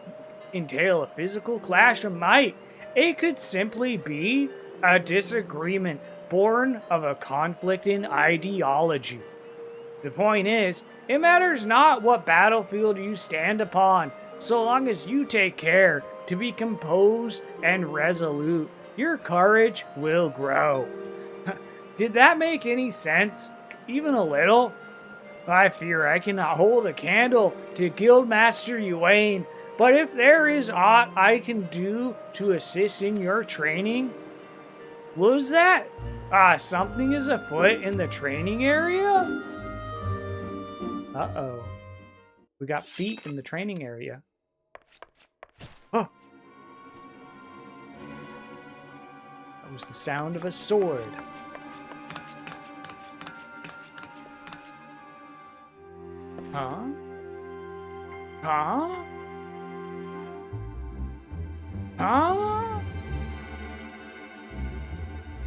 S2: a physical clash of might. It could simply be a disagreement born of a conflict in ideology. The point is, it matters not what battlefield you stand upon, so long as you take care to be composed and resolute, your courage will grow. Did that make any sense? Even a little? I fear I cannot hold a candle to Guildmaster Yuane, but if there is aught I can do to assist in your training, What was that? Something is afoot in the training area?
S1: Uh-oh. We got feet in the training area. Oh! That was the sound of a sword. Huh? Huh? Huh?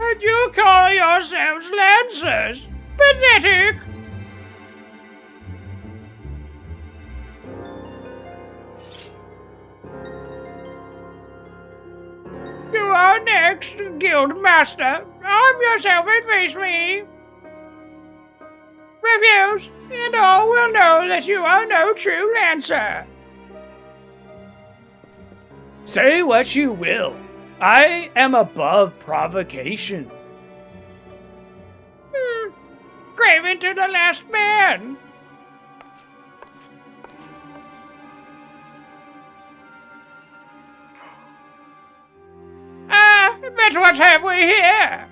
S2: And you call yourselves Lancers? Pathetic! You are next, Guild Master. Arm yourself and face me. Refuse, and all will know that you are no true Lancer.
S1: Say what you will. I am above provocation.
S2: Craven to the last man. But what have we here?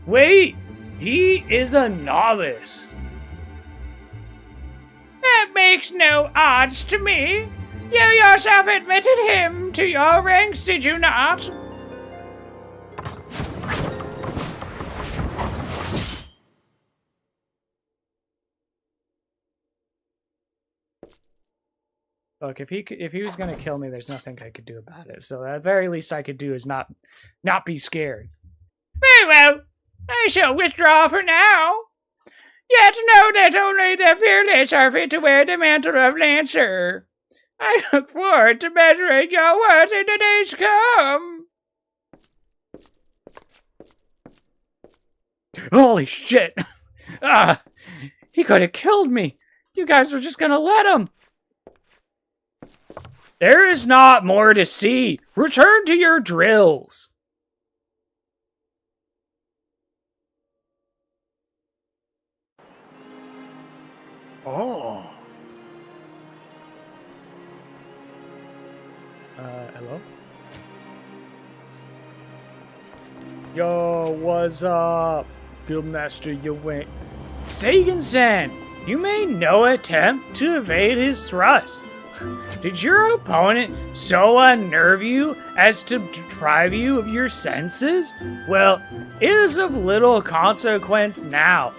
S1: Wait, he is a novice.
S2: That makes no odds to me. You yourself admitted him to your ranks, did you not?
S1: Look, if he was gonna kill me, there's nothing I could do about it. So at the very least I could do is not be scared.
S2: Very well. I shall withdraw for now. Yet know that only the fearless are fit to wear the mantle of Lancer. I look forward to measuring your worth in the days to come.
S1: Holy shit! He could have killed me. You guys were just gonna let him. There is not more to see. Return to your drills.
S2: Oh.
S1: Hello? Yo, what's up? Guildmaster, you went. Sagan-san, you made no attempt to evade his thrust. Did your opponent so unnerve you as to deprive you of your senses? Well, it is of little consequence now.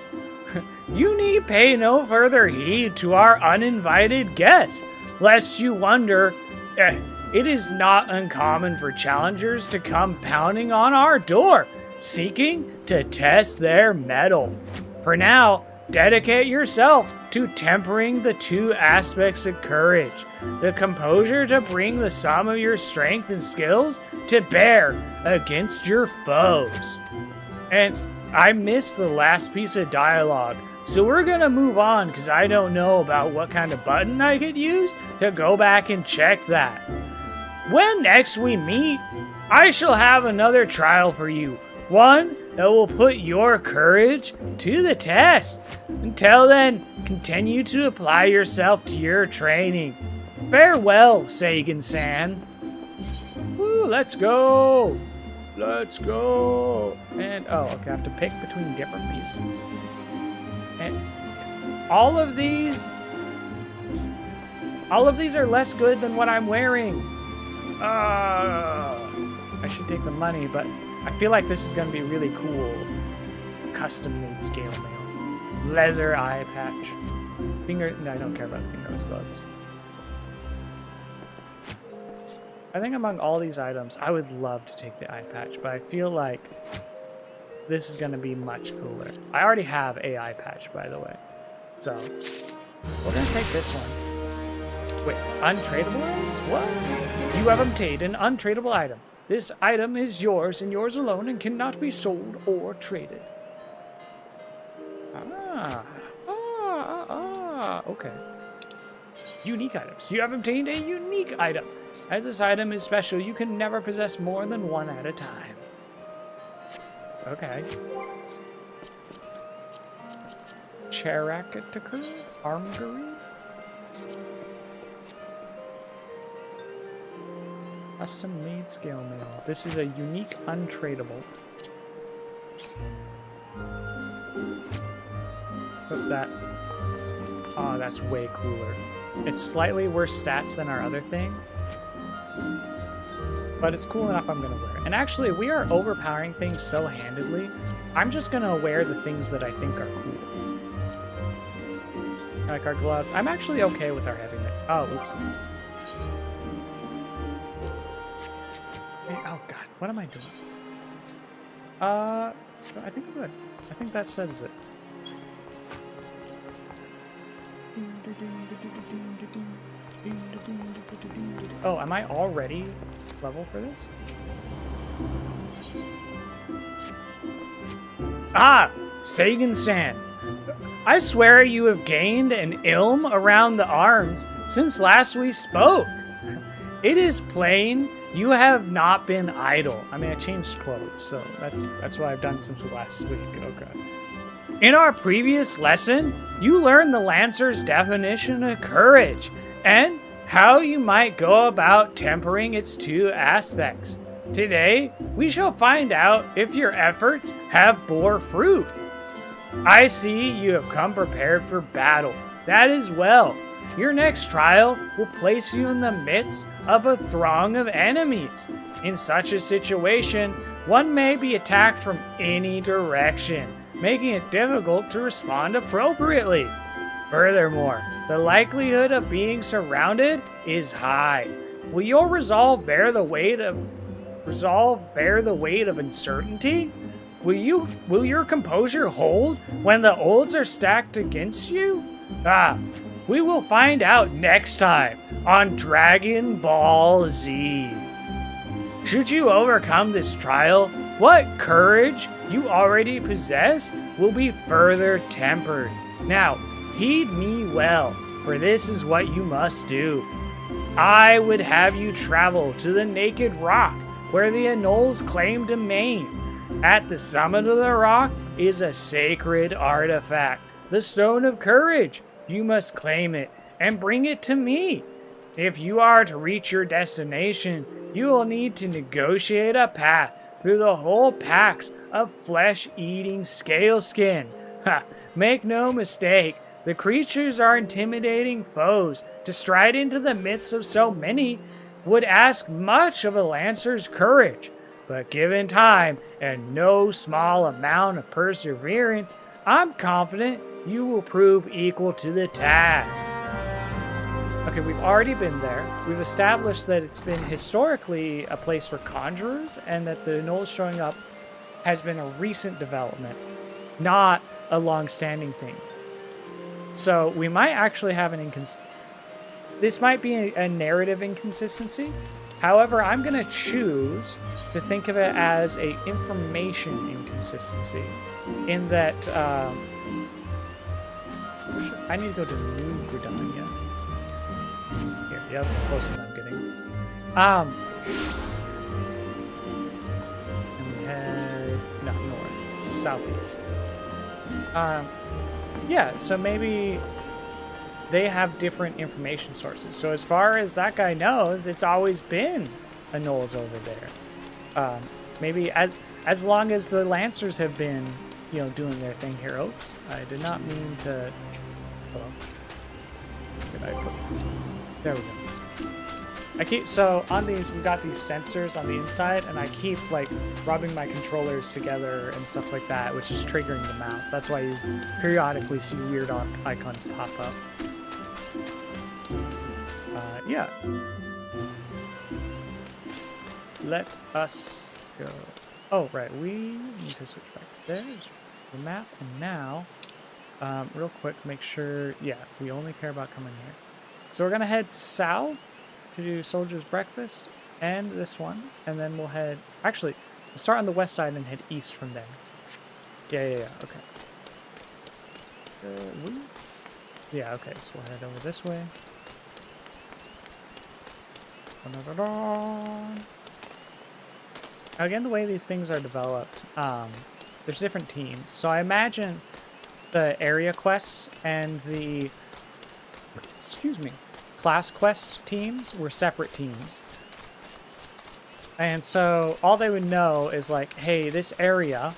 S1: You need pay no further heed to our uninvited guests, lest you wonder, it is not uncommon for challengers to come pounding on our door, seeking to test their mettle. For now, dedicate yourself to tempering the two aspects of courage, the composure to bring the sum of your strength and skills to bear against your foes. And I missed the last piece of dialogue, so we're gonna move on because I don't know about what kind of button I could use to go back and check that. When next we meet, I shall have another trial for you, one that will put your courage to the test. Until then, continue to apply yourself to your training. Farewell, Sagan-san. Woo, let's go. Let's go. And, oh, okay, I have to pick between different pieces. And all of these are less good than what I'm wearing. I should take the money, but I feel like this is going to be really cool. Custom-made scale mail. Leather eye patch. No, I don't care about fingerless gloves. I think among all these items, I would love to take the eye patch, but I feel like this is going to be much cooler. I already have a eye patch, by the way. So, we're going to take this one. Wait, untradeable items? What? You have obtained an untradeable item. This item is yours and yours alone and cannot be sold or traded. Okay. Unique items. You have obtained a unique item. As this item is special, you can never possess more than one at a time. Okay. Character Armory? Custom-made scale mail. This is a unique untradeable. Put that. Oh, that's way cooler. It's slightly worse stats than our other thing. But it's cool enough I'm gonna wear it. And actually, we are overpowering things so handedly. I'm just gonna wear the things that I think are cool. Like our gloves. I'm actually okay with our heavy mix. Oh, oops. Hey, oh god, what am I doing? I think I'm good. I think that says it. Oh, am I already level for this?
S2: Ah, Sagan-san. I swear you have gained an ilm around the arms since last we spoke. It is plain you have not been idle.
S1: I mean, I changed clothes, so that's what I've done since last week. Oh god.
S2: In our previous lesson, you learned the Lancer's definition of courage and how you might go about tempering its two aspects. Today, we shall find out if your efforts have bore fruit. I see you have come prepared for battle. That is well. Your next trial will place you in the midst of a throng of enemies. In such a situation, one may be attacked from any direction, making it difficult to respond appropriately. Furthermore, the likelihood of being surrounded is high. Will your resolve bear the weight of uncertainty? Will your composure hold when the odds are stacked against you? We will find out next time on Dragon Ball Z. Should you overcome this trial, what courage you already possess will be further tempered. Now, heed me well, for this is what you must do. I would have you travel to the Naked Rock, where the Anoles claim domain. At the summit of the rock is a sacred artifact, the Stone of Courage. You must claim it and bring it to me. If you are to reach your destination, you will need to negotiate a path through the whole packs of flesh-eating scale skin. Make no mistake, the creatures are intimidating foes. To stride into the midst of so many would ask much of a Lancer's courage. But given time and no small amount of perseverance, I'm confident you will prove equal to the task.
S1: Okay, we've already been there. We've established that it's been historically a place for conjurers, and that the Anoles showing up has been a recent development, not a long-standing thing. So we might actually have this might be a narrative inconsistency. However, I'm going to choose to think of it as a information inconsistency, in that I need to go to New Gridania. Here, yeah, that's as close as I'm getting. And we head not north, southeast. Yeah, so maybe they have different information sources. So as far as that guy knows, it's always been Anoles over there. Maybe as long as the Lancers have been, doing their thing here. Oops, I did not mean to. Hello. Did I put? There we go. So on these, we've got these sensors on the inside, and I keep rubbing my controllers together and stuff like that, which is triggering the mouse. That's why you periodically see weird icons pop up. Yeah. Let us go. Oh, right. We need to switch back there. There's the map. And now, real quick, make sure, yeah, we only care about coming here. So we're going to head south to do Soldier's Breakfast and this one. And then we'll head, actually, we'll start on the west side and head east from there. Yeah. Okay. Yeah, okay. So we'll head over this way. Again, the way these things are developed, there's different teams. So I imagine the area quests and the, class quest teams were separate teams. And so all they would know is like, hey, this area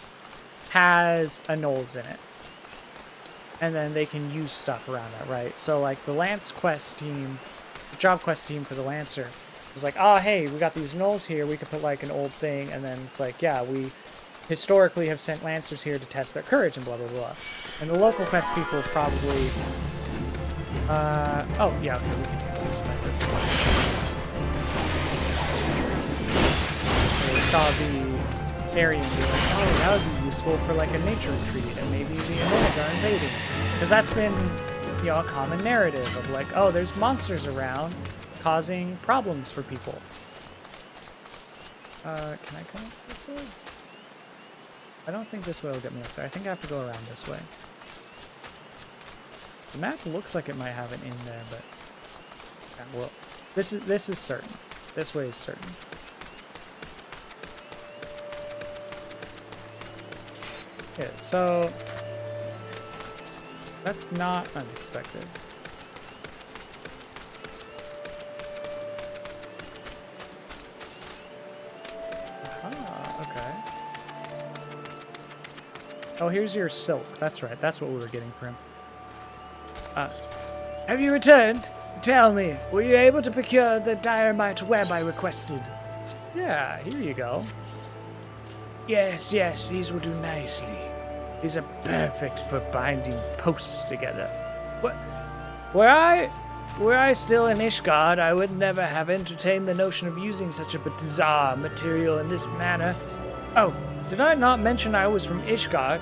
S1: has a Knowles in it. And then they can use stuff around that, right? So like the Lance quest team, the job quest team for the Lancer was like, oh, hey, we got these Knowles here. We could put like an old thing. And then it's like, yeah, we historically have sent Lancers here to test their courage and blah, blah, blah. And the local quest people probably, oh, yeah, okay, we can spend this. They saw the area and be like, oh, that would be useful for like a nature retreat, and maybe the Knowles are invading. Because that's been, you know, a common narrative of like, oh, there's monsters around causing problems for people. Can I come up this way? I don't think this way will get me up there. I think I have to go around this way. The map looks like it might have an in there, but yeah, well, this is certain. This way is certain. Okay, so that's not unexpected. Ah, okay. Oh, here's your silk. That's right. That's what we were getting from him.
S2: Have you returned? Tell me, were you able to procure the dynamite web I requested?
S1: Yeah, here you go.
S2: Yes, yes, these will do nicely. These are perfect for binding posts together. Were I still in Ishgard, I would never have entertained the notion of using such a bizarre material in this manner. Oh, did I not mention I was from Ishgard?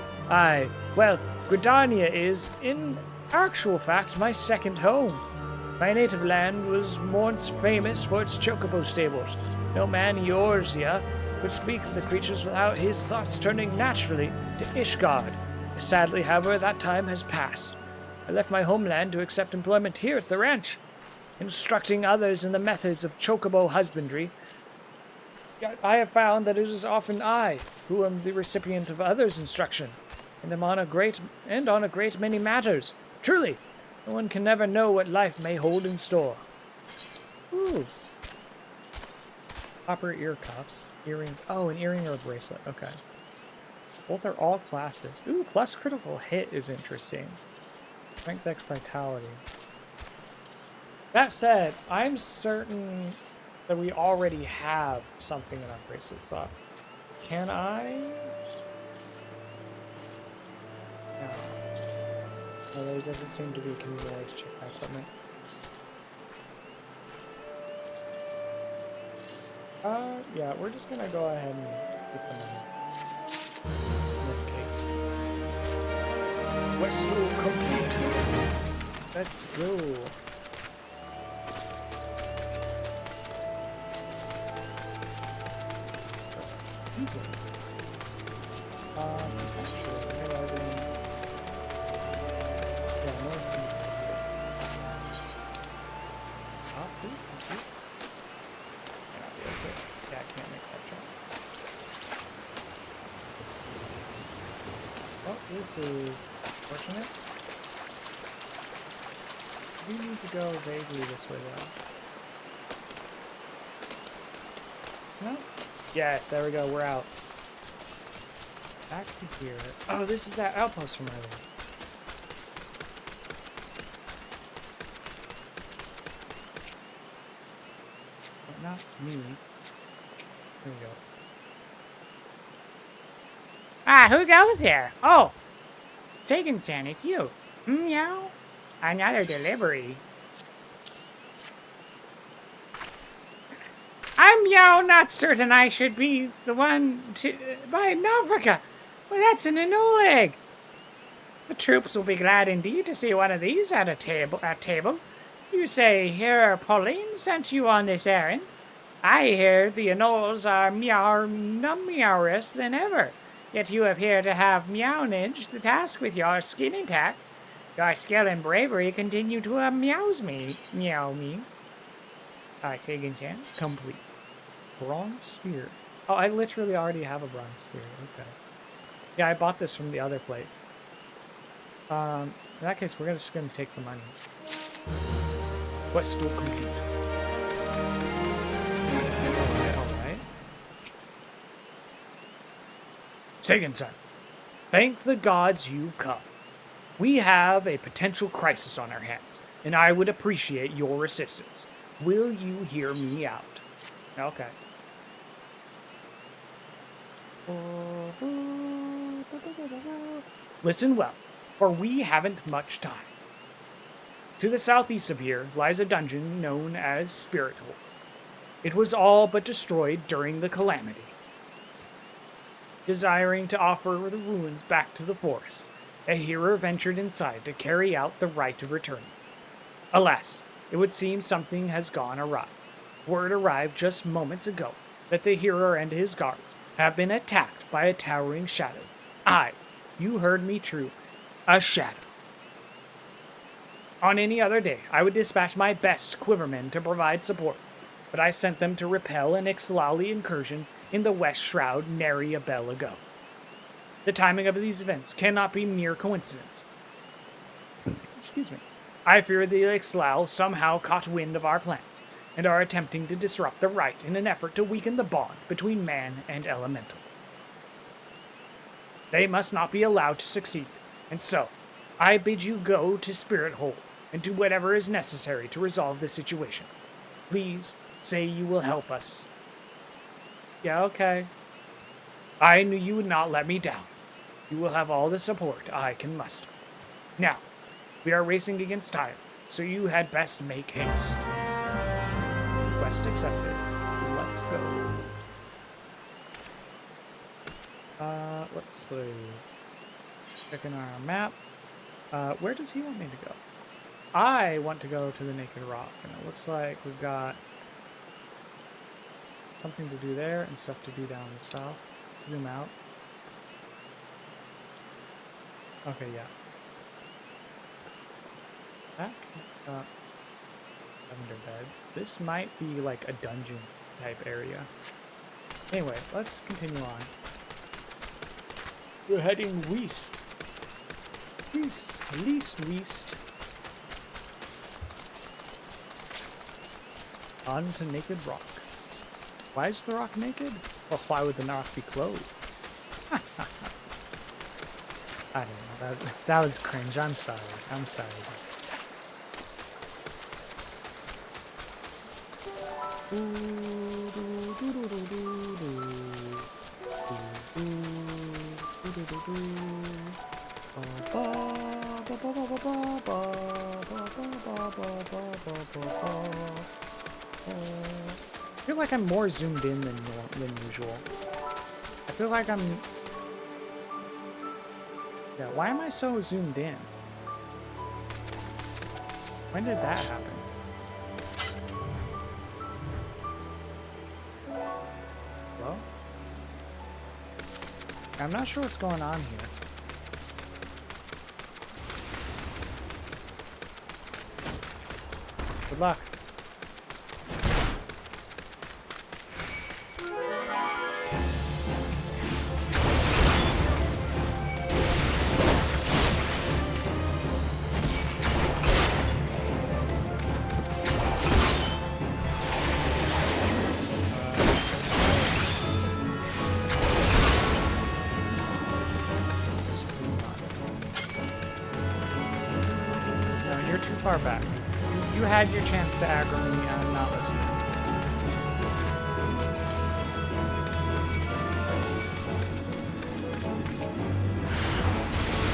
S2: Well, Gridania is, in actual fact, my second home. My native land was once famous for its chocobo stables. No man Eorzea could speak of the creatures without his thoughts turning naturally to Ishgard. Sadly, however, that time has passed. I left my homeland to accept employment here at the ranch, instructing others in the methods of chocobo husbandry. Yet I have found that it is often I who am the recipient of others' instruction, and am on a great many matters. Truly, no one can never know what life may hold in store. Ooh. Copper ear cuffs, earrings. Oh, an earring or a bracelet. Okay. Both are all classes. Ooh, plus critical hit is interesting. Strength, Dex, Vitality. That said, I'm certain that we already have something in our bracelet slot. Can I? No. No, there doesn't seem to be a community way to check my equipment. Yeah, we're just gonna go ahead and get the money. In this case. Quest complete.
S1: Let's go. Easy. Actually, realizing. Yeah, more things. Oh, please, thank you. Yeah, I can't make that jump. Oh, this is fortunate. We need to go vaguely this way, though. It's not. Yes, there we go. We're out. Back to here. Oh, this is that outpost from earlier. But not me. There we go.
S7: Ah, who goes here? Oh, Tegan-san, it's you. Meow. Another delivery. I'm not certain I should be the one to buy Africa. Well, that's an Enolig. The troops will be glad indeed to see one of these at a table. You say here Pauline sent you on this errand. I hear the Enols are meowrous than ever. Yet you appear to have meownaged the task with your skin intact. Your skill and bravery continue to meow me. Tegan-chan,
S1: Complete. Bronze spear. Oh, I literally already have a bronze spear. Okay. Yeah, I bought this from the other place. In that case, we're just gonna take the money.
S2: Quest complete.
S1: Alright.
S7: Seigen-san, thank the gods you've come. We have a potential crisis on our hands, and I would appreciate your assistance. Will you hear me out? Okay. Listen well, for we haven't much time. To the southeast of here lies a dungeon known as Spirit Hole. It was all but destroyed during the calamity. Desiring to offer the ruins back to the forest, a hero ventured inside to carry out the rite of return. Alas, it would seem something has gone awry. Word arrived just moments ago that the hero and his guards have been attacked by a towering shadow. You heard me true, a shadow. On any other day, I would dispatch my best quivermen to provide support, but I sent them to repel an Ixtlali incursion in the West Shroud nary a bell ago. The timing of these events cannot be mere coincidence. Excuse me. I fear the Ixtlal somehow caught wind of our plans, and are attempting to disrupt the rite in an effort to weaken the bond between man and elemental. They must not be allowed to succeed, and so, I bid you go to Spirit Hole and do whatever is necessary to resolve the situation. Please, say you will help us. Yeah, okay. I knew you would not let me down. You will have all the support I can muster. Now, we are racing against time, so you had best make haste. Quest accepted. Let's go. Let's see. Checking our map. Where does he want me to go? I want to go to the Naked Rock, and it looks like we've got something to do there and stuff to do down the south. Let's zoom out. Okay, yeah. That got lavender beds. This might be like a dungeon type area. Anyway, let's continue on. We're heading west. West. On to Naked Rock. Why is the rock naked? Well, why would the rock be clothed? I don't know. That was cringe. I'm sorry. I feel like I'm more zoomed in than usual. I feel like I'm... Yeah, why am I so zoomed in? When did that happen? Well? I'm not sure what's going on here. Good luck. Far back. You had your chance to aggro me, and I'm not listening.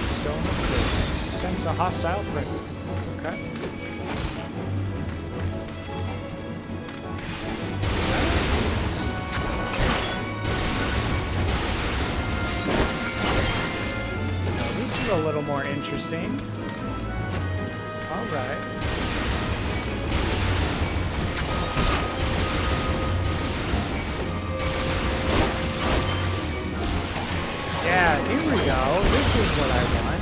S7: Stone of Clear. Sense a hostile presence. Okay. Now, this is a little more interesting. Alright. Yeah, here we go. This is what I want.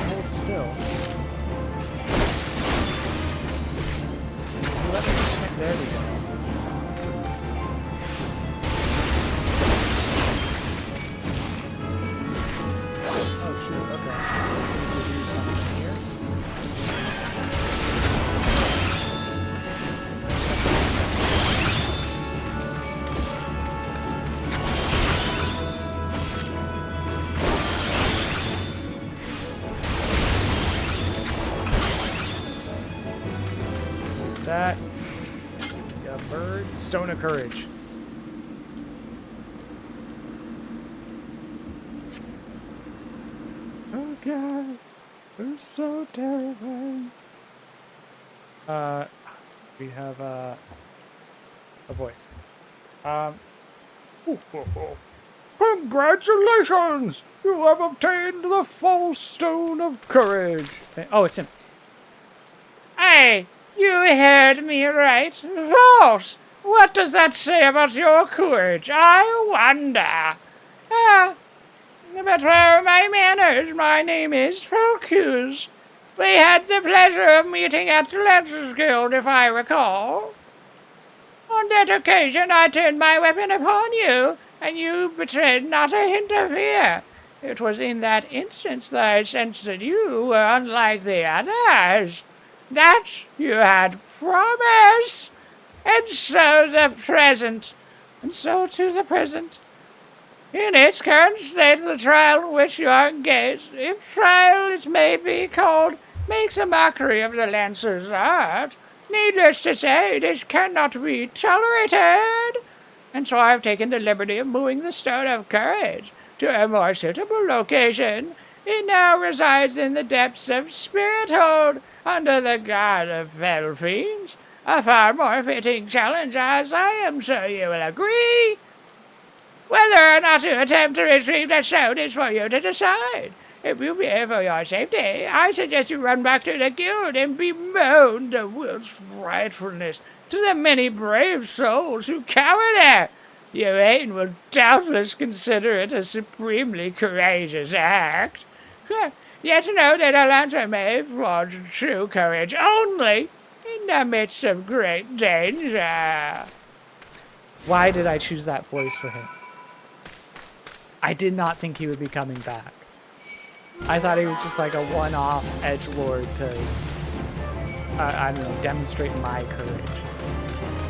S7: Hold still. Let me just stick. There we go.
S1: that. Yeah, bird. Stone of Courage. Oh god. It's so terrifying. We have a voice. Congratulations! You have obtained the false stone of courage. Oh, it's him.
S7: Hey, you heard me right. False! What does that say about your courage? I wonder. But for my manners, my name is Falcus. We had the pleasure of meeting at the Lancers Guild, if I recall. On that occasion, I turned my weapon upon you, and you betrayed not a hint of fear. It was in that instance that I sensed that you were unlike the others. That you had promise. And so to the present. In its current state, the trial in which you are engaged, if trial it may be called, makes a mockery of the Lancer's art. Needless to say, this cannot be tolerated. And so I've taken the liberty of moving the Stone of Courage to a more suitable location. It now resides in the depths of Spirithold, under the guard of fell fiends. A far more fitting challenge, as I am sure you will agree. Whether or not to attempt to retrieve the stone is for you to decide. If you fear for your safety, I suggest you run back to the guild and bemoan the world's frightfulness to the many brave souls who cower there. Your aid will doubtless consider it a supremely courageous act. Yet know that a lancer may forge true courage only in the midst of great danger.
S1: Why did I choose that voice for him? I did not think he would be coming back. I thought he was just like a one-off edgelord to, I don't know, demonstrate my courage.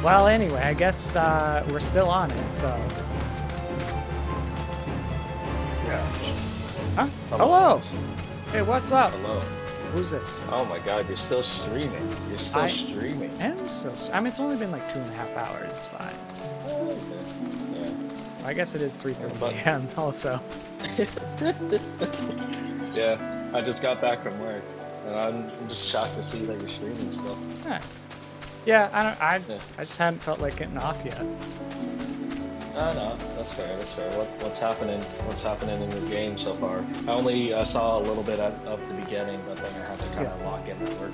S1: Well, anyway, I guess we're still on it, so...
S8: Yeah.
S1: Huh? Hello! Hey, what's up?
S8: Hello.
S1: Who's this?
S8: Oh my god, you're still streaming. You're still streaming.
S1: I mean, it's only been like 2.5 hours, it's fine.
S8: Oh, okay. Yeah.
S1: I guess it is 3:30
S8: But-
S1: a.m. also.
S8: Yeah, I just got back from work, and I'm just shocked to see that you're streaming still.
S1: Nice. Yeah, I
S8: Yeah.
S1: just hadn't felt like getting off yet.
S8: No, that's fair. That's fair. What's happening? What's happening in the game so far? I only saw a little bit of the beginning, but then I had to kind of log in at work.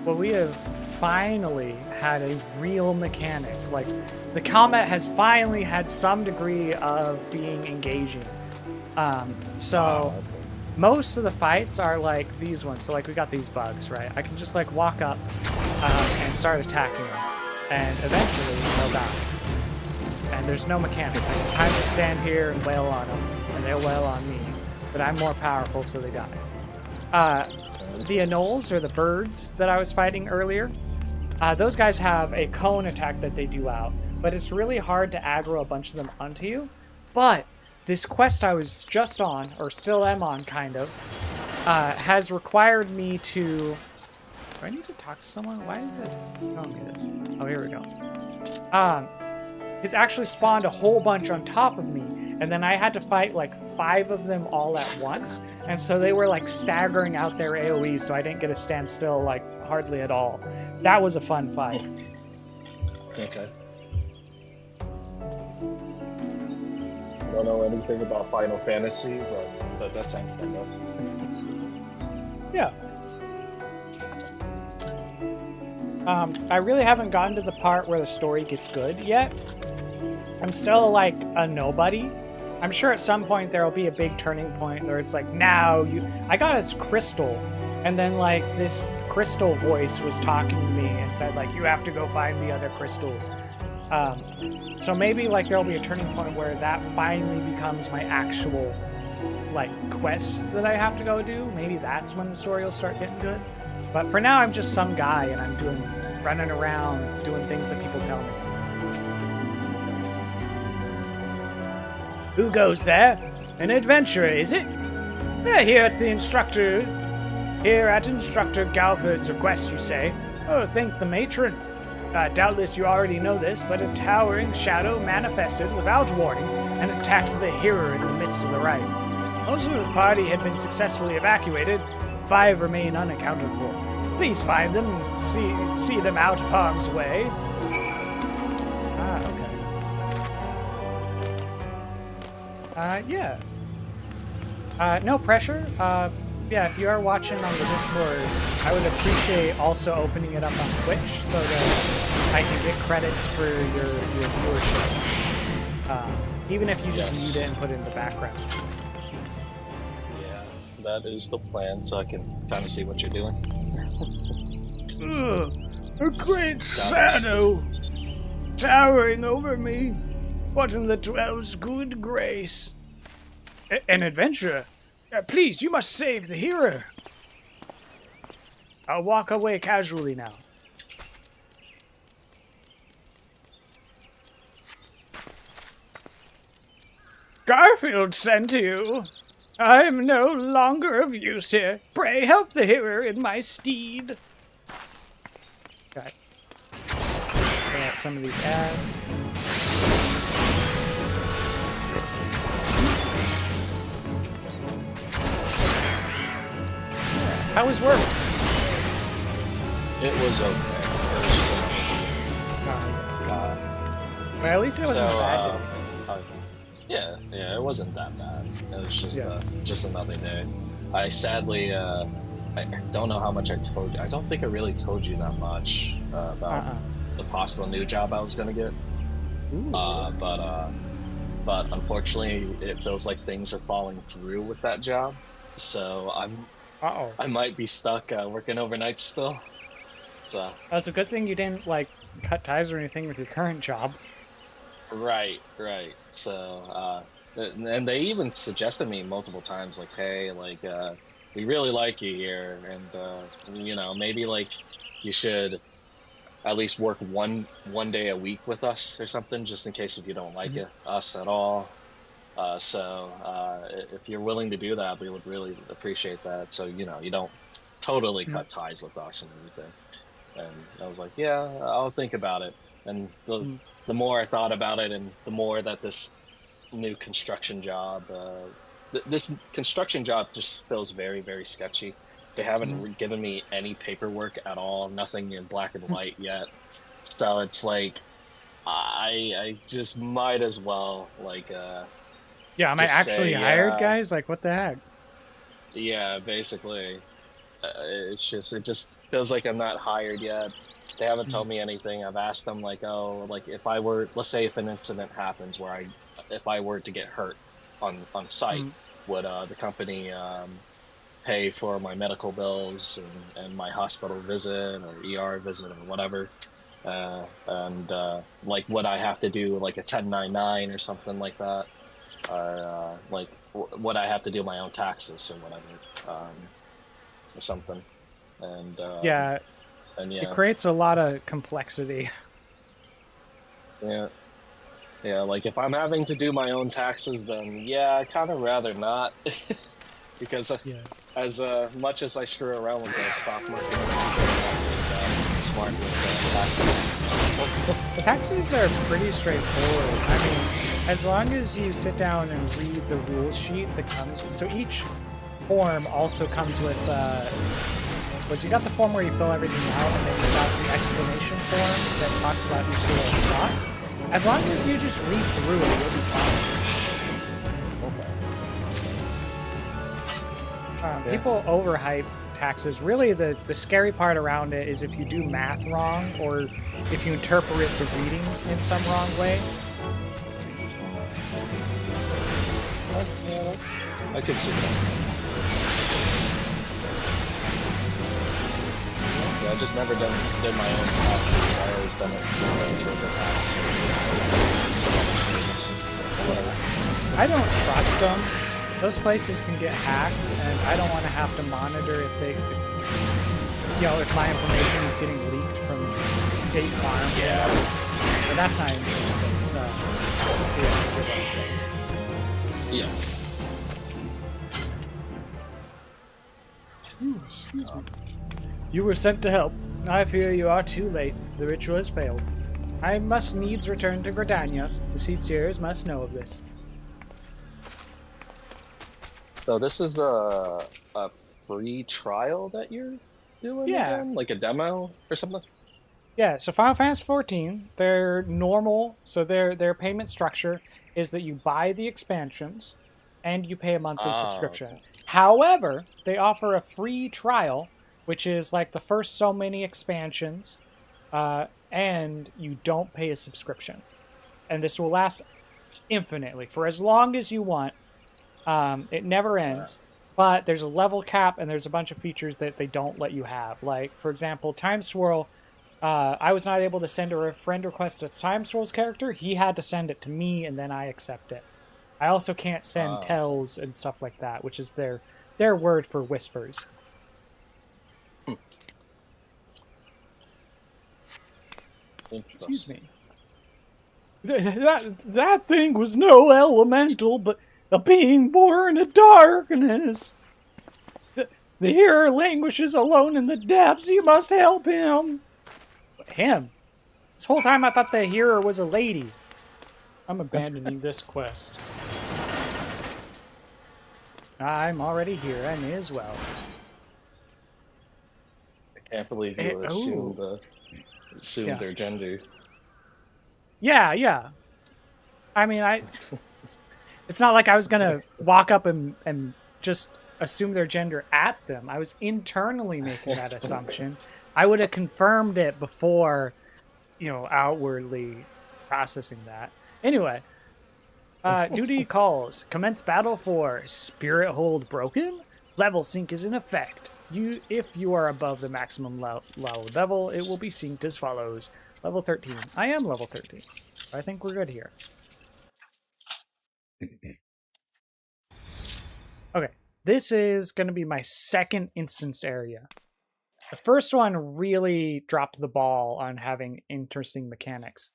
S1: Well, we have finally had a real mechanic. Like, the combat has finally had some degree of being engaging. So most of the fights are like these ones. So like we got these bugs, right? I can just like walk up and start attacking them, and eventually they'll die. And there's no mechanics. I can kind of stand here and wail on them, and they'll wail on me. But I'm more powerful, so they die. The anoles, or the birds that I was fighting earlier, those guys have a cone attack that they do out. But it's really hard to aggro a bunch of them onto you. But this quest I was just on, or still am on, kind of, has required me to... Do I need to talk to someone? Why is it telling me this? Oh, here we go. It's actually spawned a whole bunch on top of me, and then I had to fight like 5 of them all at once, and so they were like staggering out their AoE, so I didn't get to stand still like hardly at all. That was a fun fight.
S8: Okay. I don't know anything about Final Fantasy, but that sounds fun though.
S1: Yeah. I really haven't gotten to the part where the story gets good yet. I'm still like a nobody. I'm sure at some point there will be a big turning point where it's like, now you... I got this crystal, and then like this crystal voice was talking to me and said like, you have to go find the other crystals. So maybe like there'll be a turning point where that finally becomes my actual like quest that I have to go do. Maybe that's when the story will start getting good. But for now, I'm just some guy, and I'm running around, doing things that people tell me. Who goes there? An adventurer, is it? They're here at Instructor Galford's request, you say? Oh, thank the matron.
S7: Doubtless you already know this, but a towering shadow manifested without warning and attacked the hearer in the midst of the rite. Most of the party had been successfully evacuated. 5 remain unaccounted for. Please find them, see them out of harm's way. Okay. Yeah. No pressure. Yeah, if you are watching on the Discord, I would appreciate also opening it up on Twitch so that I can get credits for your viewership. Even if you just mute it and put it in the background.
S8: Yeah, that is the plan, so I can kind of see what you're doing.
S2: A great shadow towering over me. What in the 12's good grace? An adventurer. Please, you must save the hearer.
S7: I'll walk away casually now.
S2: Garfield sent you. I am no longer of use here. Pray help the hearer in my stead.
S1: Okay. Bring out some of these ads. How was work?
S8: It was okay. It was just
S1: Well, at least it wasn't bad.
S8: Yeah, it wasn't that bad. It was just another day. I sadly, I don't know how much I told you. I don't think I really told you that much about the possible new job I was gonna get. But unfortunately, it feels like things are falling through with that job. So I might be stuck working overnight still. So
S1: It's a good thing you didn't like cut ties or anything with your current job.
S8: right. So and they even suggested me multiple times, like, hey, like we really like you here, and you know, maybe like you should at least work one day a week with us or something, just in case if you don't like us at all. So if you're willing to do that, we would really appreciate that. So, you know, you don't totally cut ties with us and everything. And I was like, yeah, I'll think about it. And the more I thought about it, and the more that this new construction job, this construction job just feels very, very sketchy. They haven't given me any paperwork at all, nothing in black and white yet. So it's like, I just might as well, like,
S1: Yeah, am I
S8: just
S1: actually
S8: say,
S1: hired, guys? Like, what the heck?
S8: yeah, basically. It just feels like I'm not hired yet. They haven't told me anything. I've asked them, like, oh, like if I were, let's say if an incident happens where if I were to get hurt on site, would the company pay for my medical bills and my hospital visit or ER visit or whatever? And like, would I have to do like a 1099 or something like that? Or like, would I have to do my own taxes or whatever, or something? And
S1: Yeah, it creates a lot of complexity.
S8: Yeah, like if I'm having to do my own taxes, then yeah, I kind of rather not, because as much as I screw around with the stock market, I'm smart with taxes.
S1: Taxes are pretty straightforward. I mean, as long as you sit down and read the rules sheet that comes with, so each form also comes with, you got the form where you fill everything out, and then you got the explanation form that talks about each little spots. As long as you just read through it, you'll be fine. People overhype taxes. Really, the scary part around it is if you do math wrong, or if you interpret the reading in some wrong way.
S8: I could see that. Yeah, I just never did my own taxes. I always done it through the tax. Whatever.
S1: I don't trust them. Those places can get hacked, and I don't want to have to monitor if my information is getting leaked from State Farm.
S8: Yeah.
S1: But that's not interesting. So, yeah, what I'm saying.
S8: Yeah.
S1: You were sent to help. I fear you are too late. The ritual has failed. I must needs return to Gridania. The Seedseers must know of this.
S8: So this is a free trial that you're doing again? Like a demo or something?
S1: Yeah, so Final Fantasy XIV, their normal, so their payment structure is that you buy the expansions and you pay a monthly subscription.
S8: Okay.
S1: However, they offer a free trial, which is like the first so many expansions, and you don't pay a subscription. And this will last infinitely, for as long as you want. It never ends, but there's a level cap and there's a bunch of features that they don't let you have. Like, for example, Time Swirl. I was not able to send a friend request to Time Swirl's character. He had to send it to me, and then I accept it. I also can't send tells and stuff like that, which is their word for whispers. Excuse me. That thing was no elemental, but a being born in darkness. The hearer languishes alone in the depths. You must help him. Him? This whole time I thought the hearer was a lady. I'm abandoning this quest. I'm already here. I may as well.
S8: I can't believe you assumed their gender.
S1: Yeah. I mean, it's not like I was gonna walk up and just assume their gender at them. I was internally making that assumption. I would have confirmed it before, outwardly processing that. Anyway, duty calls. Commence battle for Spirit Hold Broken. Level sync is in effect. If you are above the maximum level, it will be synced as follows. Level 13. I am level 13. I think we're good here. Okay, this is going to be my second instance area. The first one really dropped the ball on having interesting mechanics.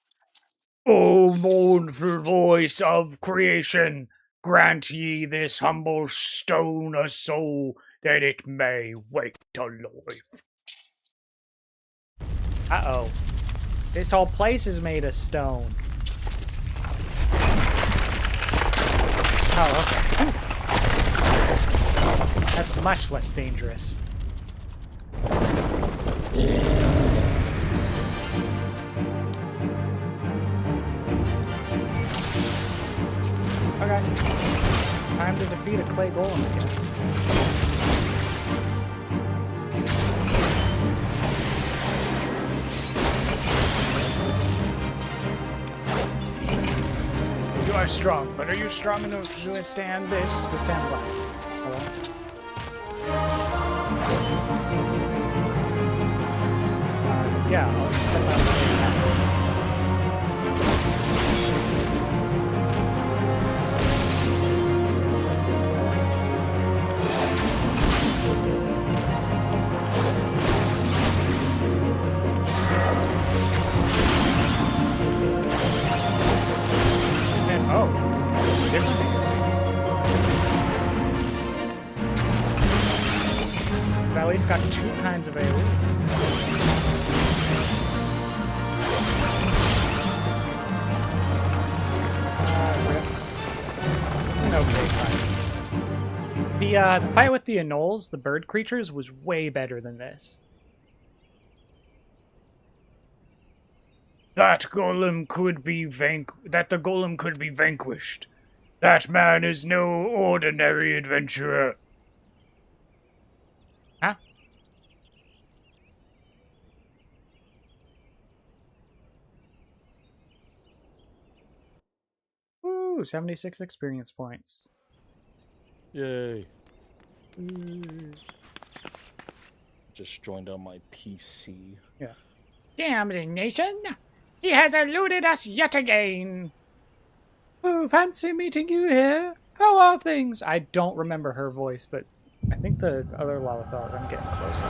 S2: O mournful voice of creation, grant ye this humble stone a soul, that it may wake to life.
S1: Uh-oh. This whole place is made of stone. Oh, okay. That's much less dangerous. Okay. Time to defeat a clay golem, I guess.
S2: You are strong, but are you strong enough to withstand this?
S1: Withstand what? Hello? Yeah, I'll just step out of the way. I've at least got two kinds of AoE. It's an okay fight. The fight with the anoles, the bird creatures, was way better than this.
S2: That the golem could be vanquished. That man is no ordinary adventurer.
S1: Huh? Ooh, 76 experience points.
S9: Yay. Just joined on my PC.
S1: Yeah.
S7: Damnation! He has eluded us yet again!
S1: Oh, fancy meeting you here. How are things? I don't remember her voice, but I think the other Lalithals, I'm getting closer.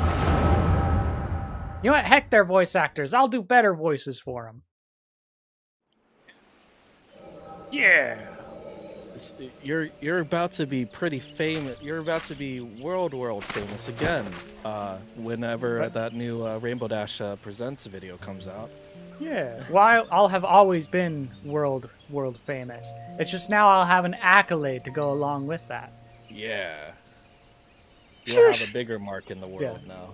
S1: You know what? Heck, they're voice actors. I'll do better voices for them.
S2: Yeah.
S9: You're about to be pretty famous. You're about to be world famous again. Whenever that new Rainbow Dash Presents video comes out.
S1: Yeah. Well, I'll have always been world famous. It's just now I'll have an accolade to go along with that.
S9: Yeah. You'll have a bigger mark in the world now.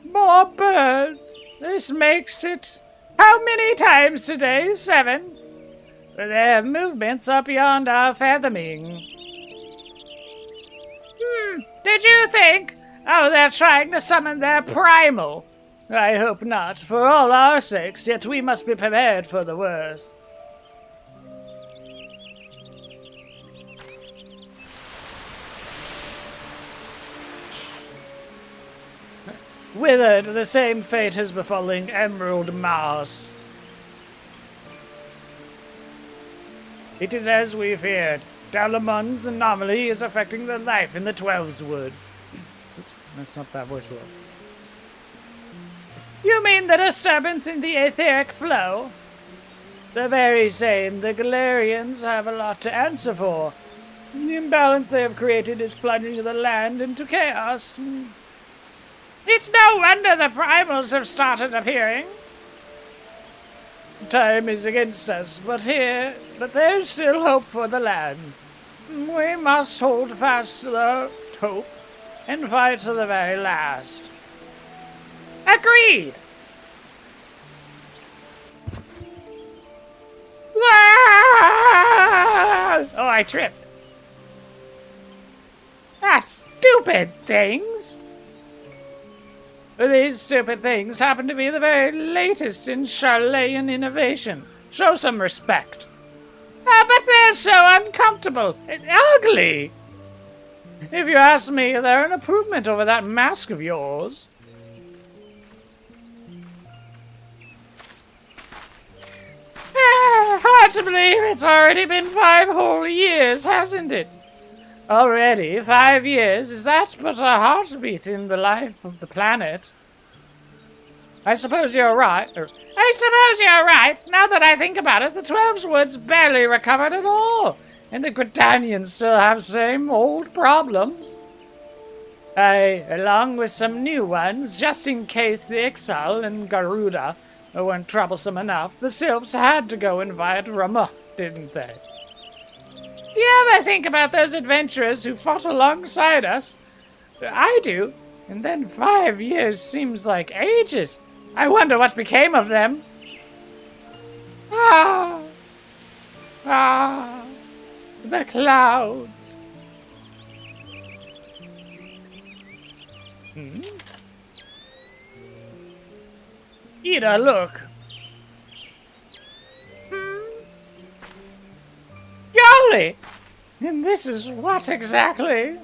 S7: More birds. This makes it... How many times today? 7? Their movements are beyond our fathoming. Did you think? Oh, they're trying to summon their primal. I hope not, for all our sakes, yet we must be prepared for the worst. Withered, the same fate has befallen Emerald Mars. It is as we feared. Dalamon's anomaly is affecting the life in the Twelveswood. Oops, that's not that voice level. You mean the disturbance in the etheric flow? The very same. The Galarians have a lot to answer for. The imbalance they have created is plunging the land into chaos. It's no wonder the primals have started appearing. Time is against us, but there's still hope for the land. We must hold fast to the hope and fight to the very last. Agreed! Oh, I tripped. Stupid things! These stupid things happen to be the very latest in Charlayan innovation. Show some respect. But they're so uncomfortable and ugly. If you ask me, they're an improvement over that mask of yours. Hard to believe it's already been 5 whole years, hasn't it? Already 5 years? Is that but a heartbeat in the life of the planet? I suppose you're right. Now that I think about it, the Twelveswood's barely recovered at all. And the Gridanians still have same old problems. Along with some new ones, just in case the Ixal and Garuda weren't troublesome enough, the Sylphs had to go invite Rama, didn't they? Do you ever think about those adventurers who fought alongside us? I do. And then 5 years seems like ages. I wonder what became of them. The clouds. Ida, look. Golly! And this is what exactly?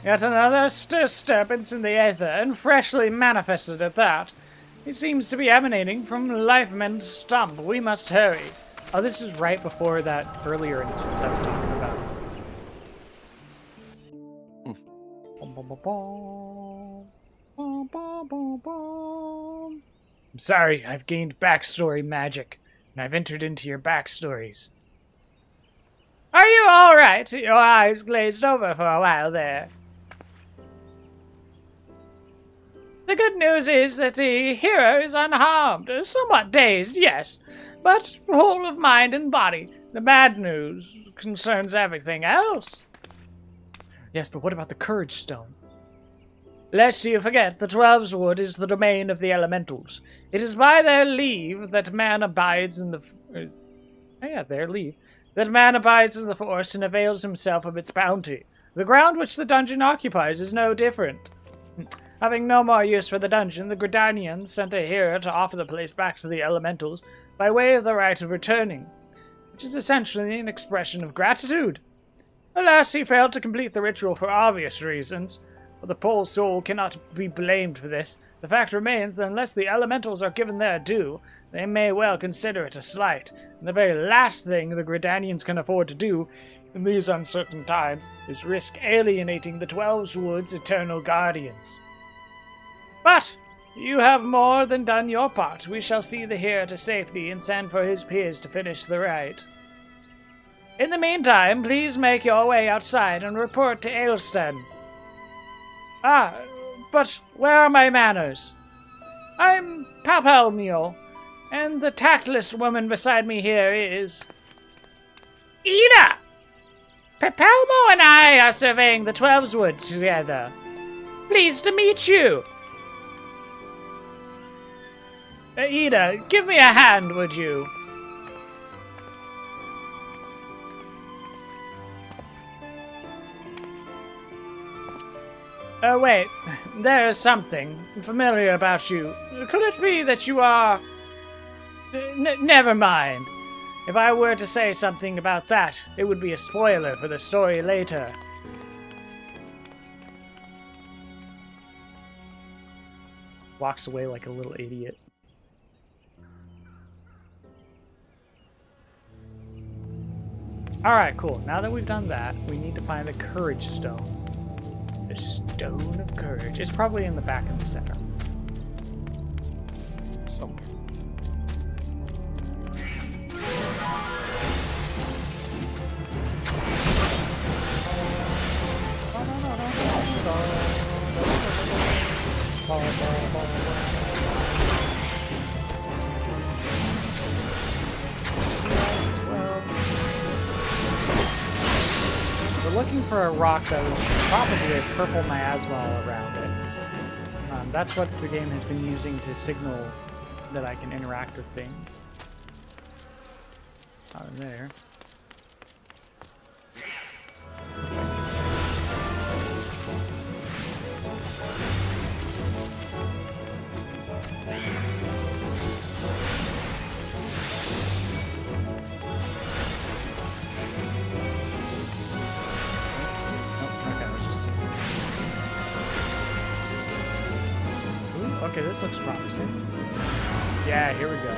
S7: Yet another disturbance in the aether, and freshly manifested at that. It seems to be emanating from Lifeman's stump. We must hurry. Oh, this is right before that earlier instance I was talking about. I'm sorry, I've gained backstory magic, and I've entered into your backstories. Are you all right? Your eyes glazed over for a while there. The good news is that the hero is unharmed, somewhat dazed, yes, but whole of mind and body. The bad news concerns everything else. Yes, but what about the Courage Stone? Lest you forget, the Twelveswood is the domain of the elementals. It is by their leave that man abides in the... that man abides in the forest and avails himself of its bounty. The ground which the dungeon occupies is no different. Having no more use for the dungeon, the Gridanians sent a hero to offer the place back to the elementals by way of the right of returning, which is essentially an expression of gratitude. Alas, he failed to complete the ritual for obvious reasons, but the poor soul cannot be blamed for this. The fact remains that unless the elementals are given their due, they may well consider it a slight, and the very last thing the Gridanians can afford to do in these uncertain times is risk alienating the Twelveswood's eternal guardians. But you have more than done your part. We shall see the hero to safety and send for his peers to finish the rite. In the meantime, please make your way outside and report to Ailsten. Ah, but where are my manners? I'm Papalmeal, and the tactless woman beside me here is... Ida! Papalmo and I are surveying the Twelveswood together. Pleased to meet you. Ida, give me a hand, would you? Oh, wait. There is something familiar about you. Could it be that you are... never mind. If I were to say something about that, it would be a spoiler for the story later. Walks away like a little idiot. Alright, cool. Now that we've done that, we need to find the Courage Stone. The Stone of Courage. It's probably in the back in the center.
S9: Somewhere.
S1: We're looking for a rock that was probably a purple miasma all around it. That's what the game has been using to signal that I can interact with things. Not in there. Okay, this looks promising. Yeah, here we go.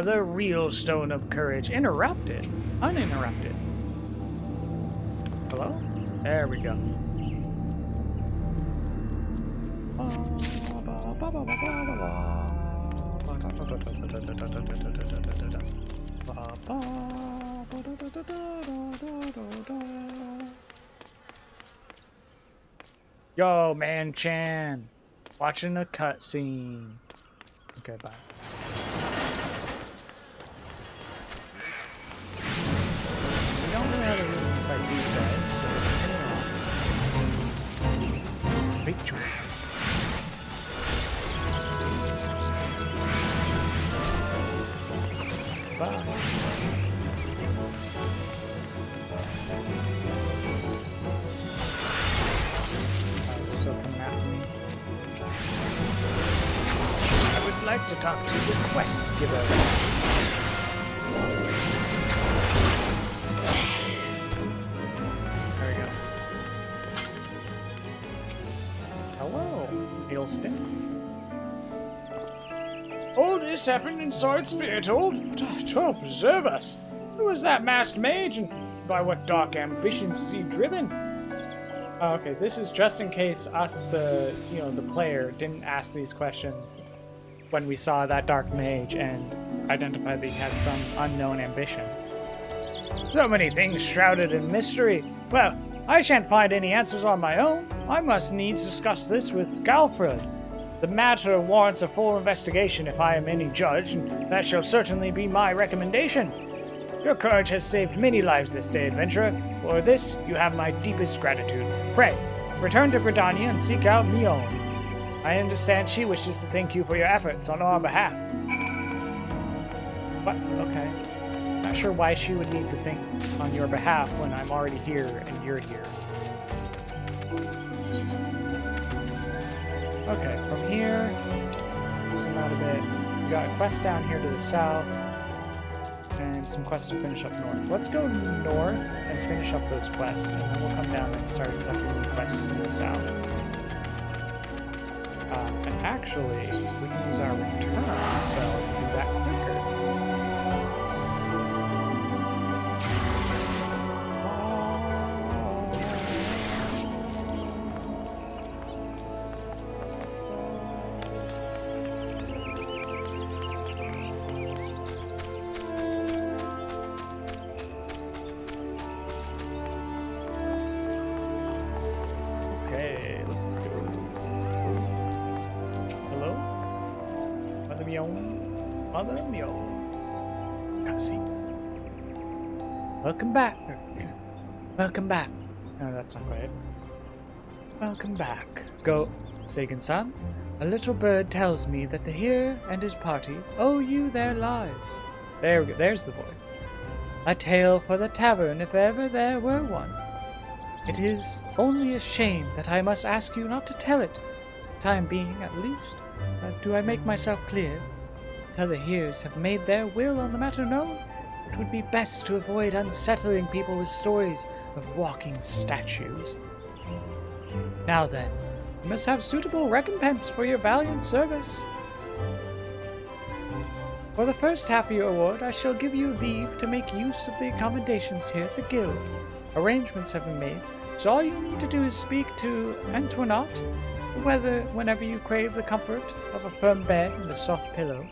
S1: The real Stone of Courage. Interrupted. Uninterrupted. Hello? There we go. Yo, Man-chan. Watching a cutscene. Okay, bye. Fight these guys, so victory. Bye. So come after me. I would like to talk to the quest giver.
S7: All this happened in Sword Spirithold? To preserve us. Who is that masked mage, and by what dark ambitions is he driven?
S1: Okay, this is just in case us, the player, didn't ask these questions when we saw that dark mage and identified that he had some unknown ambition.
S7: So many things shrouded in mystery. Well, I shan't find any answers on my own. I must needs discuss this with Galfred. The matter warrants a full investigation if I am any judge, and that shall certainly be my recommendation. Your courage has saved many lives this day, adventurer. For this, you have my deepest gratitude. Pray, return to Britannia and seek out Mion. I understand she wishes to thank you for your efforts on our behalf.
S1: What? Okay. Not sure why she would need to think on your behalf when I'm already here and you're here. Okay, from here, zoom out a bit. We got a quest down here to the south. and some quests to finish up north. Let's go north and finish up those quests, and then we'll come down and start executing quests in the south. And actually, we can use our return spell to do that quicker. Welcome back. Welcome back. No, that's not quite it. Welcome back. Go, Sagan-san. A little bird tells me that the hero and his party owe you their lives. There we go. There's the voice. A tale for the tavern if ever there were one. It is only a shame that I must ask you not to tell it. Time being, at least. Do I make myself clear? Till the heroes have made their will on the matter known, it would be best to avoid unsettling people with stories of walking statues. Now then, you must have suitable recompense for your valiant service. For the first half of your award, I shall give you leave to make use of the accommodations here at the guild. Arrangements have been made, so all you need to do is speak to Antoinette, whenever you crave the comfort of a firm bed and a soft pillow.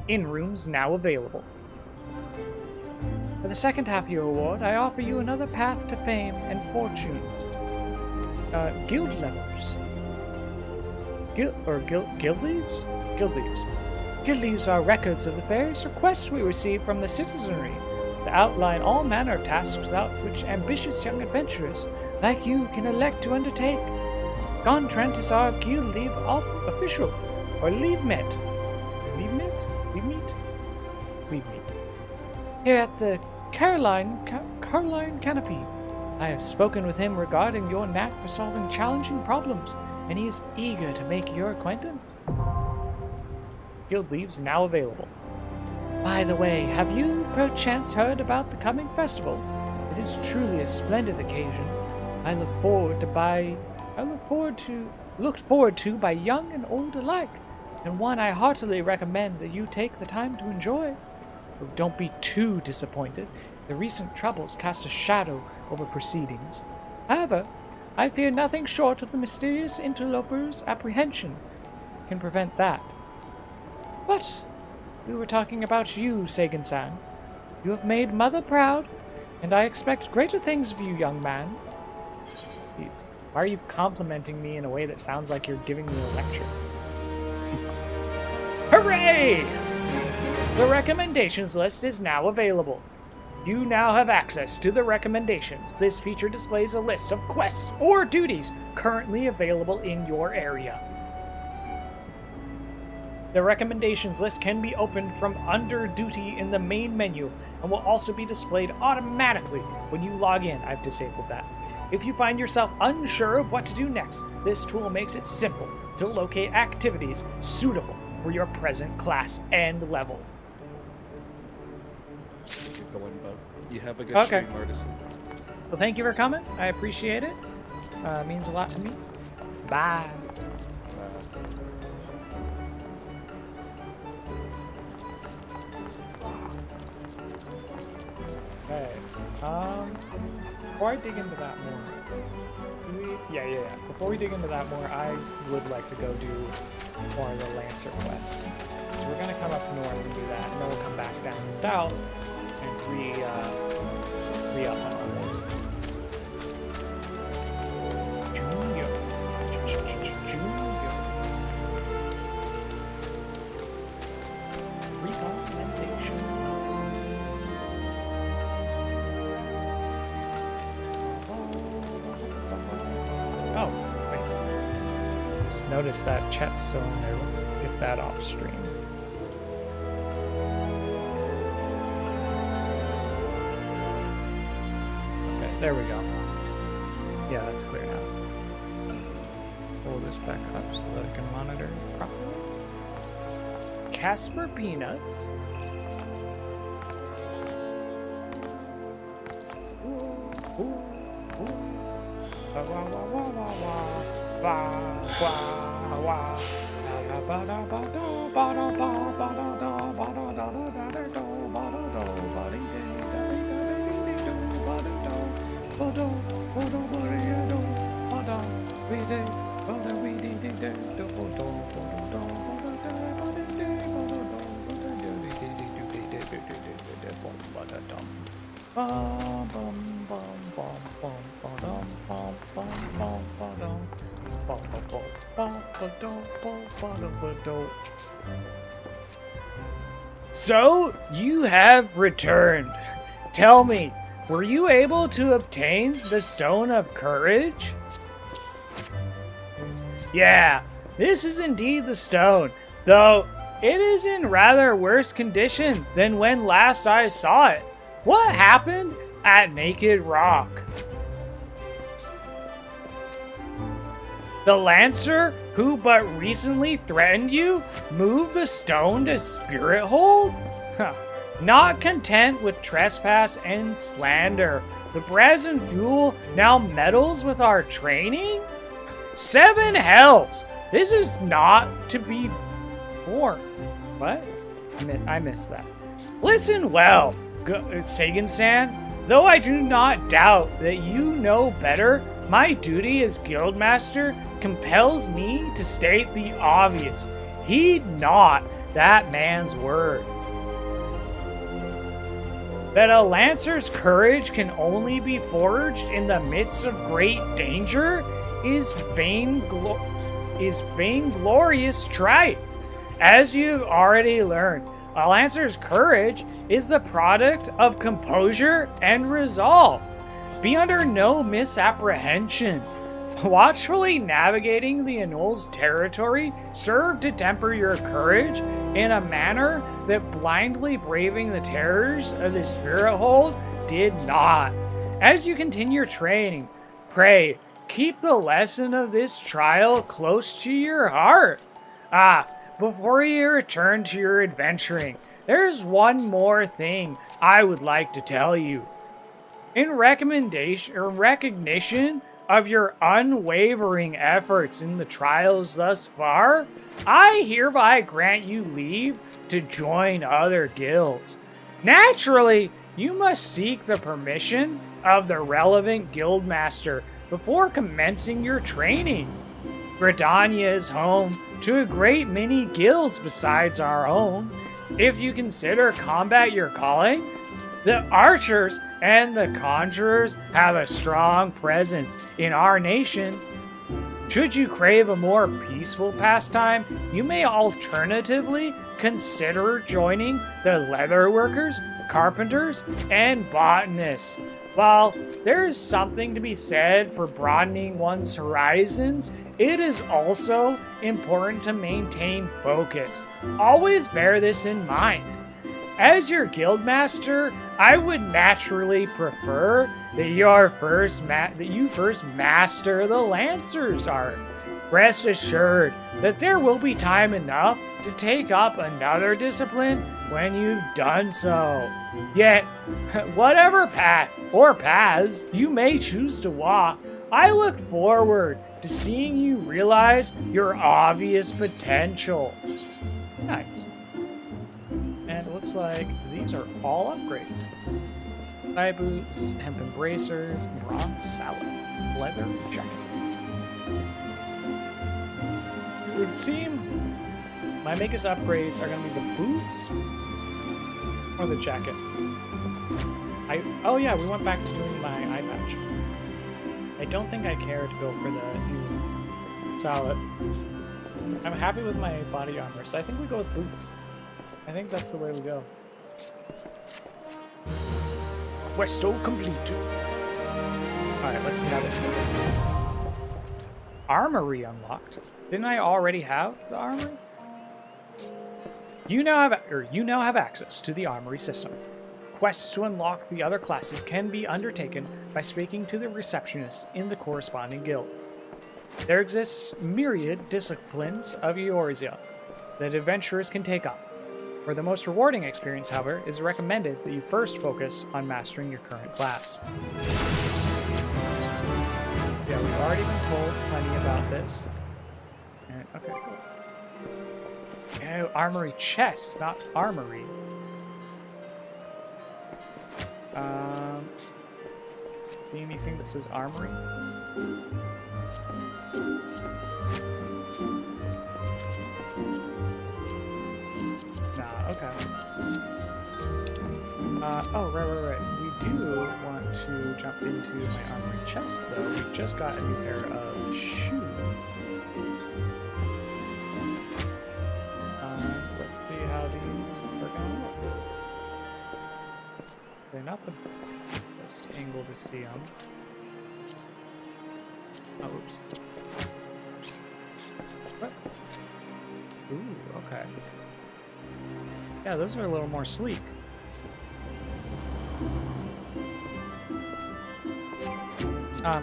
S1: Inn rooms now available. For the second half of your award, I offer you another path to fame and fortune. Guild levers. Guild leaves? Guild leaves. Guild leaves are records of the various requests we receive from the citizenry that outline all manner of tasks which ambitious young adventurers like you can elect to undertake. Gontrent is our guild leave official, or leave met. Leave met? Leave meet? Leave meet. Here at the Caroline Canopy. I have spoken with him regarding your knack for solving challenging problems, and he is eager to make your acquaintance. Guild leaves now available. By the way, have you perchance heard about the coming festival? It is truly a splendid occasion. I looked forward to by young and old alike, and one I heartily recommend that you take the time to enjoy. But don't be too disappointed. The recent troubles cast a shadow over proceedings. However, I fear nothing short of the mysterious interloper's apprehension can prevent that. But we were talking about you, Sagan-san. You have made Mother proud, and I expect greater things of you, young man. Please, why are you complimenting me in a way that sounds like you're giving me a lecture? Hooray! The recommendations list is now available. You now have access to the recommendations. This feature displays a list of quests or duties currently available in your area. The recommendations list can be opened from under duty in the main menu and will also be displayed automatically when you log in. I've disabled that. If you find yourself unsure of what to do next, this tool makes it simple to locate activities suitable for your present class and level.
S9: Keep going, but you have a good
S1: Okay.
S9: stream, Artisan.
S1: Well, thank you for coming. I appreciate it. It means a lot to me. Bye. Okay. Before I dig into that more, yeah. Before we dig into that more, I would like to go do more of the Lancer quest. So we're gonna come up north and do that, and then we'll come back down south and re-up on all those. Junior. Recommendations. Oh, wait. Just notice that chat's still in there. Let's get that off stream. Okay, there we go. Yeah, that's clear now. Pull this back up so that I can monitor properly. Casper Peanuts.
S2: So, you have returned. Tell me, were you able to obtain the Stone of Courage? Yeah, this is indeed the stone, though it is in rather worse condition than when last I saw it. What happened at Naked Rock? The Lancer, who but recently threatened you, moved the stone to Spirit Hold? Not content with trespass and slander, the Brazen Fuel now meddles with our training? 7 hells! This is not to be born. What? I missed that. Listen well, Sagan-san. Though I do not doubt that you know better, my duty as Guildmaster compels me to state the obvious. Heed not that man's words. That a Lancer's courage can only be forged in the midst of great danger is vainglorious trite. As you've already learned, a Lancer's courage is the product of composure and resolve. Be under no misapprehension. Watchfully navigating the Anul's territory served to temper your courage in a manner that blindly braving the terrors of the Spirit Hold did not. As you continue training, pray, keep the lesson of this trial close to your heart. Before you return to your adventuring, there's one more thing I would like to tell you. In recognition of your unwavering efforts in the trials thus far, I hereby grant you leave to join other guilds. Naturally, you must seek the permission of the relevant guildmaster before commencing your training. Gridania is home to a great many guilds besides our own. If you consider combat your calling, the archers and the conjurers have a strong presence in our nation. Should you crave a more peaceful pastime, you may alternatively consider joining the leatherworkers, carpenters, and botanists. While there is something to be said for broadening one's horizons, it is also important to maintain focus. Always bear this in mind. As your guildmaster, I would naturally prefer that you first master the Lancer's art. Rest assured that there will be time enough to take up another discipline when you've done so. Yet, whatever path or paths you may choose to walk, I look forward to seeing you realize your obvious potential. Nice. And it looks like these are all upgrades. Thigh boots, hempen bracers, bronze salad, leather jacket. It would seem my biggest upgrades are going to be the boots or the jacket. Oh yeah, we went back to doing my eye patch. I don't think I care to go for the new salad. I'm happy with my body armor, so I think we go with boots. I think that's the way we go. Questo completed. Alright, let's see how this goes. Armory unlocked. Didn't I already have the armory? You now have access to the armory system. Quests to unlock the other classes can be undertaken by speaking to the receptionist in the corresponding guild. There exists myriad disciplines of Eorzea that adventurers can take up. For the most rewarding experience, however, it is recommended that you first focus on mastering your current class.
S1: Yeah, we've already been told plenty about this. And, okay, cool. Oh, armory chest, not armory. See anything that says armory? Nah, okay. Oh, right. We do want to jump into my armory chest, though. We just got a new pair of shoes. Let's see how these are going look. They're not the best angle to see them. Oh, oops. What? Ooh, okay. Yeah, those are a little more sleek.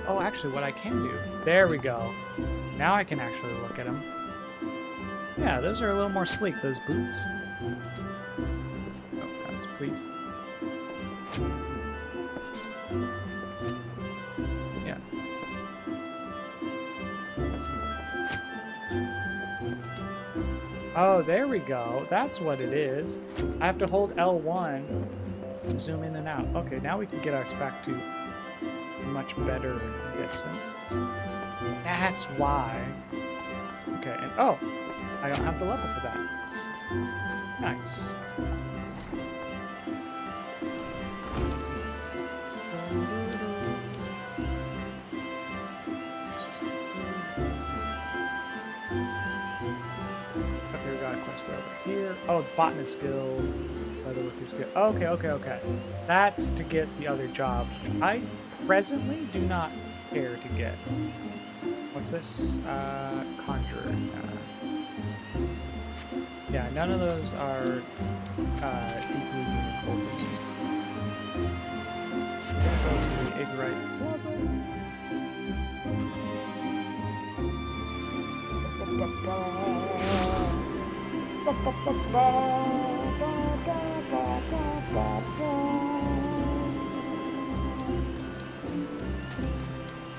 S1: Oh, actually, what I can do... There we go. Now I can actually look at them. Yeah, those are a little more sleek, those boots. Oh, guys, please. Yeah. Oh, there we go. That's what it is. I have to hold L1 and zoom in and out. Okay, now we can get us back to much better distance. That's why. Okay, and oh, I don't have the level for that. Nice. Okay, we got a quest over here. Oh, the botanist guild. Leatherworkers guild. Okay. That's to get the other job. I presently do not care to get. What's this? Conjurer. Yeah, none of those are deeply meaningful to me. I'm gonna go to the Aetherite Plaza.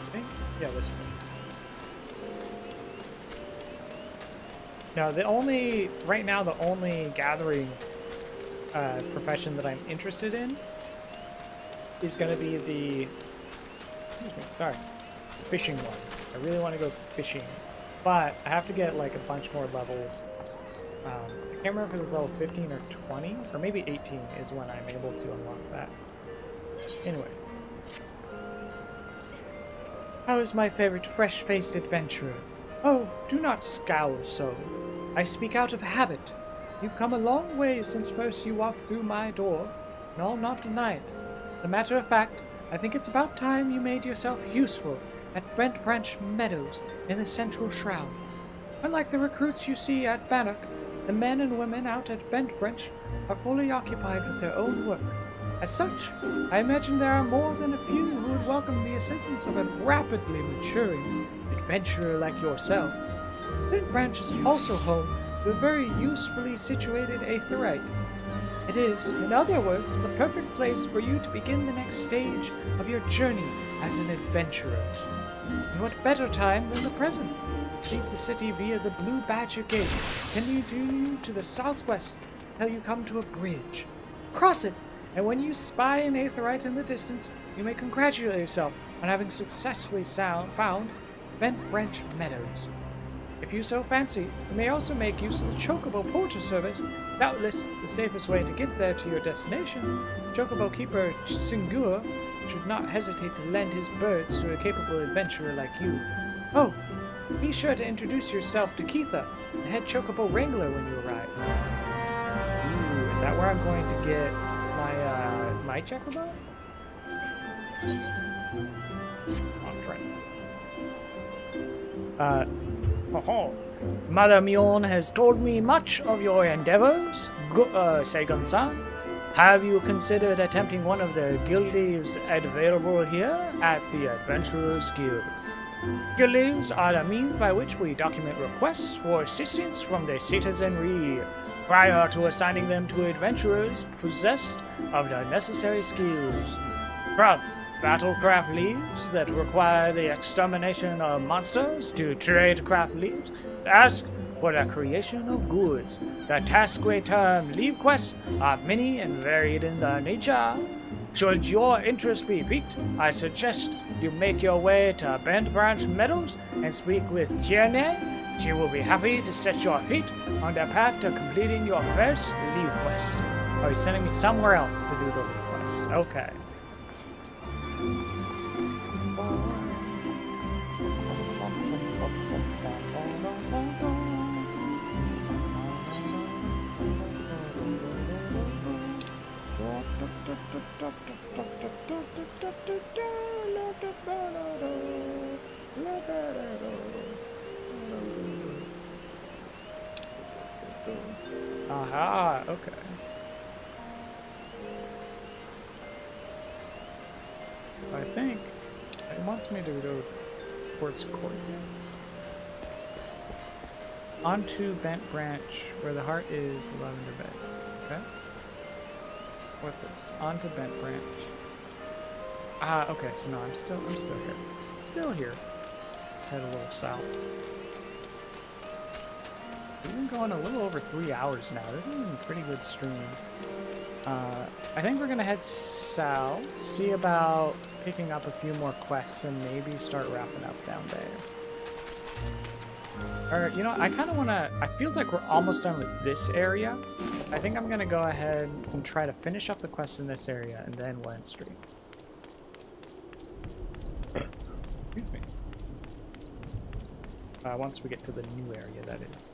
S1: Okay. Yeah, this one. Now, the only gathering profession that I'm interested in is going to be the, fishing one. I really want to go fishing, but I have to get like a bunch more levels. I can't remember if it was level 15 or 20, or maybe 18 is when I'm able to unlock that. Anyway. How is my favorite fresh-faced adventurer? Oh, do not scowl so. I speak out of habit. You've come a long way since first you walked through my door, and I'll not deny it. As a matter of fact, I think it's about time you made yourself useful at Brent Branch Meadows in the Central Shroud. Unlike the recruits you see at Bannock, the men and women out at Bent Branch are fully occupied with their own work. As such, I imagine there are more than a few who would welcome the assistance of a rapidly maturing adventurer like yourself. Bent Branch is also home to a very usefully situated aetheryte. It is, in other words, the perfect place for you to begin the next stage of your journey as an adventurer. And what better time than the present? Leave the city via the Blue Badger Gate, can lead you to the southwest until you come to a bridge. Cross it, and when you spy an aetheryte in the distance, you may congratulate yourself on having successfully found Bent Branch Meadows. If you so fancy, you may also make use of the Chocobo Porter service, doubtless the safest way to get there to your destination. Chocobo keeper Singur should not hesitate to lend his birds to a capable adventurer like you. Oh, be sure to introduce yourself to Keitha, the head Chocobo Wrangler, when you arrive. Ooh, is that where I'm going to get my Chocobo? I'll try. Mother Mion has told me much of your endeavors, Segon-san. Have you considered attempting one of the guild leaves available here at the Adventurers Guild? Guild leaves are the means by which we document requests for assistance from the citizenry prior to assigning them to adventurers possessed of the necessary skills. From
S7: battlecraft leaves that require the extermination of monsters, to trade craft leaves, ask for the creation of goods. The task we term leave quests are many and varied in their nature. Should your interest be piqued, I suggest you make your way to Bent Branch Meadows and speak with Tierney. She will be happy to set your feet on the path to completing your first leave quest. Oh, he's sending me somewhere else to do the leave quests. Okay. Aha, okay. I think it wants me to go towards Court. Onto Bent Branch, where the heart is Lavender Beds. Okay. What's this? Onto Bent Branch. Ah, okay, so no, I'm still here. Still here. Let's head a little south. We've been going a little over 3 hours now. This has been a pretty good stream. I think we're gonna head south, see about picking up a few more quests, and maybe start wrapping up down there. Or, you know, I kind of want to... It feels like we're almost done with this area. I think I'm going to go ahead and try to finish up the quest in this area, and then we'll end stream. Excuse me. Once we get to the new area, that is.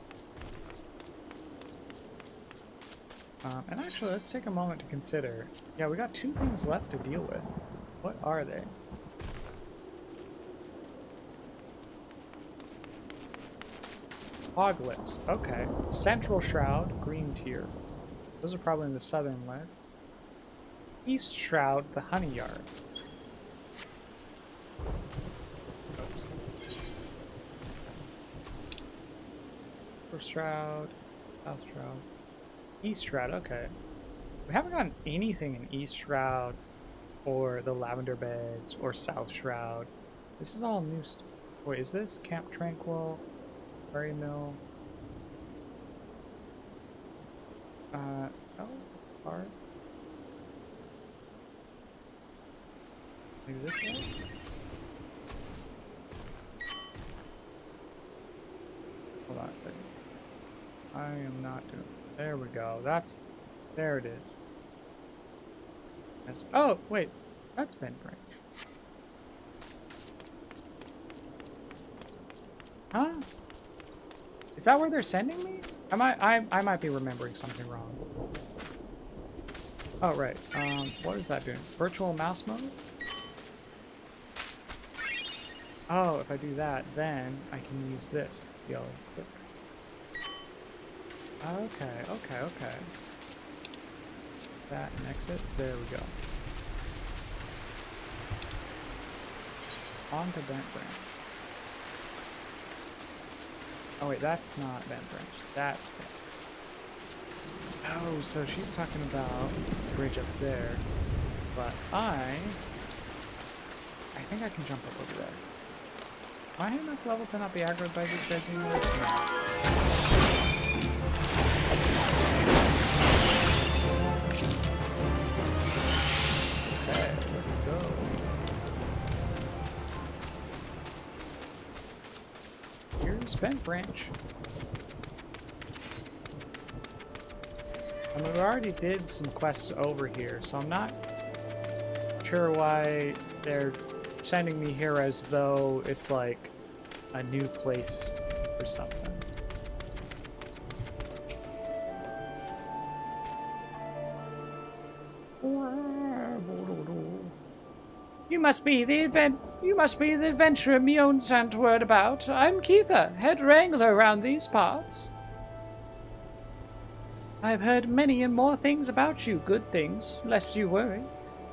S7: And actually, let's take a moment to consider... Yeah, we got 2 things left to deal with. What are they? Hoglets. Okay. Central Shroud, green tier. Those are probably in the southern legs. East Shroud, the honey yard. Oops. First Shroud, South Shroud. East Shroud, okay. We haven't gotten anything in East Shroud, or the Lavender Beds, or South Shroud. This is all new stuff. Wait, is this Camp Tranquil? Berry Mill. Oh, hard. Maybe this way? Hold on a second. I am not doing it. There we go. There it is. Oh, wait. That's Bent Branch. Huh? Is that where they're sending me? I might be remembering something wrong. Oh, right. What is that doing? Virtual mouse mode? Oh, if I do that, then I can use this. Yellow click. Okay. That and exit. There we go. On to Bent Branch. Oh wait, that's not Bent Branch. That's Bent. Oh, so she's talking about the bridge up there. But I think I can jump up over there. Am I high enough level to not be aggroed by these guys anymore? No. Okay, let's go. Here's Bent Branch. I mean, we already did some quests over here, so I'm not sure why they're sending me here as though it's like a new place or something. You must be the adventurer Mion sent word about. I'm Keitha, head wrangler around these parts. I've heard many and more things about you, good things, lest you worry.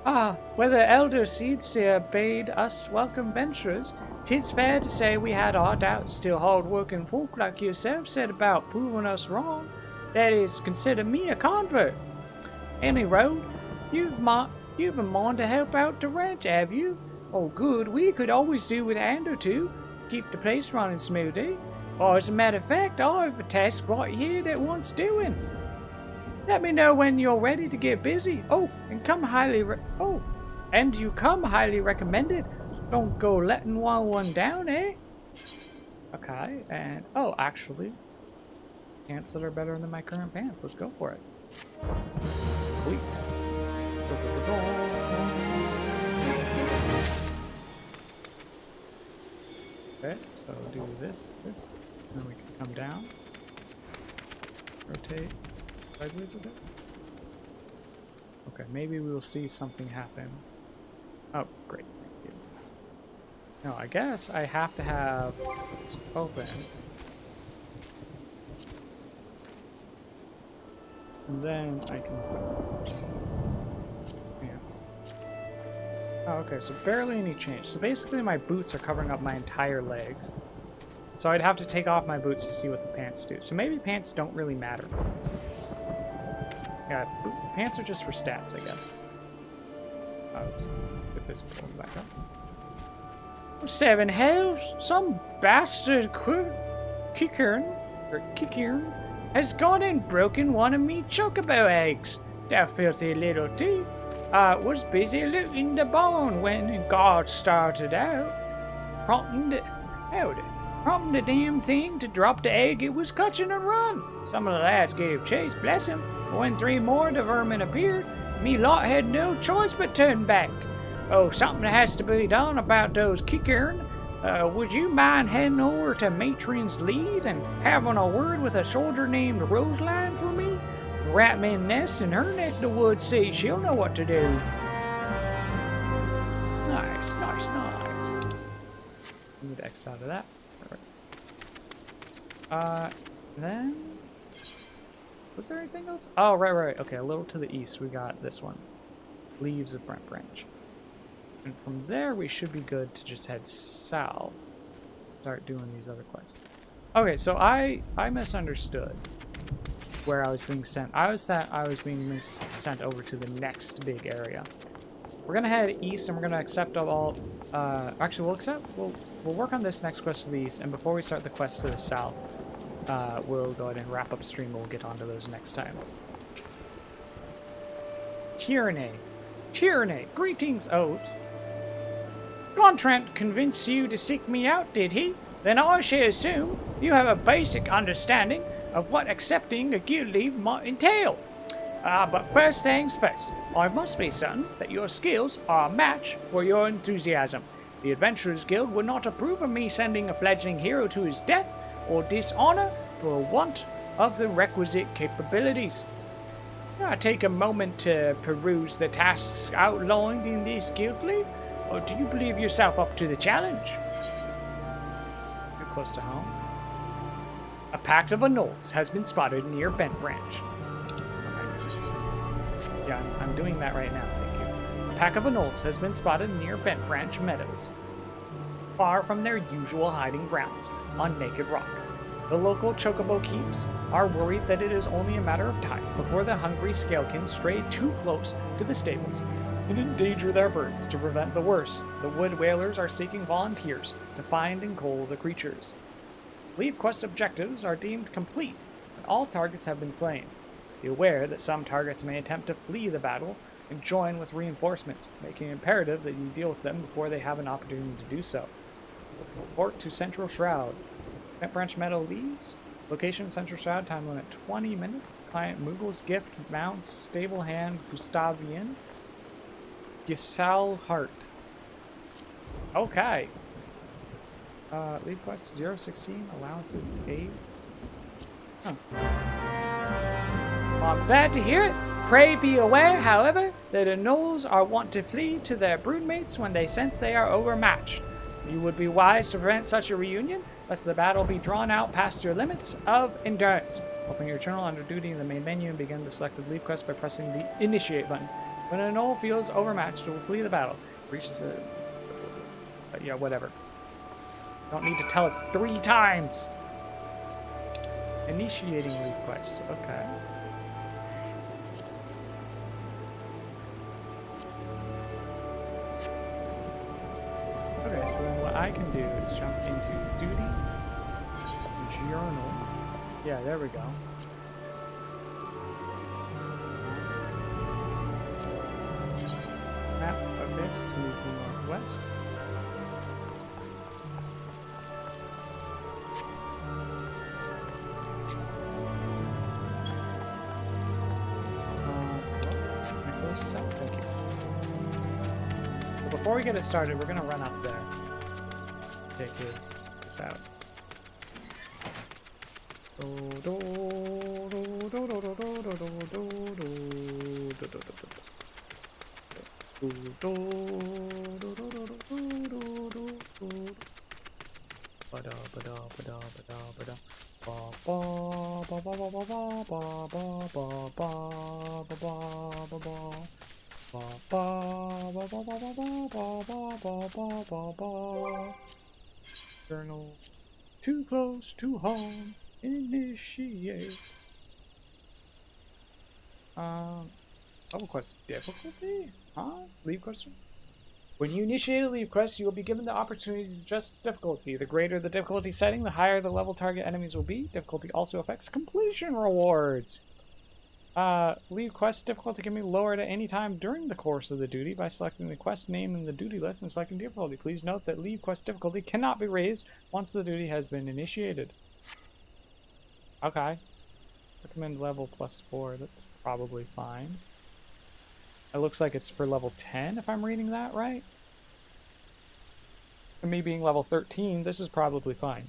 S7: Ah, whether Elder Seedseer bade us welcome venturers, 'tis fair to say we had our doubts till hard-working folk like yourself said about proving us wrong. That is, consider me a convert. Any road, you've You've a mind to help out the ranch, have you? Oh, good. We could always do with a hand or two. Keep the place running smoothly. Or, as a matter of fact, I have a task right here that wants doing. Let me know when you're ready to get busy. Oh, and you come highly recommended. So don't go letting one down, eh? Okay, and oh, actually, pants that are better than my current pants. Let's go for it. Sweet. Okay, so do this, and then we can come down. Rotate sideways a bit. Okay, maybe we will see something happen. Oh, great. Thank you. No, I guess I have to have this open. And then I can put pants. Oh, okay, so barely any change. So basically my boots are covering up my entire legs. So I'd have to take off my boots to see what the pants do. So maybe pants don't really matter. Yeah, pants are just for stats, I guess. Oops. Get this pulled back up. 7 hells! Some bastard kickern has gone and broken one of me chocobo eggs. That filthy little thief was busy looting the barn when God started out, prompting the damn thing to drop the egg it was catching and run. Some of the lads gave chase, bless him. When 3 more of the vermin appeared, me lot had no choice but turn back. Oh, something has to be done about those kickern. Would you mind heading over to Matron's Lead and having a word with a soldier named Roseline for me? The Ratman nest in her neck of the woods says she'll know what to do. Nice, nice, nice. Need to X out of that. Alright. Then... was there anything else? Oh, right. Okay, a little to the east we got this one. Leaves of Brent Branch. And from there we should be good to just head south. Start doing these other quests. Okay, so I misunderstood where I was being sent. I was being sent over to the next big area. We're gonna head east and we're gonna accept all actually we'll work on this next quest to the east, and before we start the quest to the south, we'll go ahead and wrap up stream. We'll get onto those next time. Tyranny, greetings. Oh, oops. Gontran convinced you to seek me out, did he? Then I should assume you have a basic understanding of what accepting a guild leave might entail. But first things first, I must be certain that your skills are a match for your enthusiasm. The Adventurers Guild would not approve of me sending a fledgling hero to his death or dishonor for want of the requisite capabilities. Take a moment to peruse the tasks outlined in this guild leave, or do you believe yourself up to the challenge? You're close to home. A pack of anoles has been spotted near Bent Branch. Okay. Yeah, I'm doing that right now, thank you. A pack of anoles has been spotted near Bent Branch Meadows, far from their usual hiding grounds on Naked Rock. The local chocobo keeps are worried that it is only a matter of time before the hungry scalekins stray too close to the stables and endanger their birds. To prevent the worst, the wood whalers are seeking volunteers to find and cull the creatures. Leave quest objectives are deemed complete, and all targets have been slain. Be aware that some targets may attempt to flee the battle and join with reinforcements, making it imperative that you deal with them before they have an opportunity to do so. Report to Central Shroud. Bent Branch Meadow leaves. Location Central Shroud. Time limit 20 minutes. Client Moogle's Gift. Mounts. Stable Hand. Gustavian. Gisal Hart. Okay. Lead quest 016. Allowances 8. Huh. Well, I'm glad to hear it. Pray be aware, however, that the gnolls are wont to flee to their broodmates when they sense they are overmatched. You would be wise to prevent such a reunion, lest the battle be drawn out past your limits of endurance. Open your journal under duty in the main menu and begin the selected leave quest by pressing the initiate button. When a gnoll feels overmatched, it will flee the battle. Reaches the... yeah, whatever. Don't need to tell us 3 times. Initiating leave quests. Okay.
S1: So then what I can do is jump into duty, journal. Yeah, there we go. Map of this is going to be northwest. Can I close this out? Thank you. So before we get it started, we're going to run up there. Take this out. Journal. Too close to home. Initiate. Level quest difficulty? Huh? Leave question? When you initiate a leave quest, you will be given the opportunity to adjust its difficulty. The greater the difficulty setting, the higher the level target enemies will be. Difficulty also affects completion rewards. Leave quest difficulty can be lowered at any time during the course of the duty by selecting the quest name in the duty list and selecting difficulty. Please note that leave quest difficulty cannot be raised once the duty has been initiated. Okay. Recommend level +4. That's probably fine. It looks like it's for level 10, if I'm reading that right. For me being level 13, this is probably fine.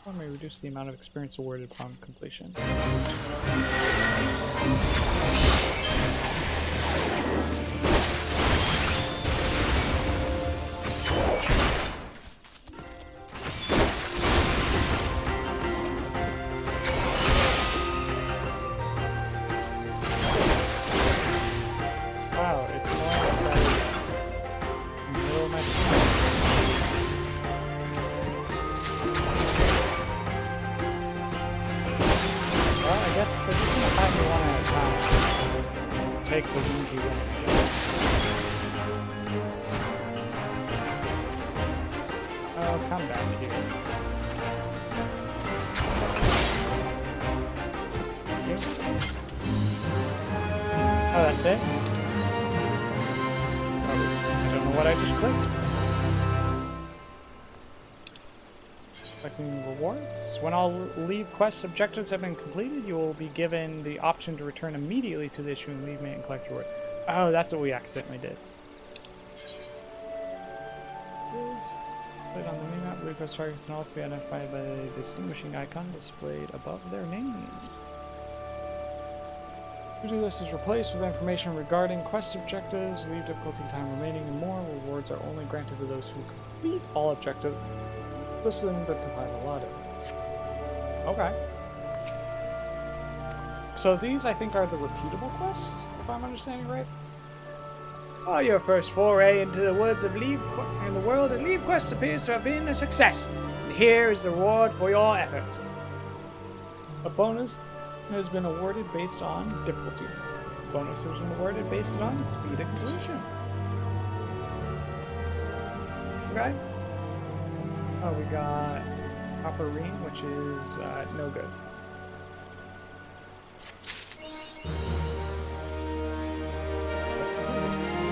S1: One may reduce the amount of experience awarded upon completion. Wow, it's annoying that is in the middle of my screen. Well, I guess if they're just gonna fight me one at a time, I'll take the easy one. Oh, come back here. Thank you. Oh, that's it? I don't know what I just clicked. Collecting rewards. When all leave quest objectives have been completed, you will be given the option to return immediately to the issuing leave mate and collect reward. Oh, that's what we accidentally did. Put on the minimap, leave quest targets can also be identified by the distinguishing icon displayed above their names. To-do list is replaced with information regarding quest objectives, leave difficulty, time remaining, and more. Rewards are only granted to those who complete all objectives listed in the title allotted. Okay. So these, I think, are the repeatable quests, if I'm understanding right. Oh, your first foray into the woods of in the world of Leave Quest appears to have been a success. And here is the reward for your efforts. A bonus has been awarded based on difficulty. Bonus has been awarded based on speed of completion. Okay. Oh, we got Copper Ring, which is no good.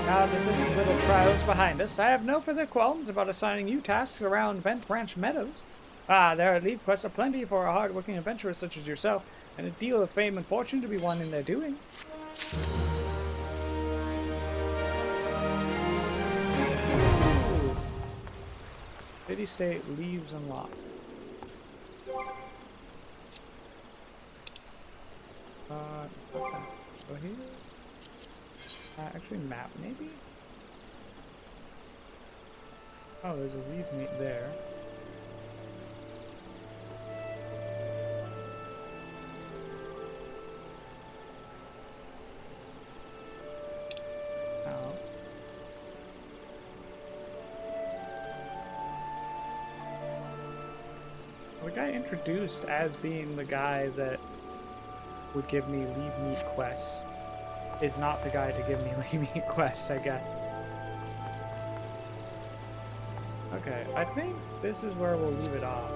S1: Now that this little trial is behind us, I have no further qualms about assigning you tasks around Vent Branch Meadows. There are leave quests aplenty for a hard-working adventurer such as yourself, and a deal of fame and fortune to be won in their doing. City State leaves unlocked. Okay. Go here. Actually, map maybe? Oh, there's a leave meet there. The guy introduced as being the guy that would give me leave meet quests is not the guy to give me leave meet quests, I guess. Okay, I think this is where we'll leave it off.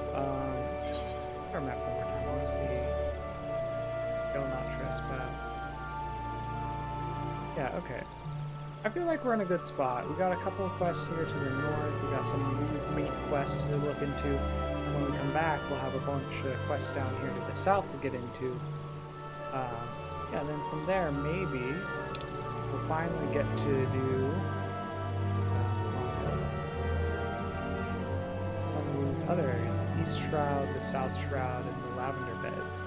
S1: Our map one more time. I want to see. Go not trespass. Yeah, okay. I feel like we're in a good spot. We got a couple of quests here to the north. We got some meat quests to look into. And when we come back, we'll have a bunch of quests down here to the south to get into. Yeah, and then from there, maybe we'll finally get to do some of these other areas. The East Shroud, the South Shroud, and the Lavender Beds.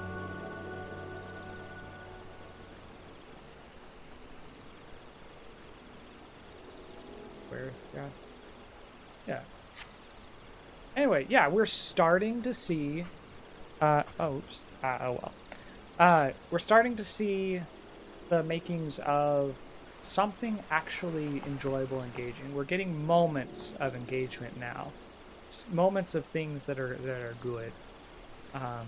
S1: Where, yes. Yeah. Anyway, yeah, we're starting to see we're starting to see the makings of something actually enjoyable, engaging. We're getting moments of engagement now. Moments of things that are good. Oh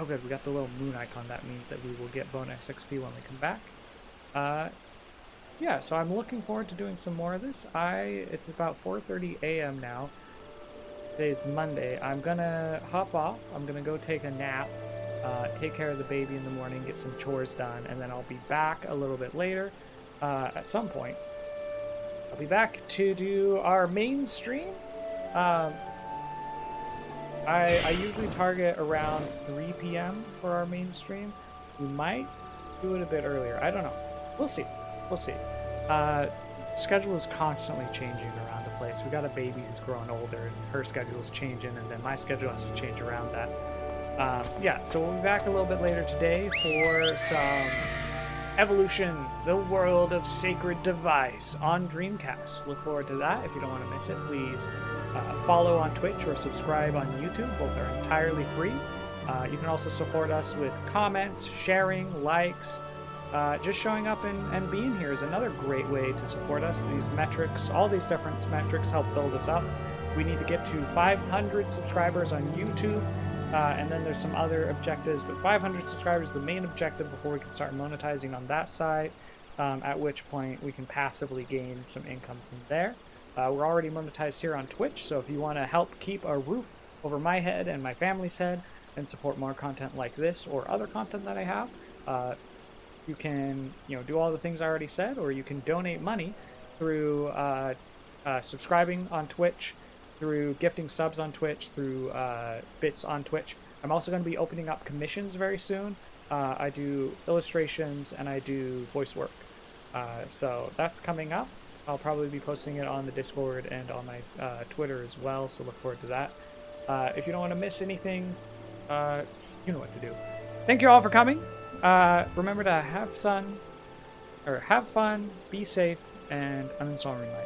S1: good, we got the little moon icon. That means that we will get bonus XP when we come back. Yeah, so I'm looking forward to doing some more of this. It's about 4:30 a.m. now. Today's Monday. I'm gonna hop off. I'm gonna go take a nap, take care of the baby in the morning, get some chores done, and then I'll be back a little bit later. At some point, I'll be back to do our main stream. I usually target around 3 p.m. for our main stream. We might do it a bit earlier. I don't know. We'll see. We'll see. Schedule is constantly changing around the place. We got a baby who's growing older, and her schedule is changing, and then my schedule has to change around that. Yeah, so we'll be back a little bit later today for some Evolution, the World of Sacred Device on Dreamcast. Look forward to that. If you don't want to miss it, please follow on Twitch or subscribe on YouTube. Both are entirely free. You can also support us with comments, sharing, likes. Just showing up and being here is another great way to support us. These metrics, all these different metrics help build us up. We need to get to 500 subscribers on YouTube, and then there's some other objectives, but 500 subscribers is the main objective before we can start monetizing on that side, at which point we can passively gain some income from there. We're already monetized here on Twitch, so if you want to help keep a roof over my head and my family's head and support more content like this or other content that I have, you can, do all the things I already said, or you can donate money through subscribing on Twitch, through gifting subs on Twitch, through bits on Twitch. I'm also going to be opening up commissions very soon. I do illustrations and I do voice work. So that's coming up. I'll probably be posting it on the Discord and on my Twitter as well, so look forward to that. If you don't want to miss anything, you know what to do. Thank you all for coming. Remember to have fun, be safe, and uninstall Ring Light.